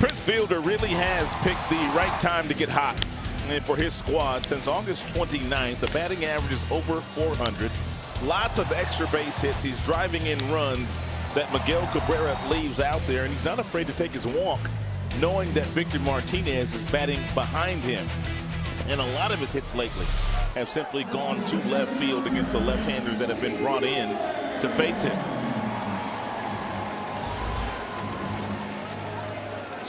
Prince Fielder really has picked the right time to get hot. And for his squad, since August 29th, the batting average is over 400. Lots of extra base hits. He's driving in runs that Miguel Cabrera leaves out there, and he's not afraid to take his walk, knowing that Victor Martinez is batting behind him. And a lot of his hits lately have simply gone to left field against the left-handers that have been brought in to face him.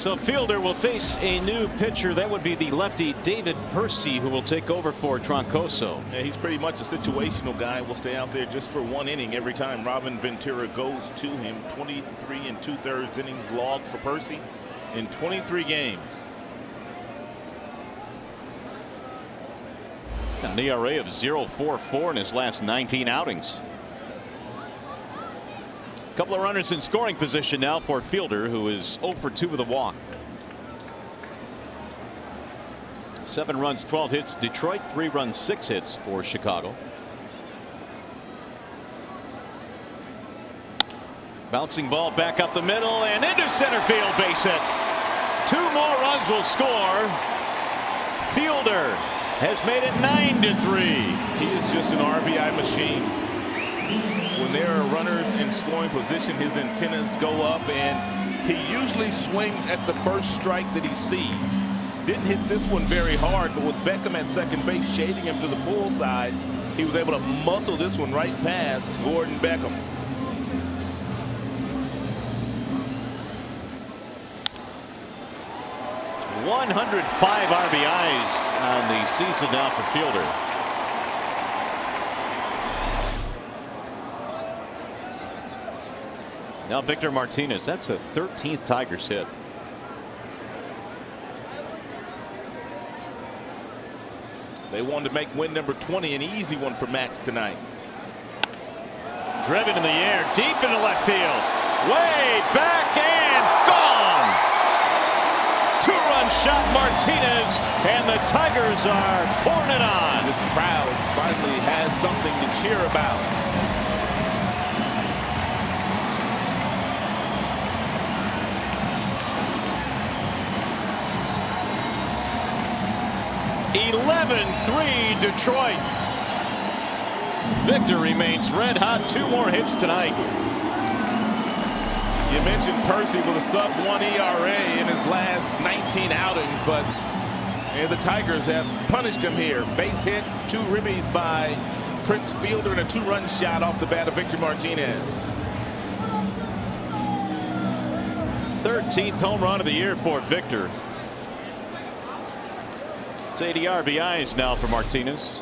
So Fielder will face a new pitcher. That would be the lefty David Percy, who will take over for Troncoso. Yeah, he's pretty much a situational guy. Will stay out there just for one inning every time Robin Ventura goes to him. 23 2/3 innings logged for Percy in 23 games. An ERA of 0.44 in his last 19 outings. A couple of runners in scoring position now for Fielder, who is 0 for 2 with a walk. 7 runs, 12 hits Detroit, 3 runs, 6 hits for Chicago. Bouncing ball back up the middle and into center field, base hit. 2 more runs will score. Fielder has made it 9-3. He is just an RBI machine. When there are runners in scoring position, his antennas go up, and he usually swings at the first strike that he sees. Didn't hit this one very hard, but with Beckham at second base shading him to the pull side, he was able to muscle this one right past Gordon Beckham. .105 RBIs on the season now for Fielder. Now Victor Martinez. That's the 13th Tigers hit. They wanted to make win number 20 an easy one for Max tonight. Driven in the air, deep into left field. Way back and gone. 2-run shot, Martinez, and the Tigers are pouring it on. This crowd finally has something to cheer about. (11-3) Detroit. Victor remains red hot. 2 more hits tonight. You mentioned Percy with a sub-1 ERA in his last 19 outings, but the Tigers have punished him here. Base hit, 2 ribbies by Prince Fielder, and a 2-run shot off the bat of Victor Martinez. 13th home run of the year for Victor. It's 80 RBIs now for Martinez.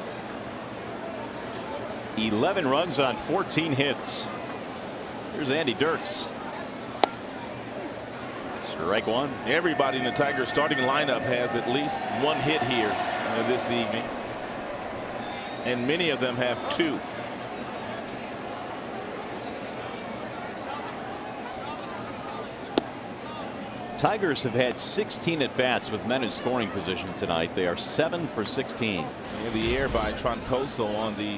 11 runs on 14 hits. Here's Andy Dirks. Strike 1. Everybody in the Tigers starting lineup has at least 1 hit here this evening, and many of them have 2. Tigers have had 16 at bats with men in scoring position tonight. They are 7 for 16. In the air by Troncoso on the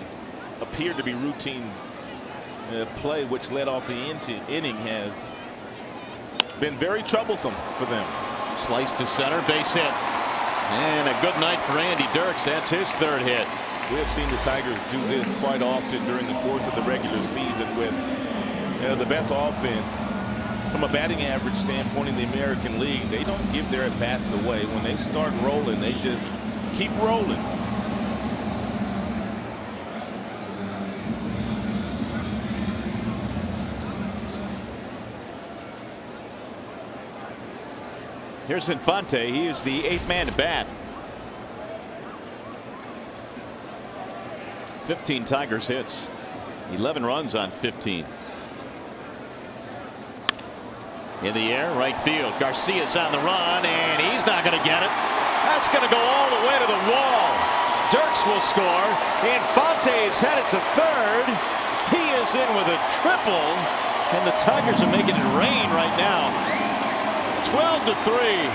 appeared to be routine play, which led off the inning, has been very troublesome for them. Slice to center, base hit, and a good night for Andy Dirks. That's his 3rd hit. We have seen the Tigers do this quite often during the course of the regular season with the best offense from a batting average standpoint in the American League. They don't give their at-bats away. When they start rolling, they just keep rolling. Here's Infante. He is the 8th man to bat. 15 Tigers hits. 11 runs on 15. In the air, right field. Garcia's on the run, and he's not going to get it. That's going to go all the way to the wall. Dirks will score. Infante is headed to 3rd. He is in with a triple, and the Tigers are making it rain right now. 12-3.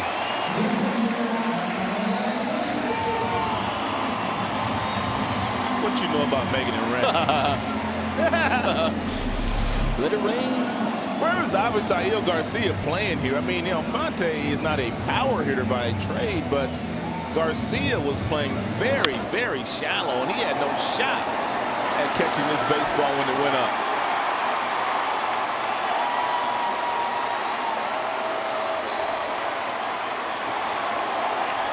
What you know about making it rain? Let it rain. Where is Avisail Garcia playing here? I mean, Infante is not a power hitter by trade, but Garcia was playing very, very shallow, and he had no shot at catching this baseball when it went up.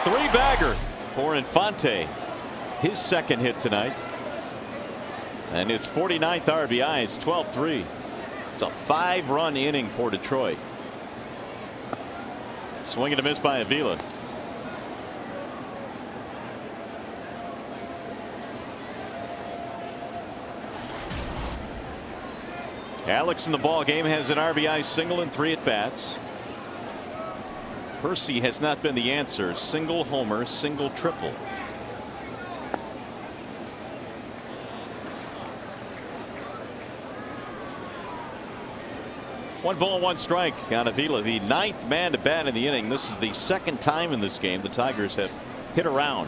Three-bagger for Infante. His 2nd hit tonight. And his 49th RBI is 12-3. It's a 5-run inning for Detroit. Swing and a miss by Avila. Alex in the ball game has an RBI single and 3 at bats. Percy has not been the answer. Single homer, single triple. One ball, one strike on Avila, the 9th man to bat in the inning. This is the 2nd time in this game the Tigers have hit around.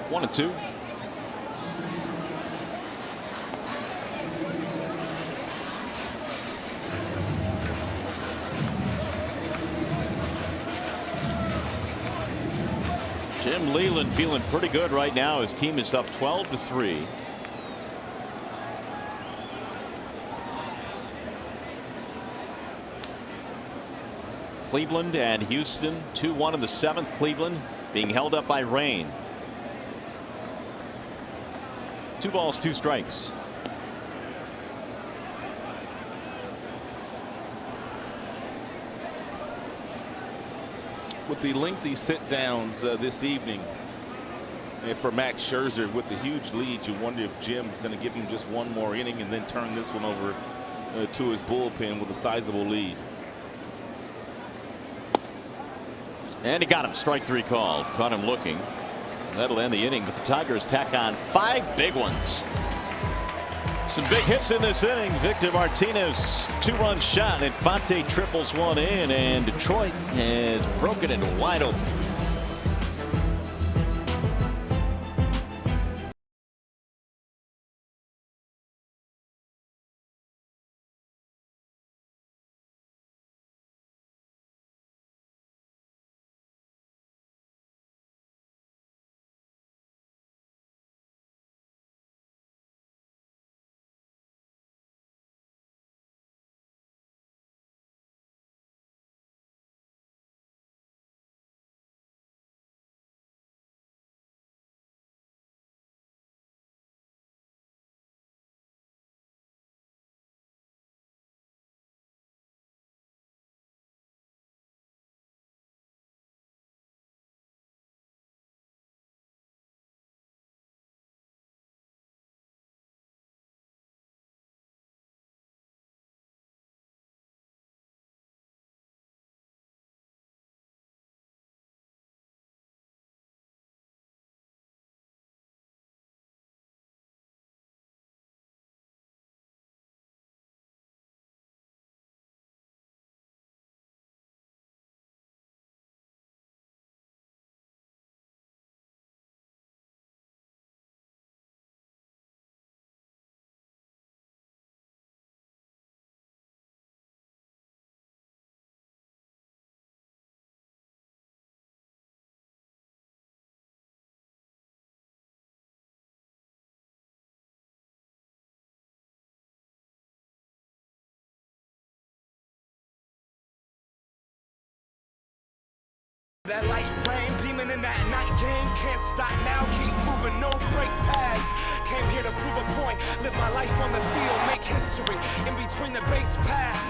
One and two. Jim Leyland feeling pretty good right now. His team is up 12-3. Cleveland and Houston 2-1 in the 7th. Cleveland being held up by rain. 2 balls, 2 strikes. With the lengthy sit downs this evening, and for Max Scherzer with the huge lead, you wonder if Jim's going to give him just one more inning and then turn this one over to his bullpen with a sizable lead. And he got him. Strike 3 called. Caught him looking. That'll end the inning, but the Tigers tack on 5 big ones. Some big hits in this inning. Victor Martinez 2-run shot. Infante triples one in, and Detroit has broken it wide open. That light rain beaming in that night game. Can't stop now, keep moving, no break paths. Came here to prove a point, live my life on the field, make history in between the base paths.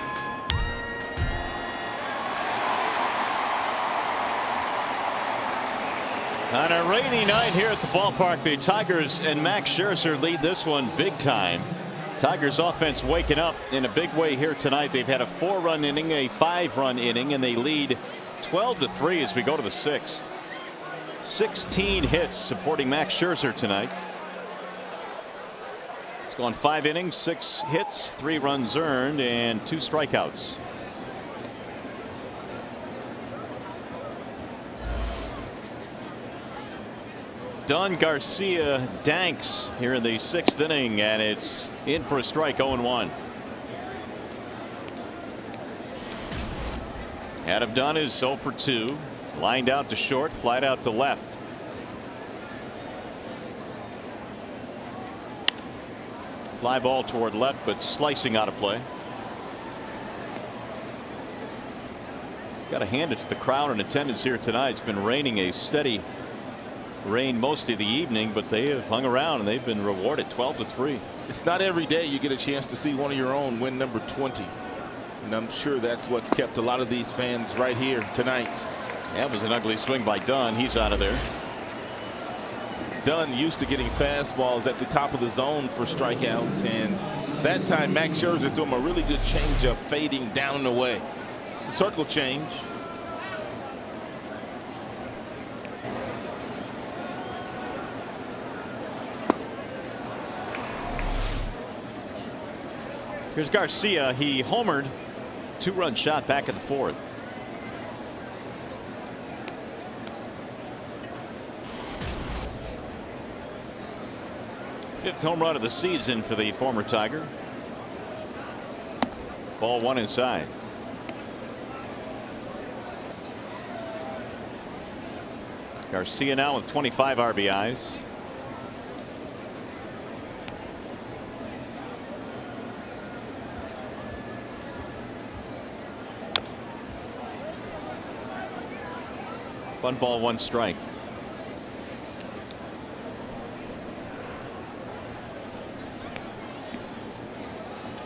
On a rainy night here at the ballpark, the Tigers and Max Scherzer lead this one big time. Tigers offense waking up in a big way here tonight. They've had a 4-run inning, a 5-run inning, and they lead 12-3 as we go to the 6th. 16 hits supporting Max Scherzer tonight. It's gone 5 innings, 6 hits, 3 runs earned, and 2 strikeouts. Don Garcia danks here in the 6th inning, and it's in for a strike. 0-1. Adam Dunn is 0 for 2. Lined out to short, flied out to left. Fly ball toward left, but slicing out of play. Got to hand it to the crowd in attendance here tonight. It's been raining a steady rain most of the evening, but they have hung around and they've been rewarded 12-3. It's not every day you get a chance to see one of your own win number 20. And I'm sure that's what's kept a lot of these fans right here tonight. That was an ugly swing by Dunn. He's out of there. Dunn used to getting fastballs at the top of the zone for strikeouts, and that time Max Scherzer threw him a really good changeup fading down and away. It's a circle change. Here's Garcia. He homered. 2-run shot back in the 4th. Fifth home run of the season for the former Tiger. Ball 1 inside. Garcia now with 25 RBIs. One ball, 1 strike.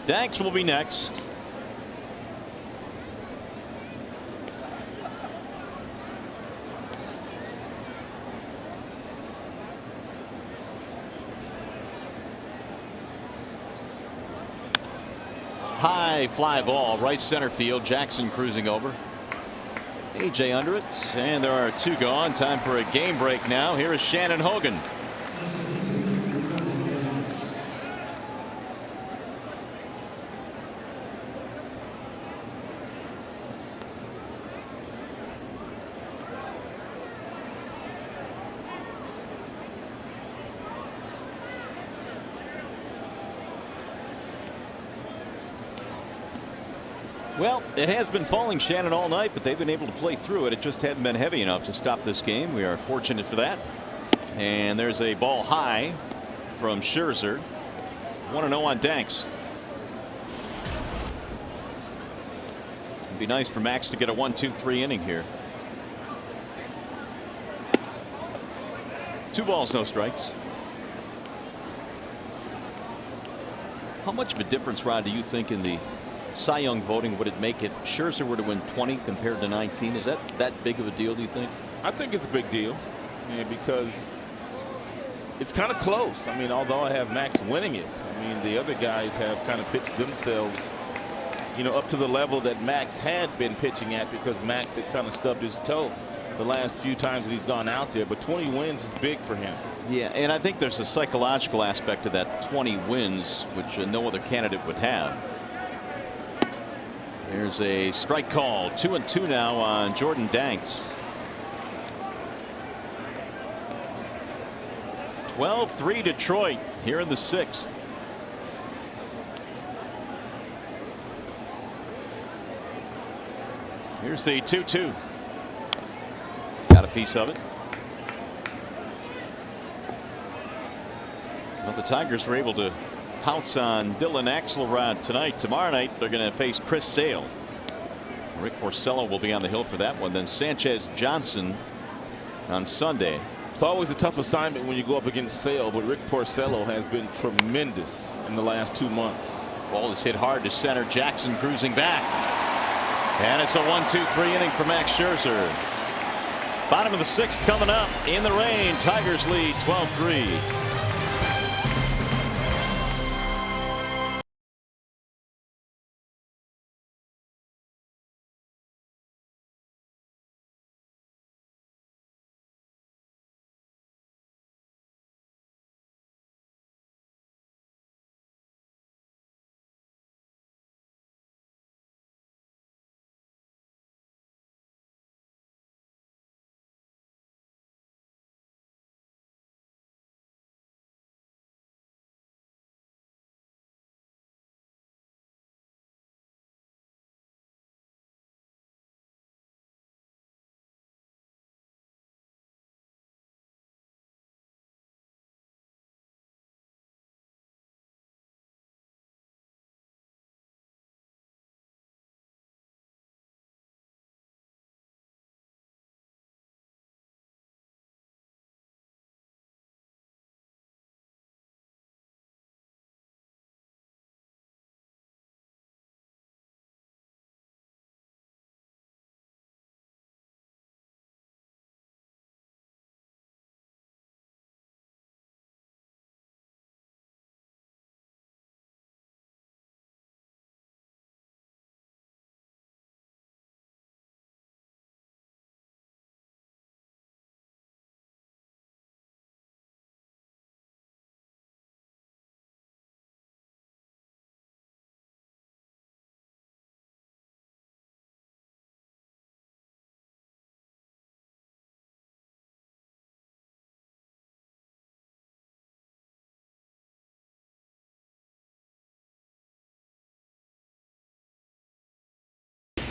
Danks will be next. High fly ball, right center field. Jackson cruising over. AJ under it, and there are 2 gone. Time for a game break now. Here is Shannon Hogan. Well, it has been falling, Shannon, all night, but they've been able to play through it. It just hadn't been heavy enough to stop this game. We are fortunate for that. And there's a ball high from Scherzer. 1-0 on Danks. It'd be nice for Max to get a 1-2-3 inning here. 2 balls, no strikes. How much of a difference, Rod, do you think in the Cy Young voting would it make if Scherzer were to win 20 compared to 19? Is that big of a deal, do you think? I think it's a big deal, because it's kind of close. I mean, although I have Max winning it, I mean, the other guys have kind of pitched themselves, up to the level that Max had been pitching at, because Max had kind of stubbed his toe the last few times that he's gone out there. But 20 wins is big for him. Yeah, and I think there's a psychological aspect to that 20 wins, which no other candidate would have. There's a strike call. 2-2 now on Jordan Danks. 12-3 Detroit here in the 6th. Here's the 2-2. Got a piece of it. Well, the Tigers were able to pounce on Dylan Axelrod tonight. Tomorrow night they're going to face Chris Sale. Rick Porcello will be on the hill for that one. Then Sanchez Johnson on Sunday. It's always a tough assignment when you go up against Sale, but Rick Porcello has been tremendous in the last 2 months. Ball is hit hard to center. Jackson cruising back. And it's a 1-2-3 inning for Max Scherzer. Bottom of the 6th coming up in the rain. Tigers lead 12-3.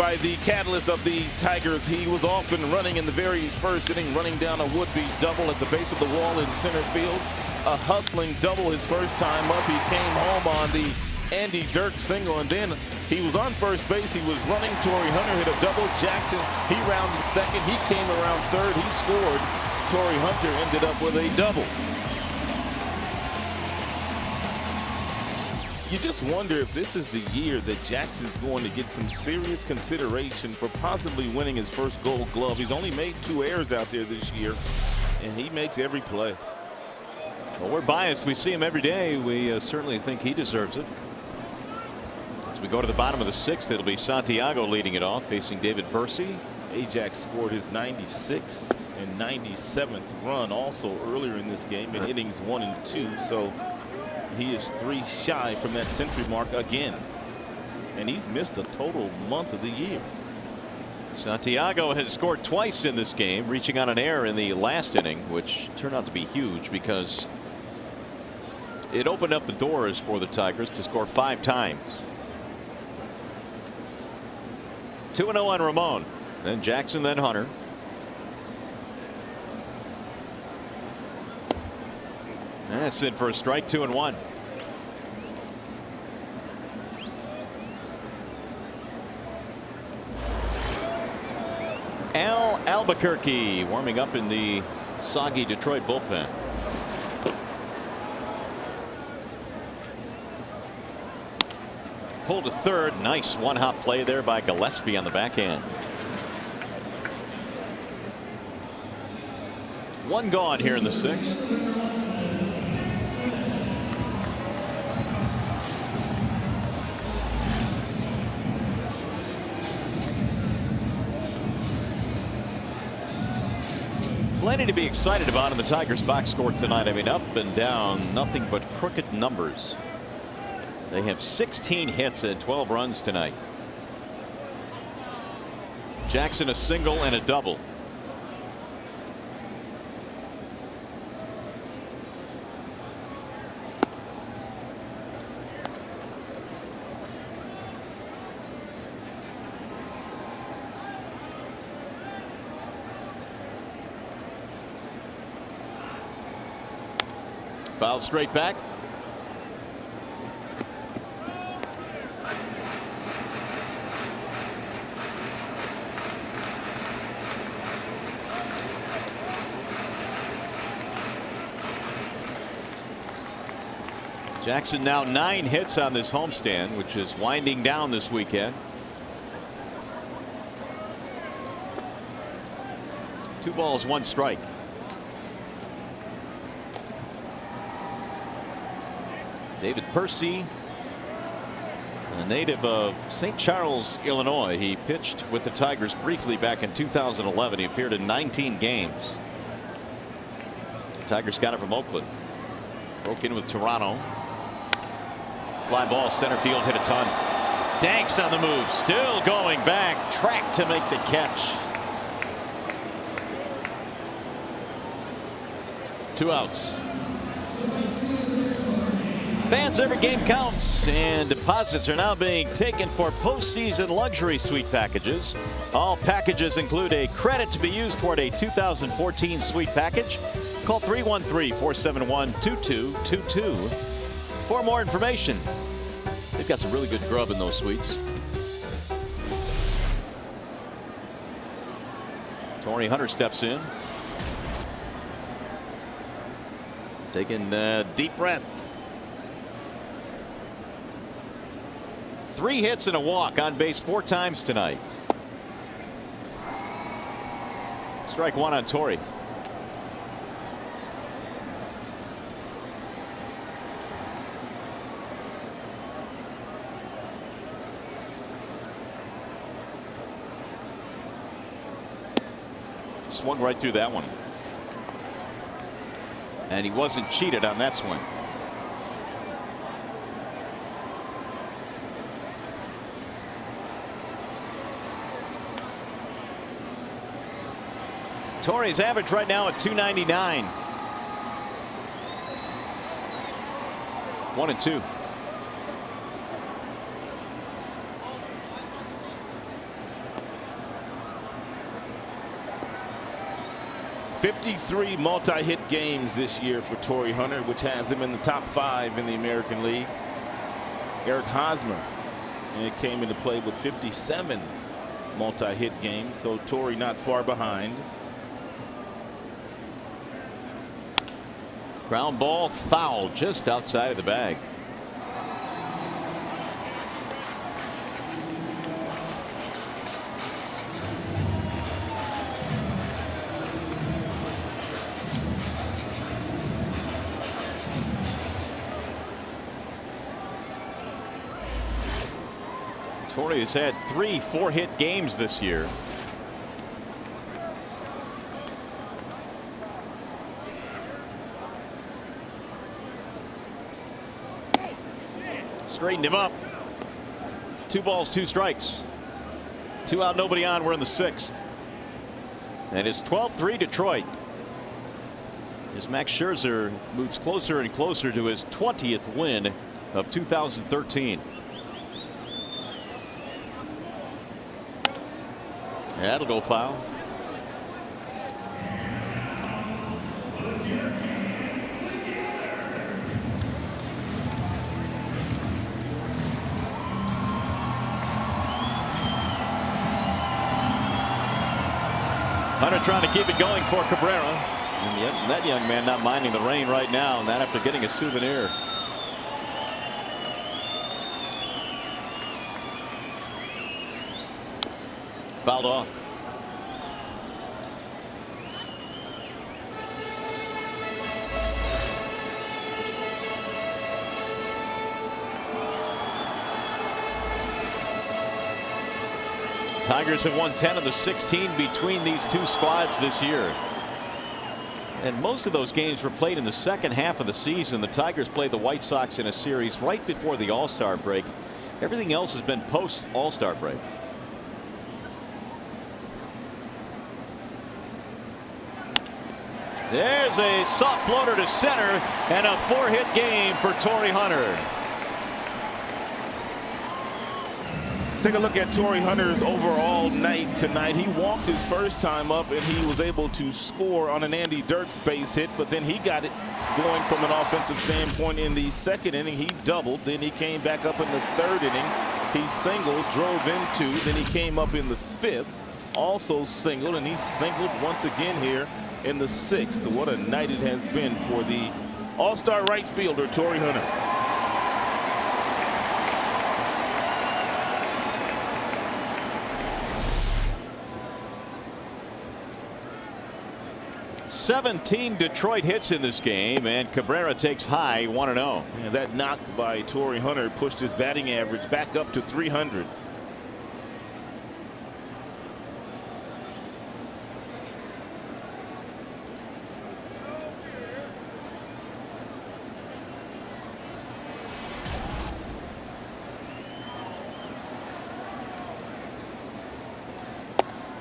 by the catalyst of the Tigers. He was off and running in the very first inning, running down a would-be double at the base of the wall in center field. A hustling double his first time up. He came home on the Andy Dirk single, and then he was on first base. He was running. Torrey Hunter hit a double. Jackson, he rounded second. He came around third. He scored. Torrey Hunter ended up with a double. You just wonder if this is the year that Jackson's going to get some serious consideration for possibly winning his first Gold Glove. He's only made 2 errors out there this year, and he makes every play. Well, we're biased. We see him every day. We certainly think he deserves it. As we go to the bottom of the 6th, it'll be Santiago leading it off, facing David Percy. Ajax scored his 96th and 97th run also earlier in this game in innings 1 and 2. So he is 3 shy from that century mark again. And he's missed a total month of the year. Santiago has scored twice in this game, reaching on an error in the last inning, which turned out to be huge because it opened up the doors for the Tigers to score 5 times. 2-0 on Ramon, then Jackson, then Hunter. That's in for a strike. 2-1. Al Albuquerque warming up in the soggy Detroit bullpen. Pulled to third. Nice one-hop play there by Gillespie on the backhand. 1 gone here in the 6th. Plenty to be excited about in the Tigers box score tonight. I mean, up and down, nothing but crooked numbers. They have 16 hits and 12 runs tonight. Jackson a single and a double. Foul straight back. Jackson now 9 hits on this homestand, which is winding down this weekend. 2 balls, 1 strike. David Percy, a native of St. Charles, Illinois. He pitched with the Tigers briefly back in 2011. He appeared in 19 games. The Tigers got it from Oakland. Broke in with Toronto. Fly ball center field, hit a ton. Danks on the move, still going back, track to make the catch. 2 outs. Fans, every game counts, and deposits are now being taken for postseason luxury suite packages. All packages include a credit to be used toward a 2014 suite package. Call 313-471-2222 for more information. They've got some really good grub in those suites. Torrey Hunter steps in, taking a deep breath. 3 hits and a walk, on base 4 times tonight. Strike 1 on Torrey. Swung right through that one. And he wasn't cheated on that swing. Torrey's average right now at 299. 1-2. 53 multi-hit games this year for Torrey Hunter, which has him in the top 5 in the American League. Eric Hosmer, and it came into play with 57 multi-hit games, so Torrey not far behind. Ground ball, foul just outside of the bag. Torrey has had 3 4-hit games this year. Straightened him up. 2 balls, 2 strikes. 2 out, nobody on. We're in the 6th. And it's 12-3 Detroit. As Max Scherzer moves closer and closer to his 20th win of 2013. That'll go foul. Hunter trying to keep it going for Cabrera. And yet that young man not minding the rain right now, and that after getting a souvenir. Fouled off. Tigers have won 10 of the 16 between these 2 squads this year. And most of those games were played in the second half of the season. The Tigers played the White Sox in a series right before the All-Star break. Everything else has been post All-Star break. There's a soft floater to center and a 4-hit game for Torrey Hunter. Let's take a look at Torrey Hunter's overall night tonight. He walked his first time up and he was able to score on an Andy Dirks base hit, but then he got it going from an offensive standpoint in the 2nd inning. He doubled, then he came back up in the 3rd inning. He singled, drove in 2, then he came up in the 5th, also singled, and he singled once again here in the 6th. What a night it has been for the all-star right fielder Torrey Hunter. "17 Detroit hits in this game, and Cabrera takes high 1-0. Yeah, that knock by Torrey Hunter pushed his batting average back up to 300.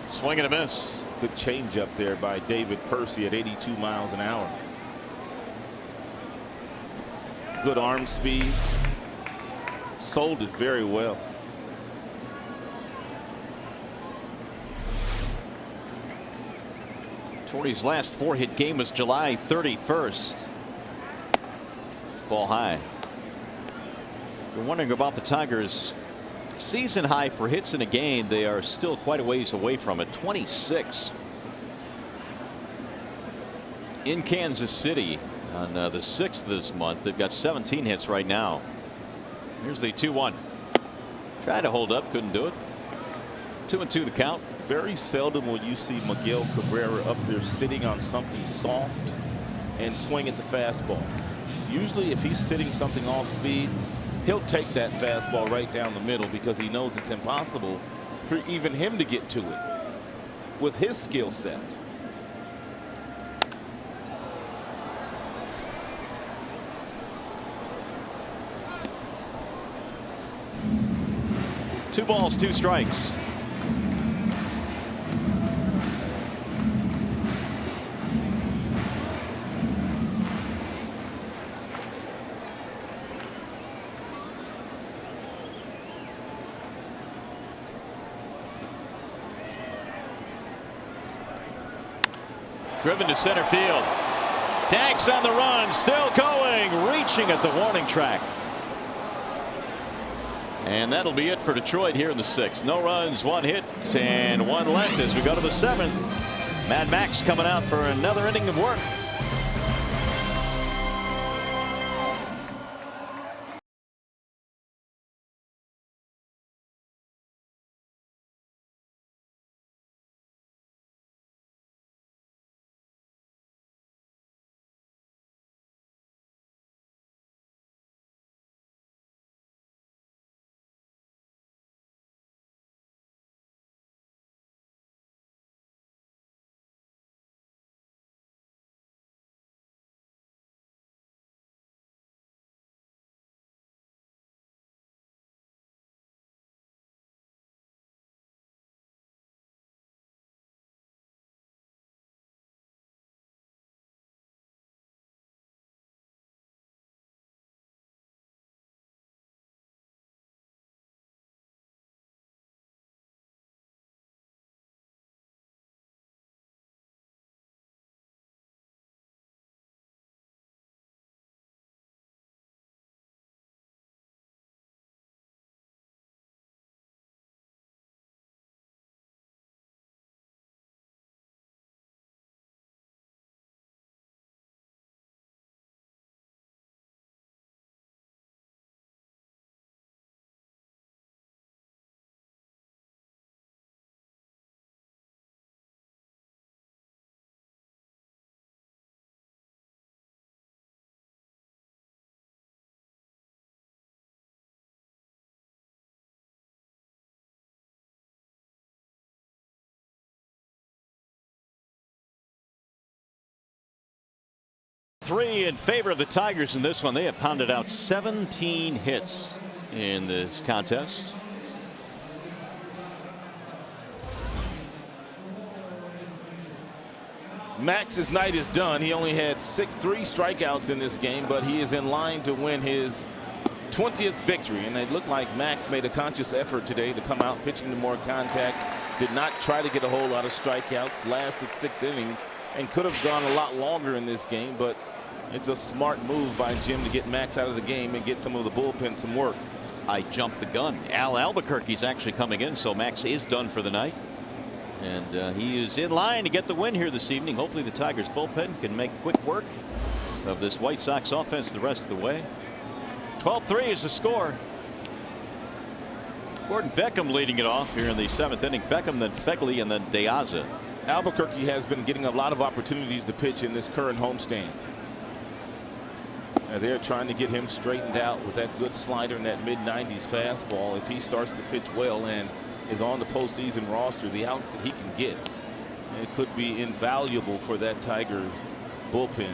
Swing and a miss. Good change up there by David Percy at 82 miles an hour. Good arm speed. Sold it very well. Torrey's last 4-hit game was July 31st. Ball high. If you're wondering about the Tigers' season high for hits in a game, they are still quite a ways away from it. 26 in Kansas City on the 6th this month. They've got 17 hits right now. Here's the 2-1. Tried to hold up, couldn't do it. 2-2 the count. Very seldom will you see Miguel Cabrera up there sitting on something soft and swing at the fastball. Usually if he's sitting something off speed, he'll take that fastball right down the middle because he knows it's impossible for even him to get to it with his skill set. Two balls, 2 strikes. Driven to center field. Danks on the run, still going, reaching at the warning track. And that'll be it for Detroit here in the 6th. No runs, 1 hit, and 1 left as we go to the 7th. Mad Max coming out for another inning of work. Three in favor of the Tigers in this one. They have pounded out 17 hits in this contest. Max's night is done. He only had 3 strikeouts in this game, but he is in line to win his 20th victory. And it looked like Max made a conscious effort today to come out pitching to more contact. Did not try to get a whole lot of strikeouts. Lasted 6 innings and could have gone a lot longer in this game, but it's a smart move by Jim to get Max out of the game and get some of the bullpen some work. I jumped the gun. Al Albuquerque's actually coming in, so Max is done for the night. And he is in line to get the win here this evening. Hopefully the Tigers bullpen can make quick work of this White Sox offense the rest of the way. 12-3 is the score. Gordon Beckham leading it off here in the 7th inning. Beckham, then Fegley, and then De Aza. Albuquerque has been getting a lot of opportunities to pitch in this current homestand. They're trying to get him straightened out with that good slider and that mid-90s fastball. If he starts to pitch well and is on the postseason roster, the outs that he can get, it could be invaluable for that Tigers bullpen.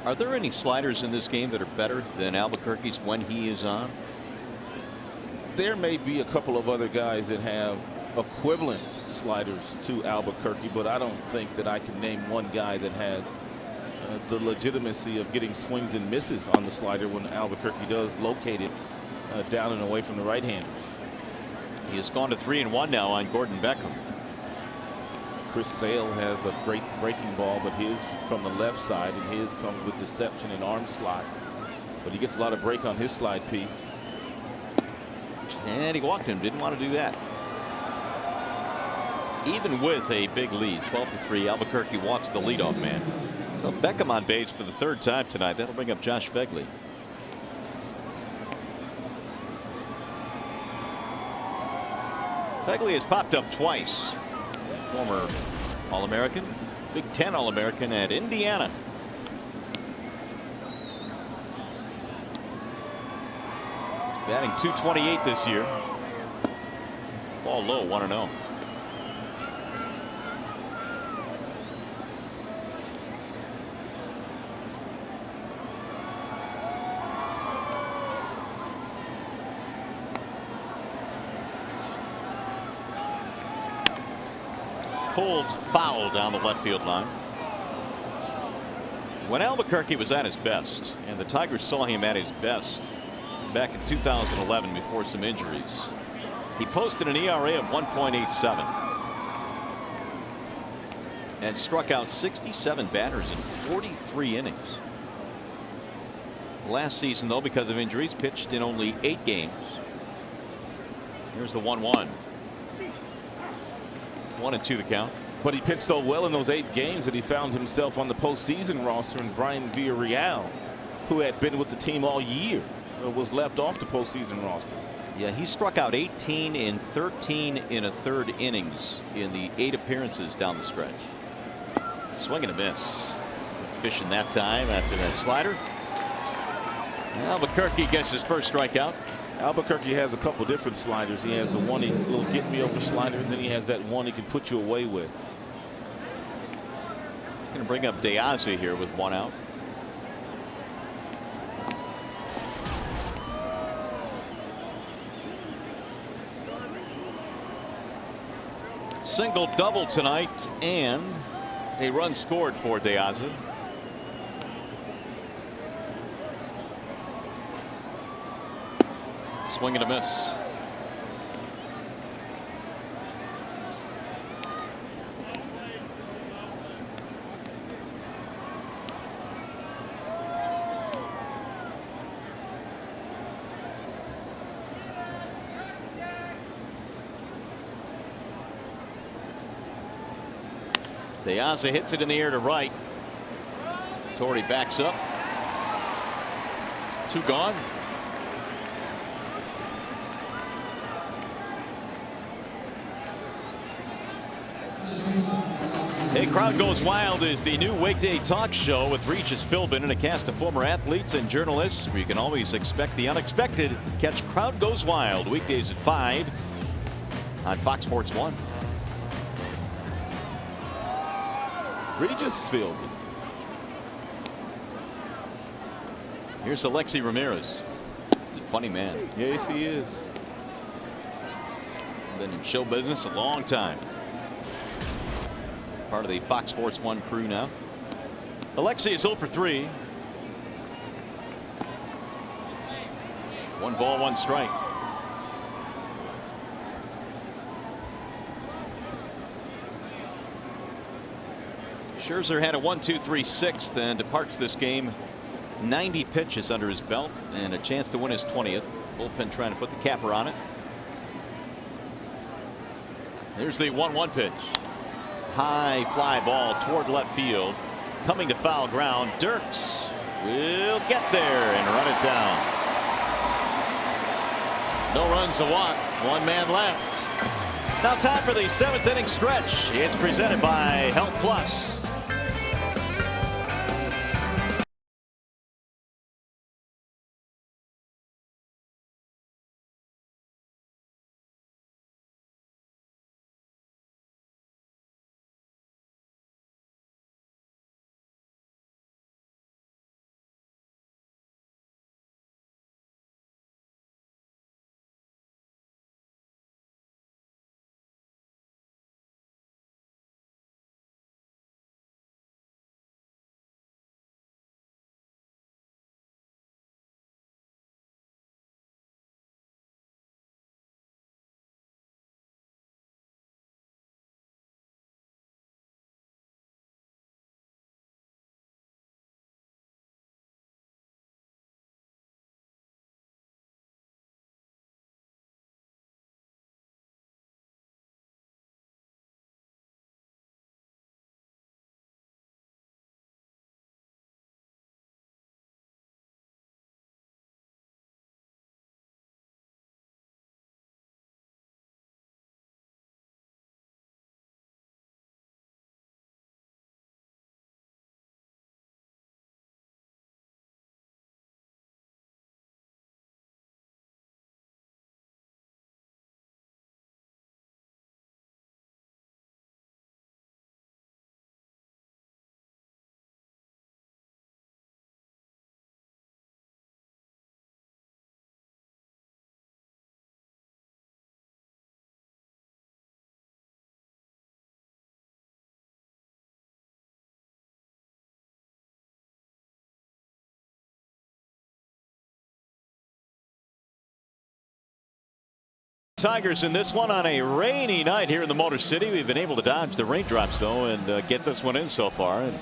Are there any sliders in this game that are better than Albuquerque's when he is on? There may be a couple of other guys that have equivalent sliders to Albuquerque, but I don't think that I can name one guy that has the legitimacy of getting swings and misses on the slider when Albuquerque does locate it down and away from the right-handers. He has gone to 3-1 now on Gordon Beckham. Chris Sale has a great breaking ball, but his from the left side, and his comes with deception and arm slot. But he gets a lot of break on his slide piece. And he walked him. Didn't want to do that. Even with a big lead, 12-3, Albuquerque walks the leadoff man. So Beckham on base for the 3rd time tonight. That'll bring up Josh Fegley. Fegley has popped up twice. Former All-American, Big Ten All-American at Indiana. Batting .228 this year. Ball low, 1-0. Pulled foul down the left field line. When Albuquerque was at his best, and the Tigers saw him at his best back in 2011 before some injuries, he posted an ERA of 1.87. and struck out 67 batters in 43 innings. Last season, though, because of injuries, pitched in only 8 games. Here's the 1-1. 1-2 the count. But he pitched so well in those 8 games that he found himself on the postseason roster, and Brian Villarreal, who had been with the team all year, was left off the postseason roster. Yeah, he struck out 18 in 13 in a third innings in the 8 appearances down the stretch. Swing and a miss. Fishing that time after that slider. Albuquerque gets his first strikeout. Albuquerque has a couple different sliders. He has the one, little get me over slider, and then he has that one he can put you away with. Going to bring up De Aze here with 1 out. Single double tonight and a run scored for De Aze. Swing and a miss. De Aze hits it in the air to right. Torrey backs up. 2 gone. Hey, Crowd Goes Wild is the new weekday talk show with Regis Philbin and a cast of former athletes and journalists where you can always expect the unexpected. Catch Crowd Goes Wild weekdays at 5 on Fox Sports 1. Regis Philbin. Here's Alexi Ramirez. He's a funny man. Yes, he is. Been in show business a long time. Part of the Fox Sports 1 crew now. Alexi is 0 for 3. 1 ball, 1 strike. Scherzer had a 1-2-3 6th and departs this game 90 pitches under his belt and a chance to win his 20th. Bullpen trying to put the capper on it. There's the 1-1 pitch. High fly ball toward left field. Coming to foul ground. Dirks will get there and run it down. No runs, a walk. 1 man left. Now time for the 7th inning stretch. It's presented by Health Plus. Tigers in this one on a rainy night here in the Motor City. We've been able to dodge the raindrops though and get this one in so far. And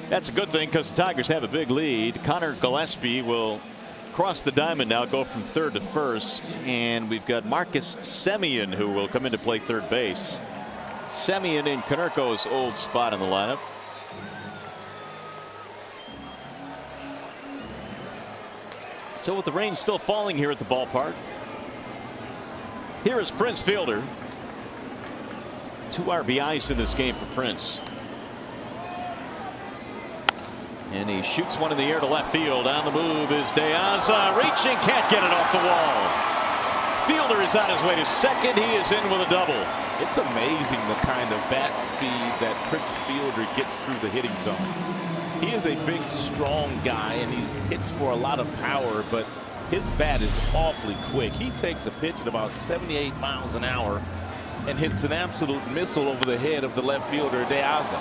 that's a good thing because the Tigers have a big lead. Connor Gillespie will cross the diamond now, go from third to first. And we've got Marcus Semien who will come in to play third base. Semien in Konerko's old spot in the lineup. So with the rain still falling here at the ballpark, here is Prince Fielder. 2 RBIs in this game for Prince. And he shoots one in the air to left field. On the move is De Aza, reaching, can't get it off the wall. Fielder is on his way to second. He is in with a double. It's amazing the kind of bat speed that Prince Fielder gets through the hitting zone. He is a big, strong guy, and he hits for a lot of power, but his bat is awfully quick. He takes a pitch at about 78 miles an hour and hits an absolute missile over the head of the left fielder, De Aza.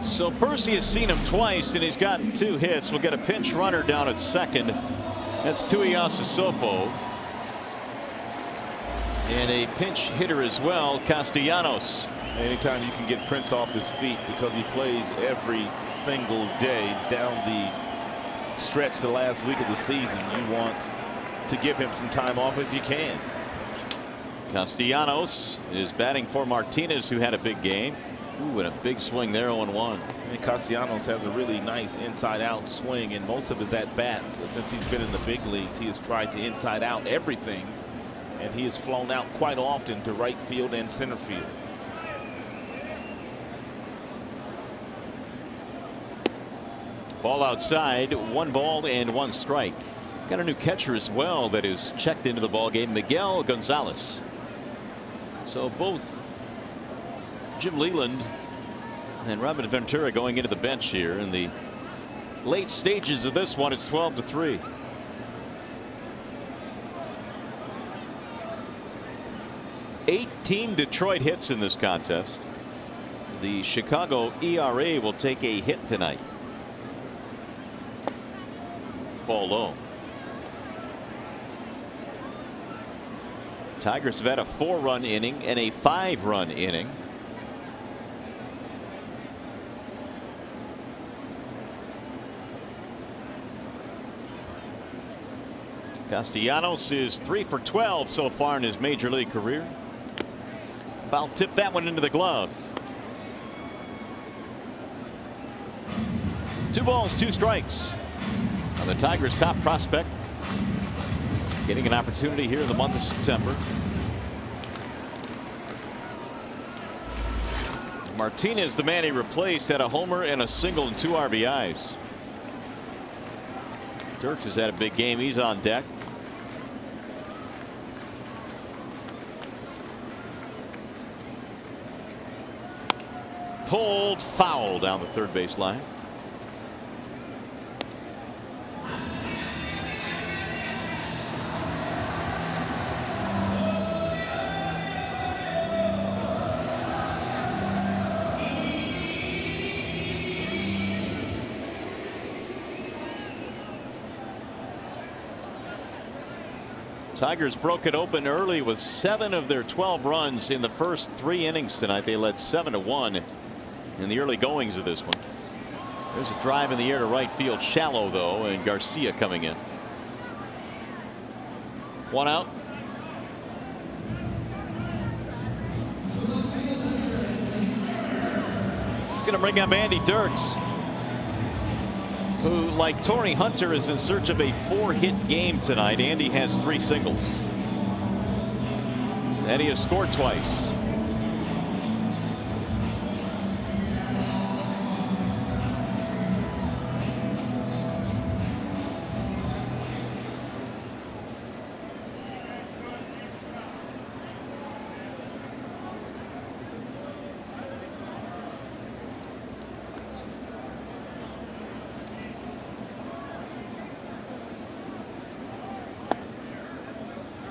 So Percy has seen him twice, and he's gotten 2 hits. We'll get a pinch runner down at second. That's Tuiasa Sopo. And a pinch hitter as well, Castellanos. Anytime you can get Prince off his feet, because he plays every single day down the stretch the last week of the season, you want to give him some time off if you can. Castellanos is batting for Martinez, who had a big game. Ooh, and a big swing there, 0-1. And Castellanos has a really nice inside-out swing, and most of his at-bats, since he's been in the big leagues, he has tried to inside-out everything, and he has flown out quite often to right field and center field. Ball outside, 1 ball and 1 strike. Got a new catcher as well that is checked into the ball game, Miguel Gonzalez. So both Jim Leland and Robin Ventura going into the bench here in the late stages of this one. It's 12-3. $18 Detroit hits in this contest. The Chicago ERA will take a hit tonight. Ball low. Tigers have had a 4-run inning and a 5-run inning. Castellanos is 3 for 12 so far in his major league career. Foul tip that one into the glove. 2 balls, 2 strikes. Now the Tigers' top prospect getting an opportunity here in the month of September. Martinez, the man he replaced, had a homer and a single and 2 RBIs. Dirks has had a big game. He's on deck. Pulled foul down the third base line. Tigers broke it open early with 7 of their 12 runs in the first 3 innings tonight. They led 7-1 in the early goings of this one. There's a drive in the air to right field, shallow though, and Garcia coming in. 1 out. He's going to bring up Andy Dirks, who, like Torrey Hunter, is in search of a 4-hit game tonight. Andy has 3 singles. And he has scored twice.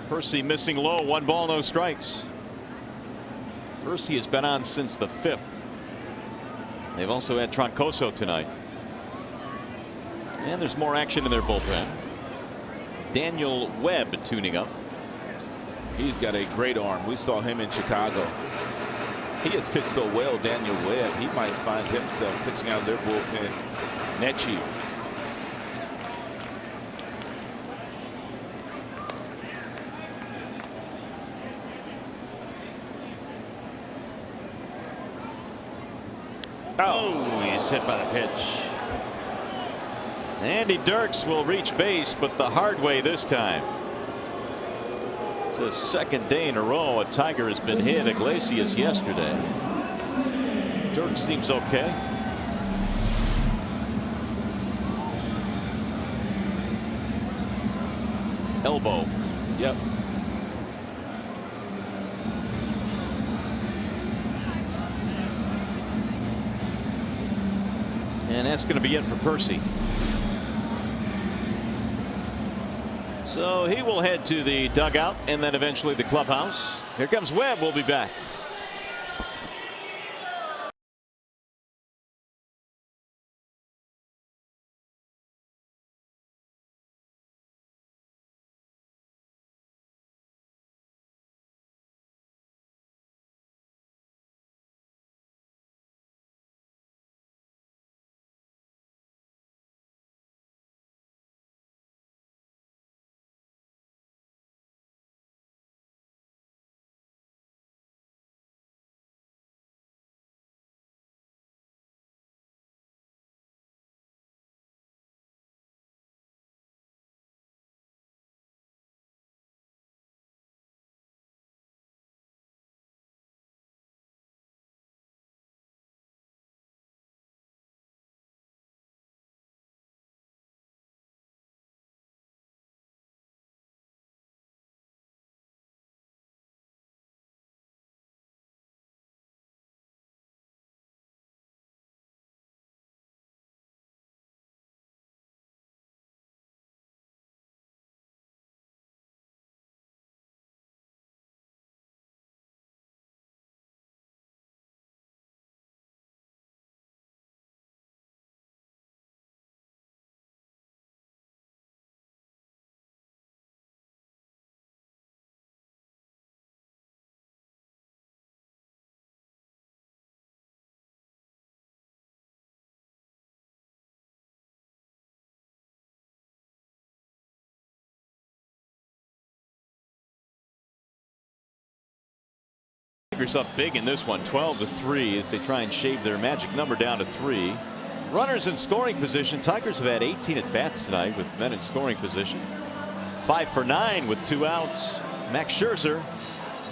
Percy missing low, 1 ball, no strikes. Percy has been on since the 5th. They've also had Troncoso tonight. And there's more action in their bullpen. Daniel Webb tuning up. He's got a great arm. We saw him in Chicago. He has pitched so well, Daniel Webb. He might find himself pitching out of their bullpen next year. Oh, he's hit by the pitch. Andy Dirks will reach base, but the hard way this time. It's the second day in a row a Tiger has been hit. Iglesias yesterday. Dirks seems okay. Elbow. Yep. And that's going to be it for Percy. So he will head to the dugout and then eventually the clubhouse. Here comes Webb. We'll be back. Tigers up big in this one, 12-3, as they try and shave their magic number down to 3. Runners in scoring position. Tigers have had 18 at bats tonight with men in scoring position. 5 for 9 with 2 outs. Max Scherzer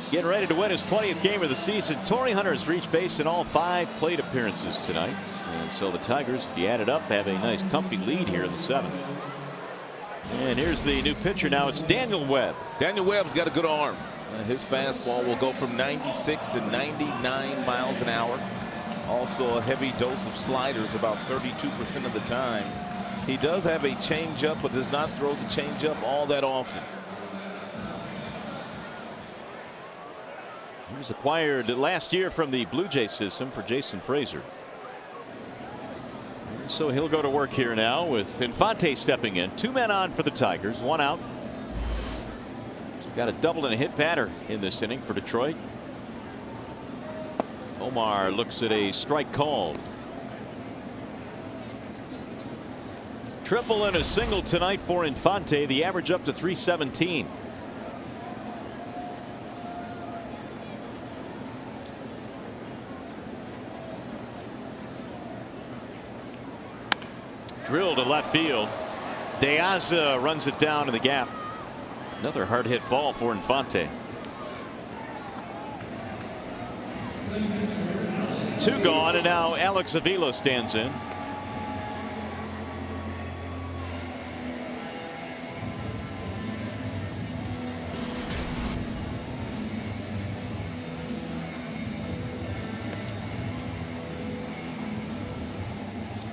getting ready to win his 20th game of the season. Torrey Hunter has reached base in all 5 plate appearances tonight. And so the Tigers, if you add it up, have a nice comfy lead here in the 7th. And here's the new pitcher now. It's Daniel Webb. Daniel Webb's got a good arm. His fastball will go from 96 to 99 miles an hour. Also a heavy dose of sliders about 32% of the time. He does have a changeup, but does not throw the changeup all that often. He was acquired last year from the Blue Jay system for Jason Frazier. So he'll go to work here now with Infante stepping in. 2 men on for the Tigers, 1 out. Got a double and a hit batter in this inning for Detroit. Omar looks at a strike called. Triple and a single tonight for Infante. The average up to 317. Drill to left field. De Aza runs it down in the gap. Another hard hit ball for Infante. 2 gone, and now Alex Avila stands in.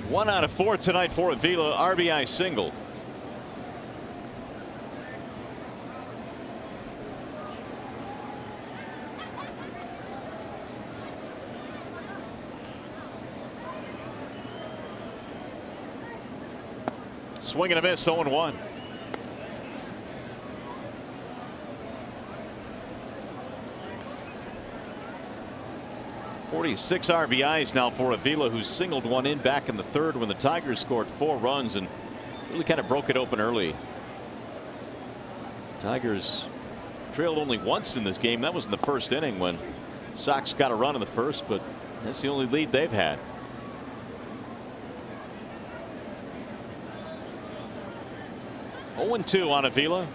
One out of 4 tonight for Avila. RBI single. Swing and a miss, 0-1. "46 RBIs now for Avila, who singled one in back in the third when the Tigers scored 4 runs and really kind of broke it open early. Tigers trailed only once in this game. That was in the first inning when Sox got a run in the first, but that's the only lead they've had. Oh, 0-2 on Avila.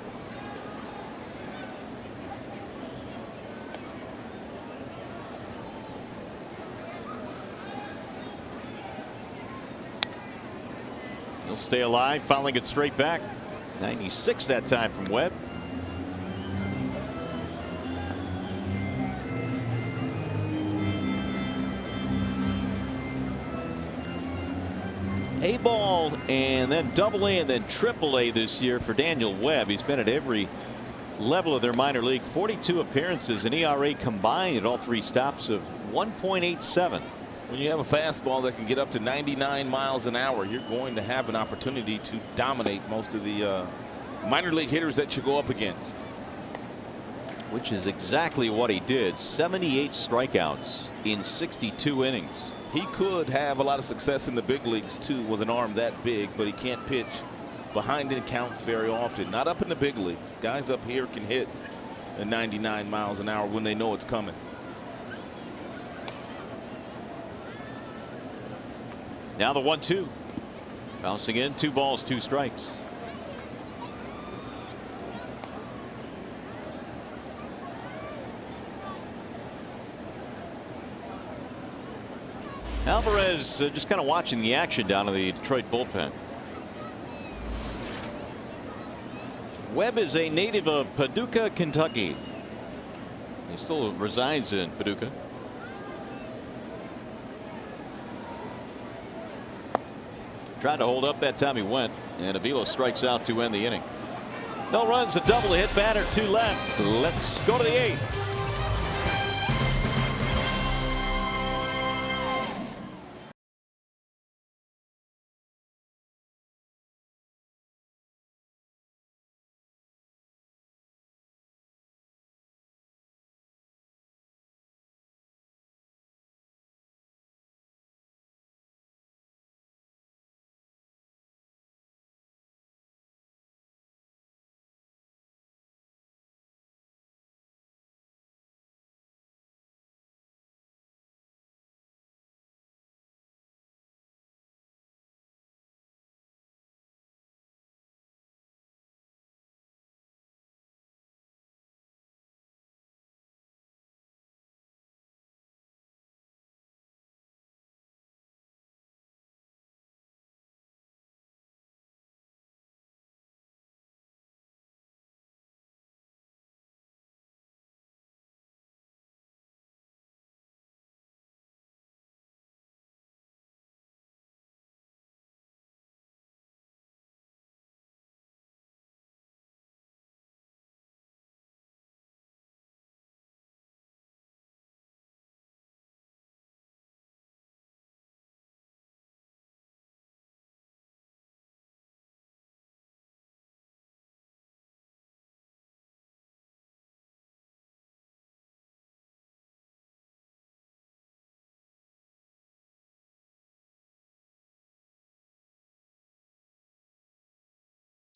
He'll stay alive, fouling it straight back. 96 that time from Webb. A ball and then Double-A and then Triple-A this year for Daniel Webb. He's been at every level of their minor league. 42 appearances, an ERA combined at all 3 stops of 1.87. When you have a fastball that can get up to 99 miles an hour, you're going to have an opportunity to dominate most of the minor league hitters that you go up against. Which is exactly what he did. 78 strikeouts in 62 innings. He could have a lot of success in the big leagues too with an arm that big, but he can't pitch behind in counts very often. Not up in the big leagues. Guys up here can hit at 99 miles an hour when they know it's coming. Now the 1-2. Bouncing in, 2 balls, 2 strikes. Alvarez just kind of watching the action down in the Detroit bullpen. Webb is a native of Paducah, Kentucky. He still resides in Paducah. Tried to hold up that time he went, and Avila strikes out to end the inning. No runs, a double to hit batter, 2 left. Let's go to the 8th.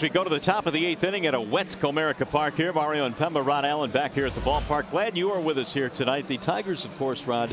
We go to the top of the 8th inning at a wet Comerica Park here. Mario and Pemba, Rod Allen back here at the ballpark. Glad you are with us here tonight. The Tigers, of course, Rod,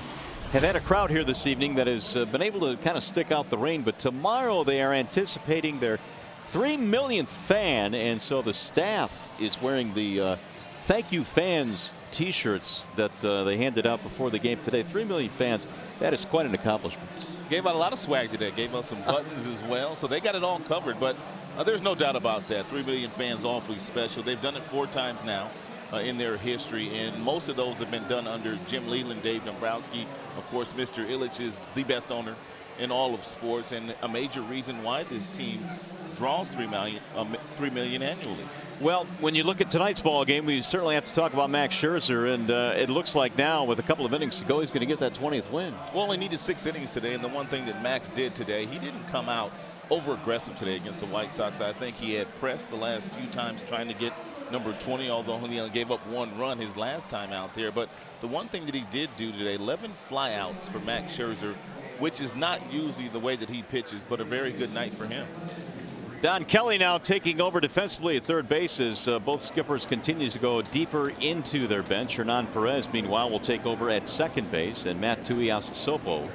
have had a crowd here this evening that has been able to kind of stick out the rain. But tomorrow they are anticipating their 3 millionth fan. And so the staff is wearing the Thank You Fans T-shirts that they handed out before the game today. 3 million fans. That is quite an accomplishment. Gave out a lot of swag today. Gave us some buttons as well. So they got it all covered. But there's no doubt about that. 3 million fans, awfully special. They've done it 4 times now in their history, and most of those have been done under Jim Leland, Dave Dombrowski. Of course, Mr. Ilitch is the best owner in all of sports, and a major reason why this team draws 3 million annually. Well, when you look at tonight's ball game, we certainly have to talk about Max Scherzer, and it looks like now with a couple of innings to go, he's going to get that 20th win. Well, he needed 6 innings today, and the one thing that Max did today, he didn't come out over-aggressive today against the White Sox. I think he had pressed the last few times trying to get number 20, although he only gave up 1 run his last time out there. But the one thing that he did do today, 11 flyouts for Max Scherzer, which is not usually the way that he pitches, but a very good night for him. Don Kelly now taking over defensively at third base as both skippers continues to go deeper into their bench. Hernan Perez, meanwhile, will take over at second base, and Matt Tuiasosopo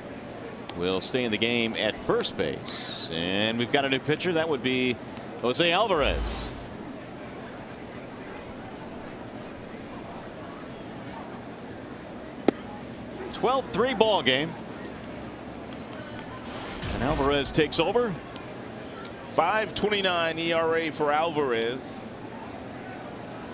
will stay in the game at first base. And we've got a new pitcher. That would be Jose Alvarez. A 12-3 ball game. And Alvarez takes over. 5.29 ERA for Alvarez.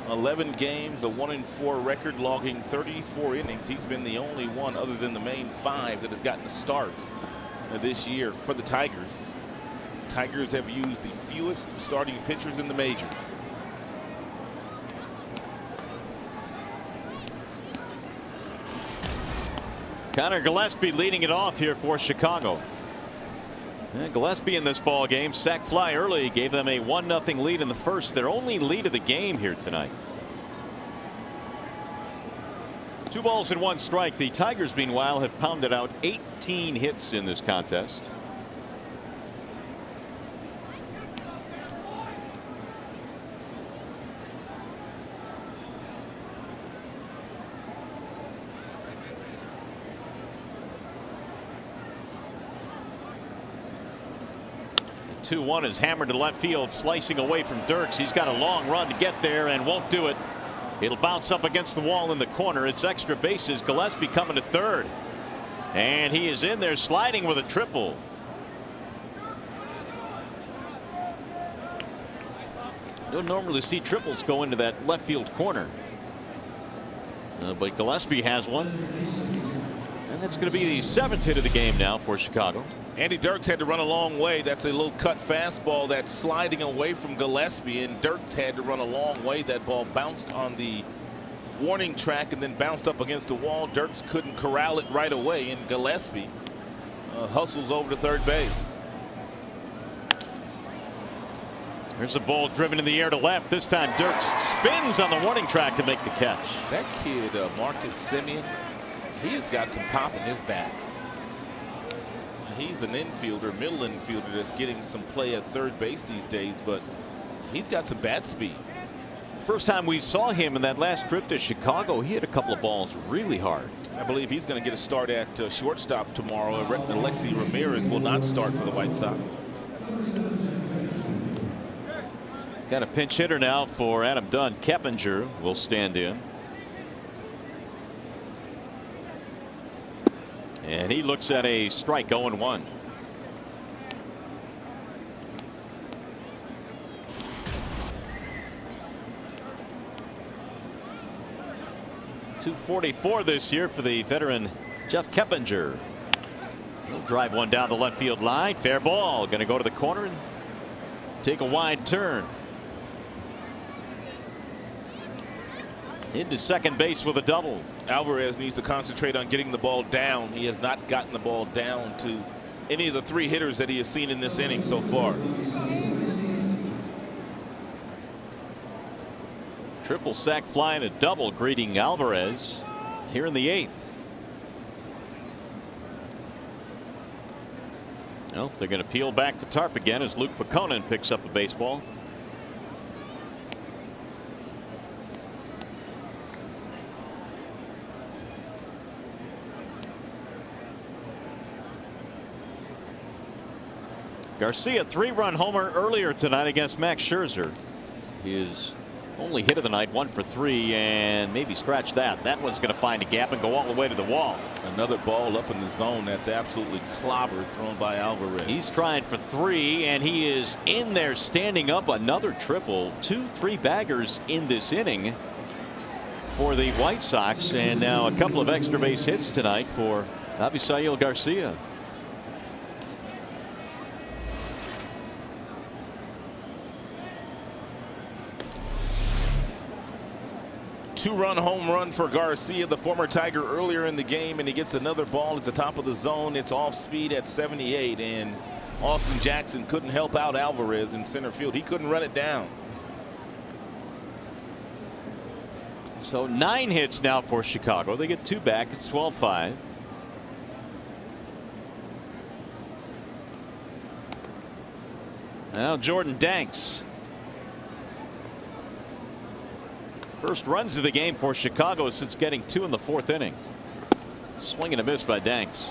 11 games, a 1-4 record, logging 34 innings. He's been the only one other than the main 5 that has gotten a start this year for the Tigers. Tigers have used the fewest starting pitchers in the majors. Connor Gillespie leading it off here for Chicago. And Gillespie in this ball game, sac fly early, gave them a 1-0 lead in the first, their only lead of the game here tonight. 2 balls and 1 strike. The Tigers, meanwhile, have pounded out 18 hits in this contest. The 2-1 is hammered to left field, slicing away from Dirks. He's got a long run to get there and won't do it. It'll bounce up against the wall in the corner. It's extra bases. Gillespie coming to third. And he is in there sliding with a triple. Don't normally see triples go into that left field corner. But Gillespie has one. And that's going to be the 7th hit of the game now for Chicago. Andy Dirks had to run a long way. That's a little cut fastball that's sliding away from Gillespie, and Dirks had to run a long way. That ball bounced on the warning track and then bounced up against the wall. Dirks couldn't corral it right away, and Gillespie hustles over to third base. There's a ball driven in the air to left. This time Dirks spins on the warning track to make the catch. That kid, Marcus Semien, he has got some pop in his bat. He's an infielder, middle infielder that's getting some play at third base these days, but he's got some bat speed. First time we saw him in that last trip to Chicago, he hit a couple of balls really hard. I believe he's going to get a start at shortstop tomorrow. Alexi Ramirez will not start for the White Sox. Got a pinch hitter now for Adam Dunn. Keppinger will stand in. And he looks at a strike, 0-1. .244 this year for the veteran Jeff Keppinger. He'll drive one down the left field line. Fair ball. Going to go to the corner and take a wide turn. Into second base with a double. Alvarez needs to concentrate on getting the ball down. He has not gotten the ball down to any of the 3 hitters that he has seen in this inning so far. Triple sac fly and a double greeting Alvarez here in the 8th. Well, they're going to peel back the tarp again as Luke Peconin picks up a baseball. Garcia 3-run homer earlier tonight against Max Scherzer. His only hit of the night, 1 for 3, and maybe scratch that. That one's going to find a gap and go all the way to the wall. Another ball up in the zone that's absolutely clobbered, thrown by Alvarez. He's trying for 3, and he is in there standing up. Another triple. 2 3-baggers in this inning for the White Sox, and now a couple of extra base hits tonight for Avisail Garcia. Two-run home run for Garcia, the former Tiger, earlier in the game, and he gets another ball at the top of the zone. It's off speed at 78, and Austin Jackson couldn't help out Alvarez in center field. He couldn't run it down. So 9 hits now for Chicago. They get 2 back. It's 12-5. Now Jordan Danks. First runs of the game for Chicago since getting 2 in the 4th inning. Swing and a miss by Danks.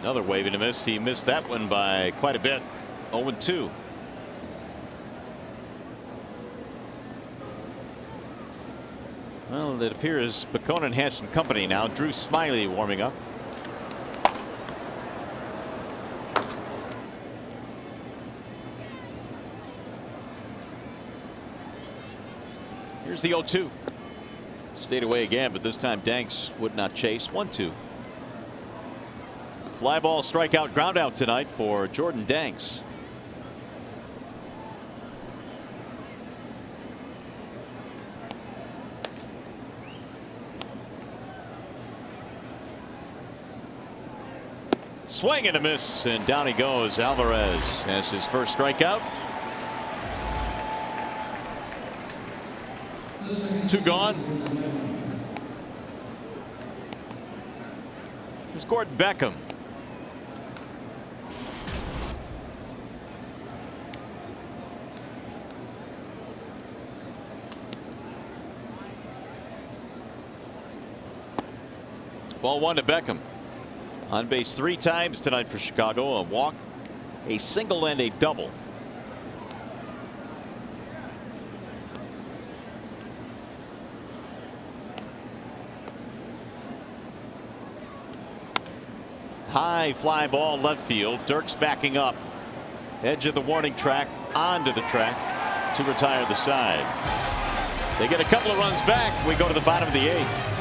Another wave and a miss. He missed that one by quite a bit. 0-2. Well, it appears Baconin has some company now. Drew Smiley warming up. Here's the 0-2. Stayed away again, but this time Danks would not chase. 1-2. Fly ball, strikeout, ground out tonight for Jordan Danks. Swing and a miss, and down he goes. Alvarez has his first strikeout. 2 gone. Here's Gordon Beckham. Ball 1 to Beckham. On base 3 times tonight for Chicago. A walk, a single, and a double. High fly ball left field. Dirk's backing up. Edge of the warning track, onto the track to retire the side. They get a couple of runs back. We go to the bottom of the 8th.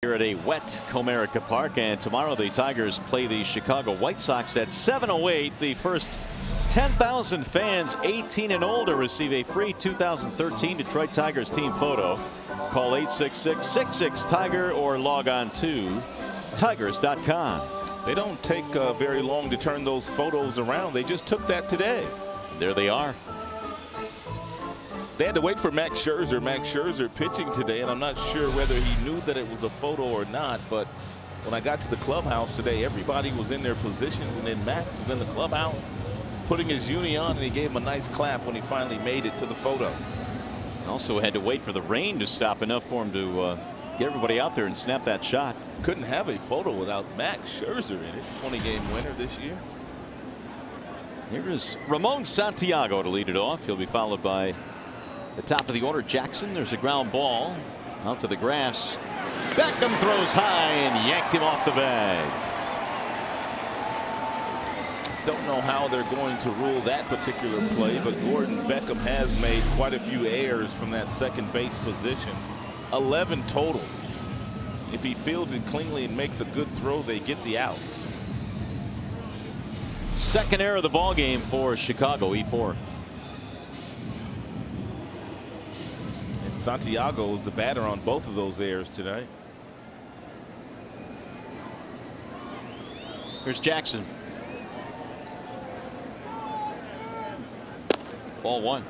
Here at a wet Comerica Park, and tomorrow the Tigers play the Chicago White Sox at 7:08. The first 10,000 fans 18 and older receive a free 2013 Detroit Tigers team photo. Call 866-66-TIGER or log on to tigers.com. They don't take very long to turn those photos around. They just took that today. There they are. They had to wait for Max Scherzer. Max Scherzer pitching today, and I'm not sure whether he knew that it was a photo or not, but When I got to the clubhouse today, everybody was in their positions, and then Max was in the clubhouse putting his uni on, and he gave him a nice clap when he finally made it to the photo. Also had to wait for the rain to stop enough for him to get everybody out there and snap that shot. Couldn't have a photo without Max Scherzer in it. 20-game winner this year. Here is Ramon Santiago to lead it off. He'll be followed by the top of the order, Jackson. There's a ground ball out to the grass. Beckham throws high and yanked him off the bag. Don't know how they're going to rule that particular play, but Gordon Beckham has made quite a few errors from that second base position. 11 total. If he fields it cleanly and makes a good throw, they get the out. Second error of the ball game for Chicago, E4. And Santiago is the batter on both of those errors tonight. Here's Jackson. Ball one.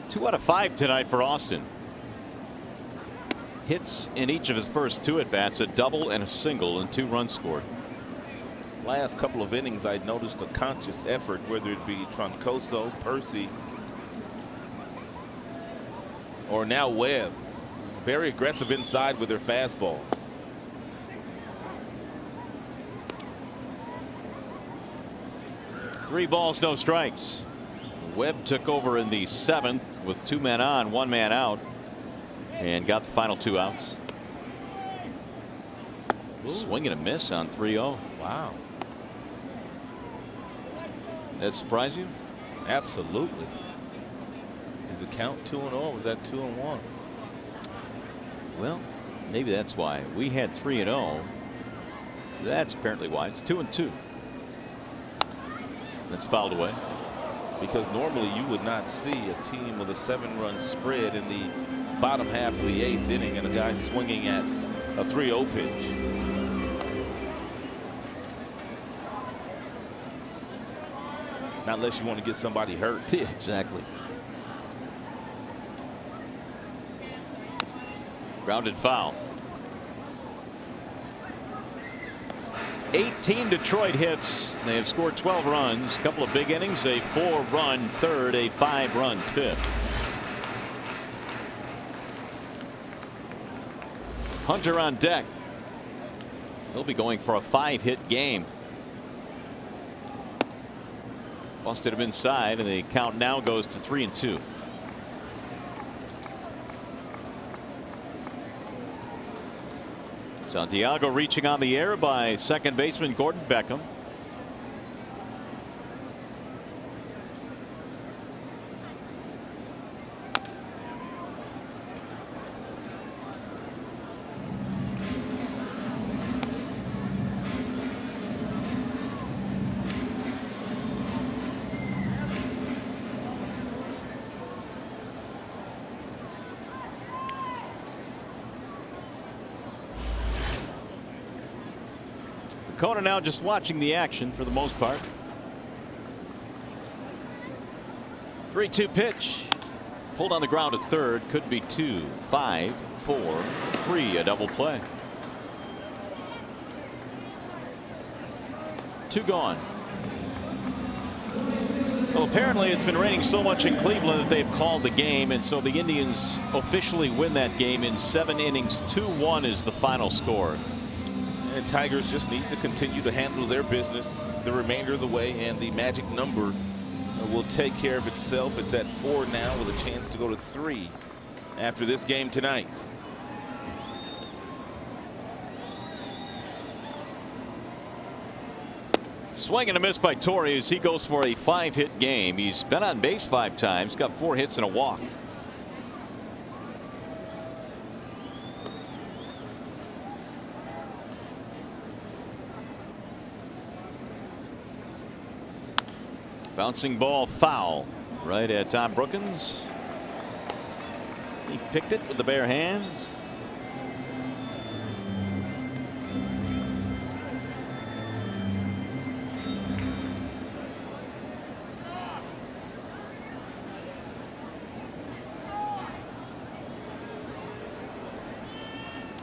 Two out of 5 tonight for Austin. Hits in each of his first 2 at-bats, a double and a single, and 2 runs scored. Last couple of innings, I noticed a conscious effort, whether it be Troncoso, Percy, or now Webb. Very aggressive inside with their fastballs. Three balls, no strikes. Webb took over in the 7th with 2 men on, 1 man out, and got the final 2 outs. Ooh. Swing and a miss on 3-0. Wow. That surprise you? Absolutely. Is the count 2-0? Or was that 2-1? Well, maybe that's why. We had 3-0. That's apparently why. It's 2-2. That's fouled away. Because normally you would not see a team with a 7-run spread in the bottom half of the 8th inning and a guy swinging at a 3-0 pitch. Not unless you want to get somebody hurt. Yeah, exactly. Grounded foul. 18 Detroit hits. They have scored 12 runs. A couple of big innings. A 4-run third, a 5-run 5th. Hunter on deck. He'll be going for a 5-hit game. Busted him inside, and the count now goes to 3-2. Santiago reaching on the air by second baseman Gordon Beckham. Kona now just watching the action for the most part. 3-2 pitch. Pulled on the ground at third. Could be 2, 5, 4, 3. A double play. 2 gone. Well, apparently it's been raining so much in Cleveland that they've called the game, and so the Indians officially win that game in 7 innings. 2-1 is the final score. And Tigers just need to continue to handle their business the remainder of the way, and the magic number will take care of itself. It's at 4 now with a chance to go to 3 after this game tonight. Swing and a miss by Torrey as he goes for a 5-hit game. He's been on base 5 times, got 4 hits and a walk. Bouncing ball foul right at Tom Brookins. He picked it with the bare hands.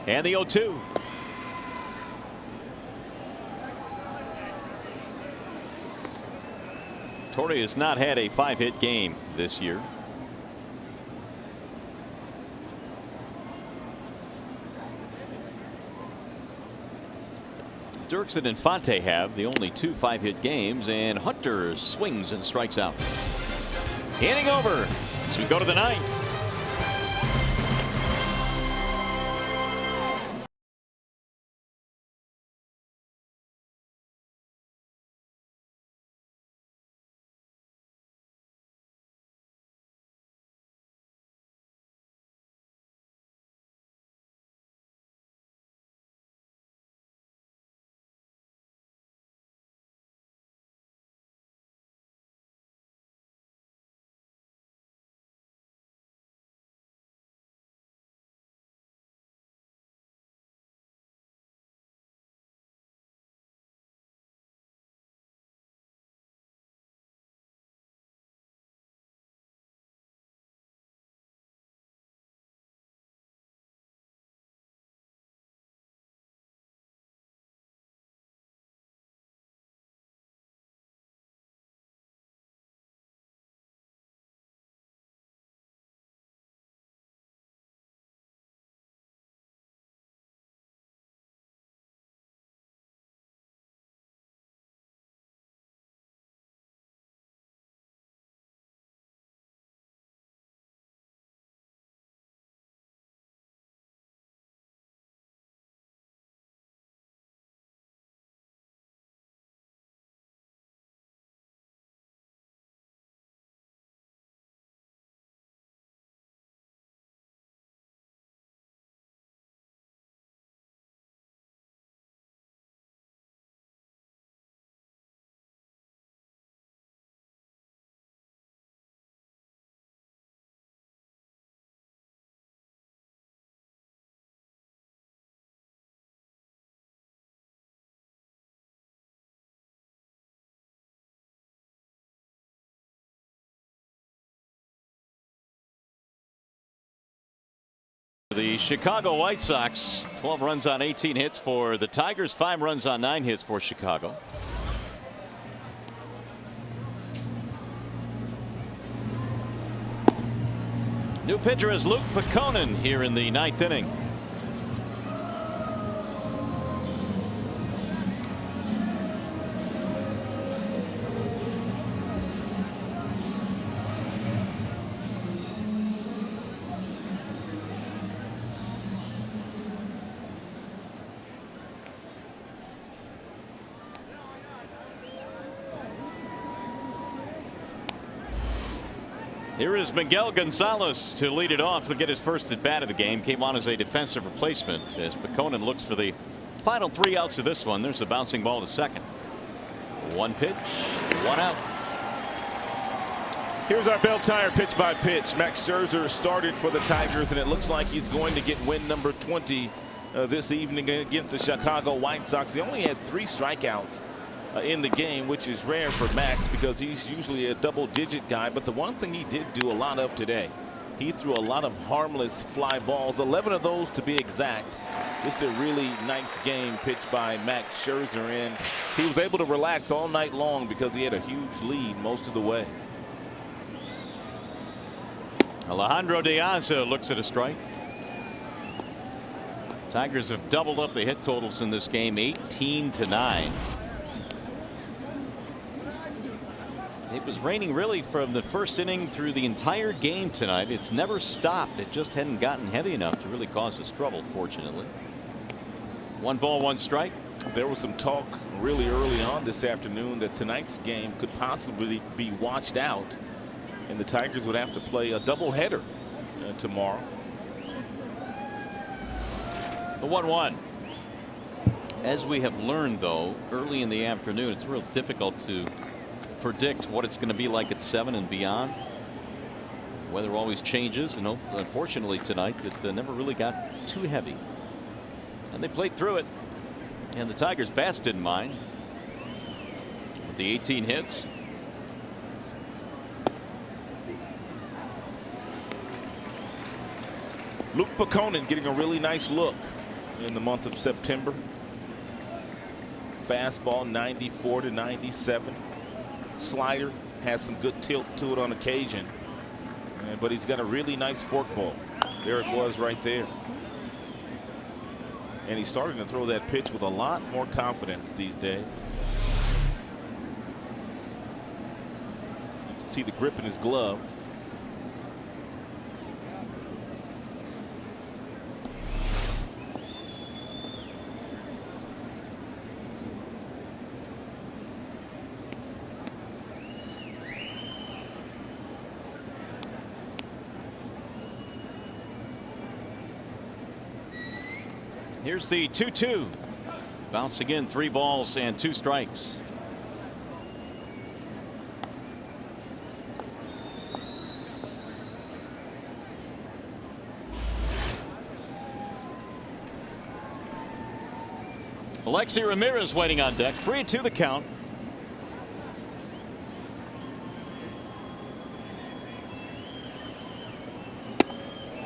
And the 0-2. Torrey has not had a 5-hit game this year. Dirks and Infante have the only 2 5-hit games, and Hunter swings and strikes out. Inning over as we go to the 9th. The Chicago White Sox, 12 runs on 18 hits for the Tigers, 5 runs on 9 hits for Chicago. New pitcher is Luke Peconin here in the 9th inning. Here is Miguel Gonzalez to lead it off to get his first at bat of the game. Came on as a defensive replacement as Peconin looks for the final 3 outs of this one. There's a bouncing ball to second. 1 pitch, 1 out. Here's our bell tire pitch by pitch. Max Scherzer started for the Tigers, and it looks like he's going to get win number 20 this evening against the Chicago White Sox. He only had 3 strikeouts in the game, which is rare for Max because he's usually a double-digit guy. But the one thing he did do a lot of today, he threw a lot of harmless fly balls, 11 of those to be exact. Just a really nice game pitched by Max Scherzer, and he was able to relax all night long because he had a huge lead most of the way. Alejandro Diaz looks at a strike. Tigers have doubled up the hit totals in this game, 18-9. It was raining really from the first inning through the entire game tonight. It's never stopped. It just hadn't gotten heavy enough to really cause us trouble, fortunately. 1 ball, 1 strike. There was some talk really early on this afternoon that tonight's game could possibly be washed out, and the Tigers would have to play a doubleheader tomorrow. The 1-1. As we have learned, though, early in the afternoon, it's real difficult to predict what it's going to be like at 7 and beyond. Weather always changes, and unfortunately tonight it never really got too heavy, and they played through it, and the Tigers bats didn't mind with the 18 hits. Luke Peconin getting a really nice look. in the month of September. Fastball 94 to 97. Slider has some good tilt to it on occasion, but he's got a really nice forkball. There it was right there. And he's starting to throw that pitch with a lot more confidence these days. You can see the grip in his glove. Here's the 2-2. Bounce again, 3 balls and 2 strikes. Alexi Ramirez waiting on deck. 3-2 the count.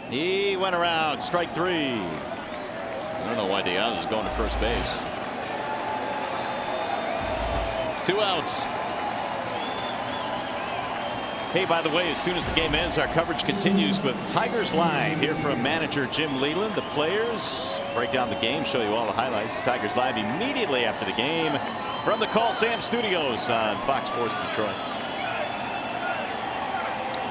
He went around, strike 3. I don't know why Diaz is going to first base. 2 outs. Hey, by the way, as soon as the game ends, our coverage continues with Tigers Live here from manager Jim Leland. The players break down the game, show you all the highlights. Tigers Live immediately after the game from the Call Sam Studios on Fox Sports Detroit.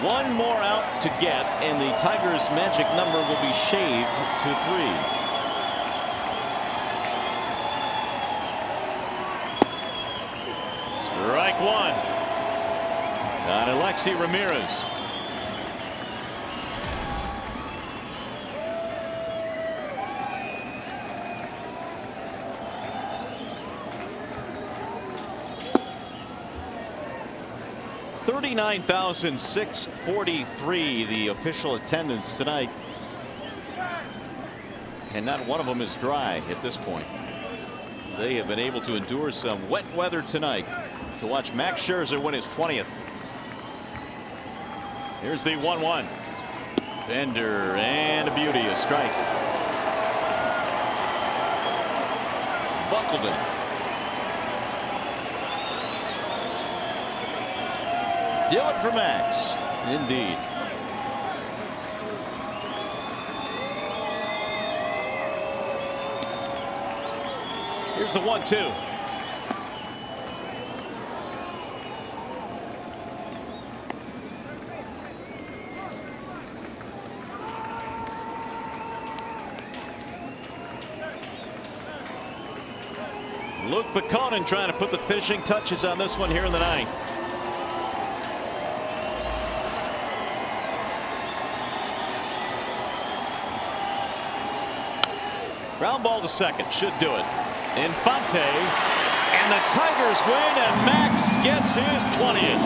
1 more out to get, and the Tigers' magic number will be shaved to 3. Strike 1 on Alexi Ramirez. $39,643 the official attendance tonight, and not one of them is dry at this point. They have been able to endure some wet weather tonight to watch Max Scherzer win his 20th. Here's the 1-1. Bender, and a beauty, a strike. Buckled it. Do it for Max. Indeed. Here's the 1-2. Luke Buchanan trying to put the finishing touches on this one here in the 9th. Ground ball to second, should do it. Infante, and the Tigers win, and Max gets his 20th.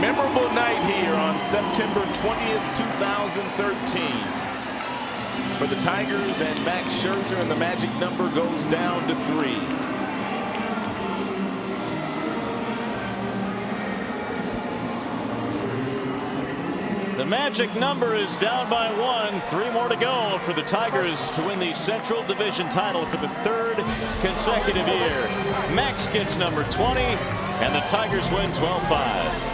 Memorable night here on September 20th, 2013. For the Tigers and Max Scherzer, and the magic number goes down to 3. The magic number is down by 1. 3 more to go for the Tigers to win the Central Division title for the 3rd consecutive year. Max gets number 20, and the Tigers win 12-5.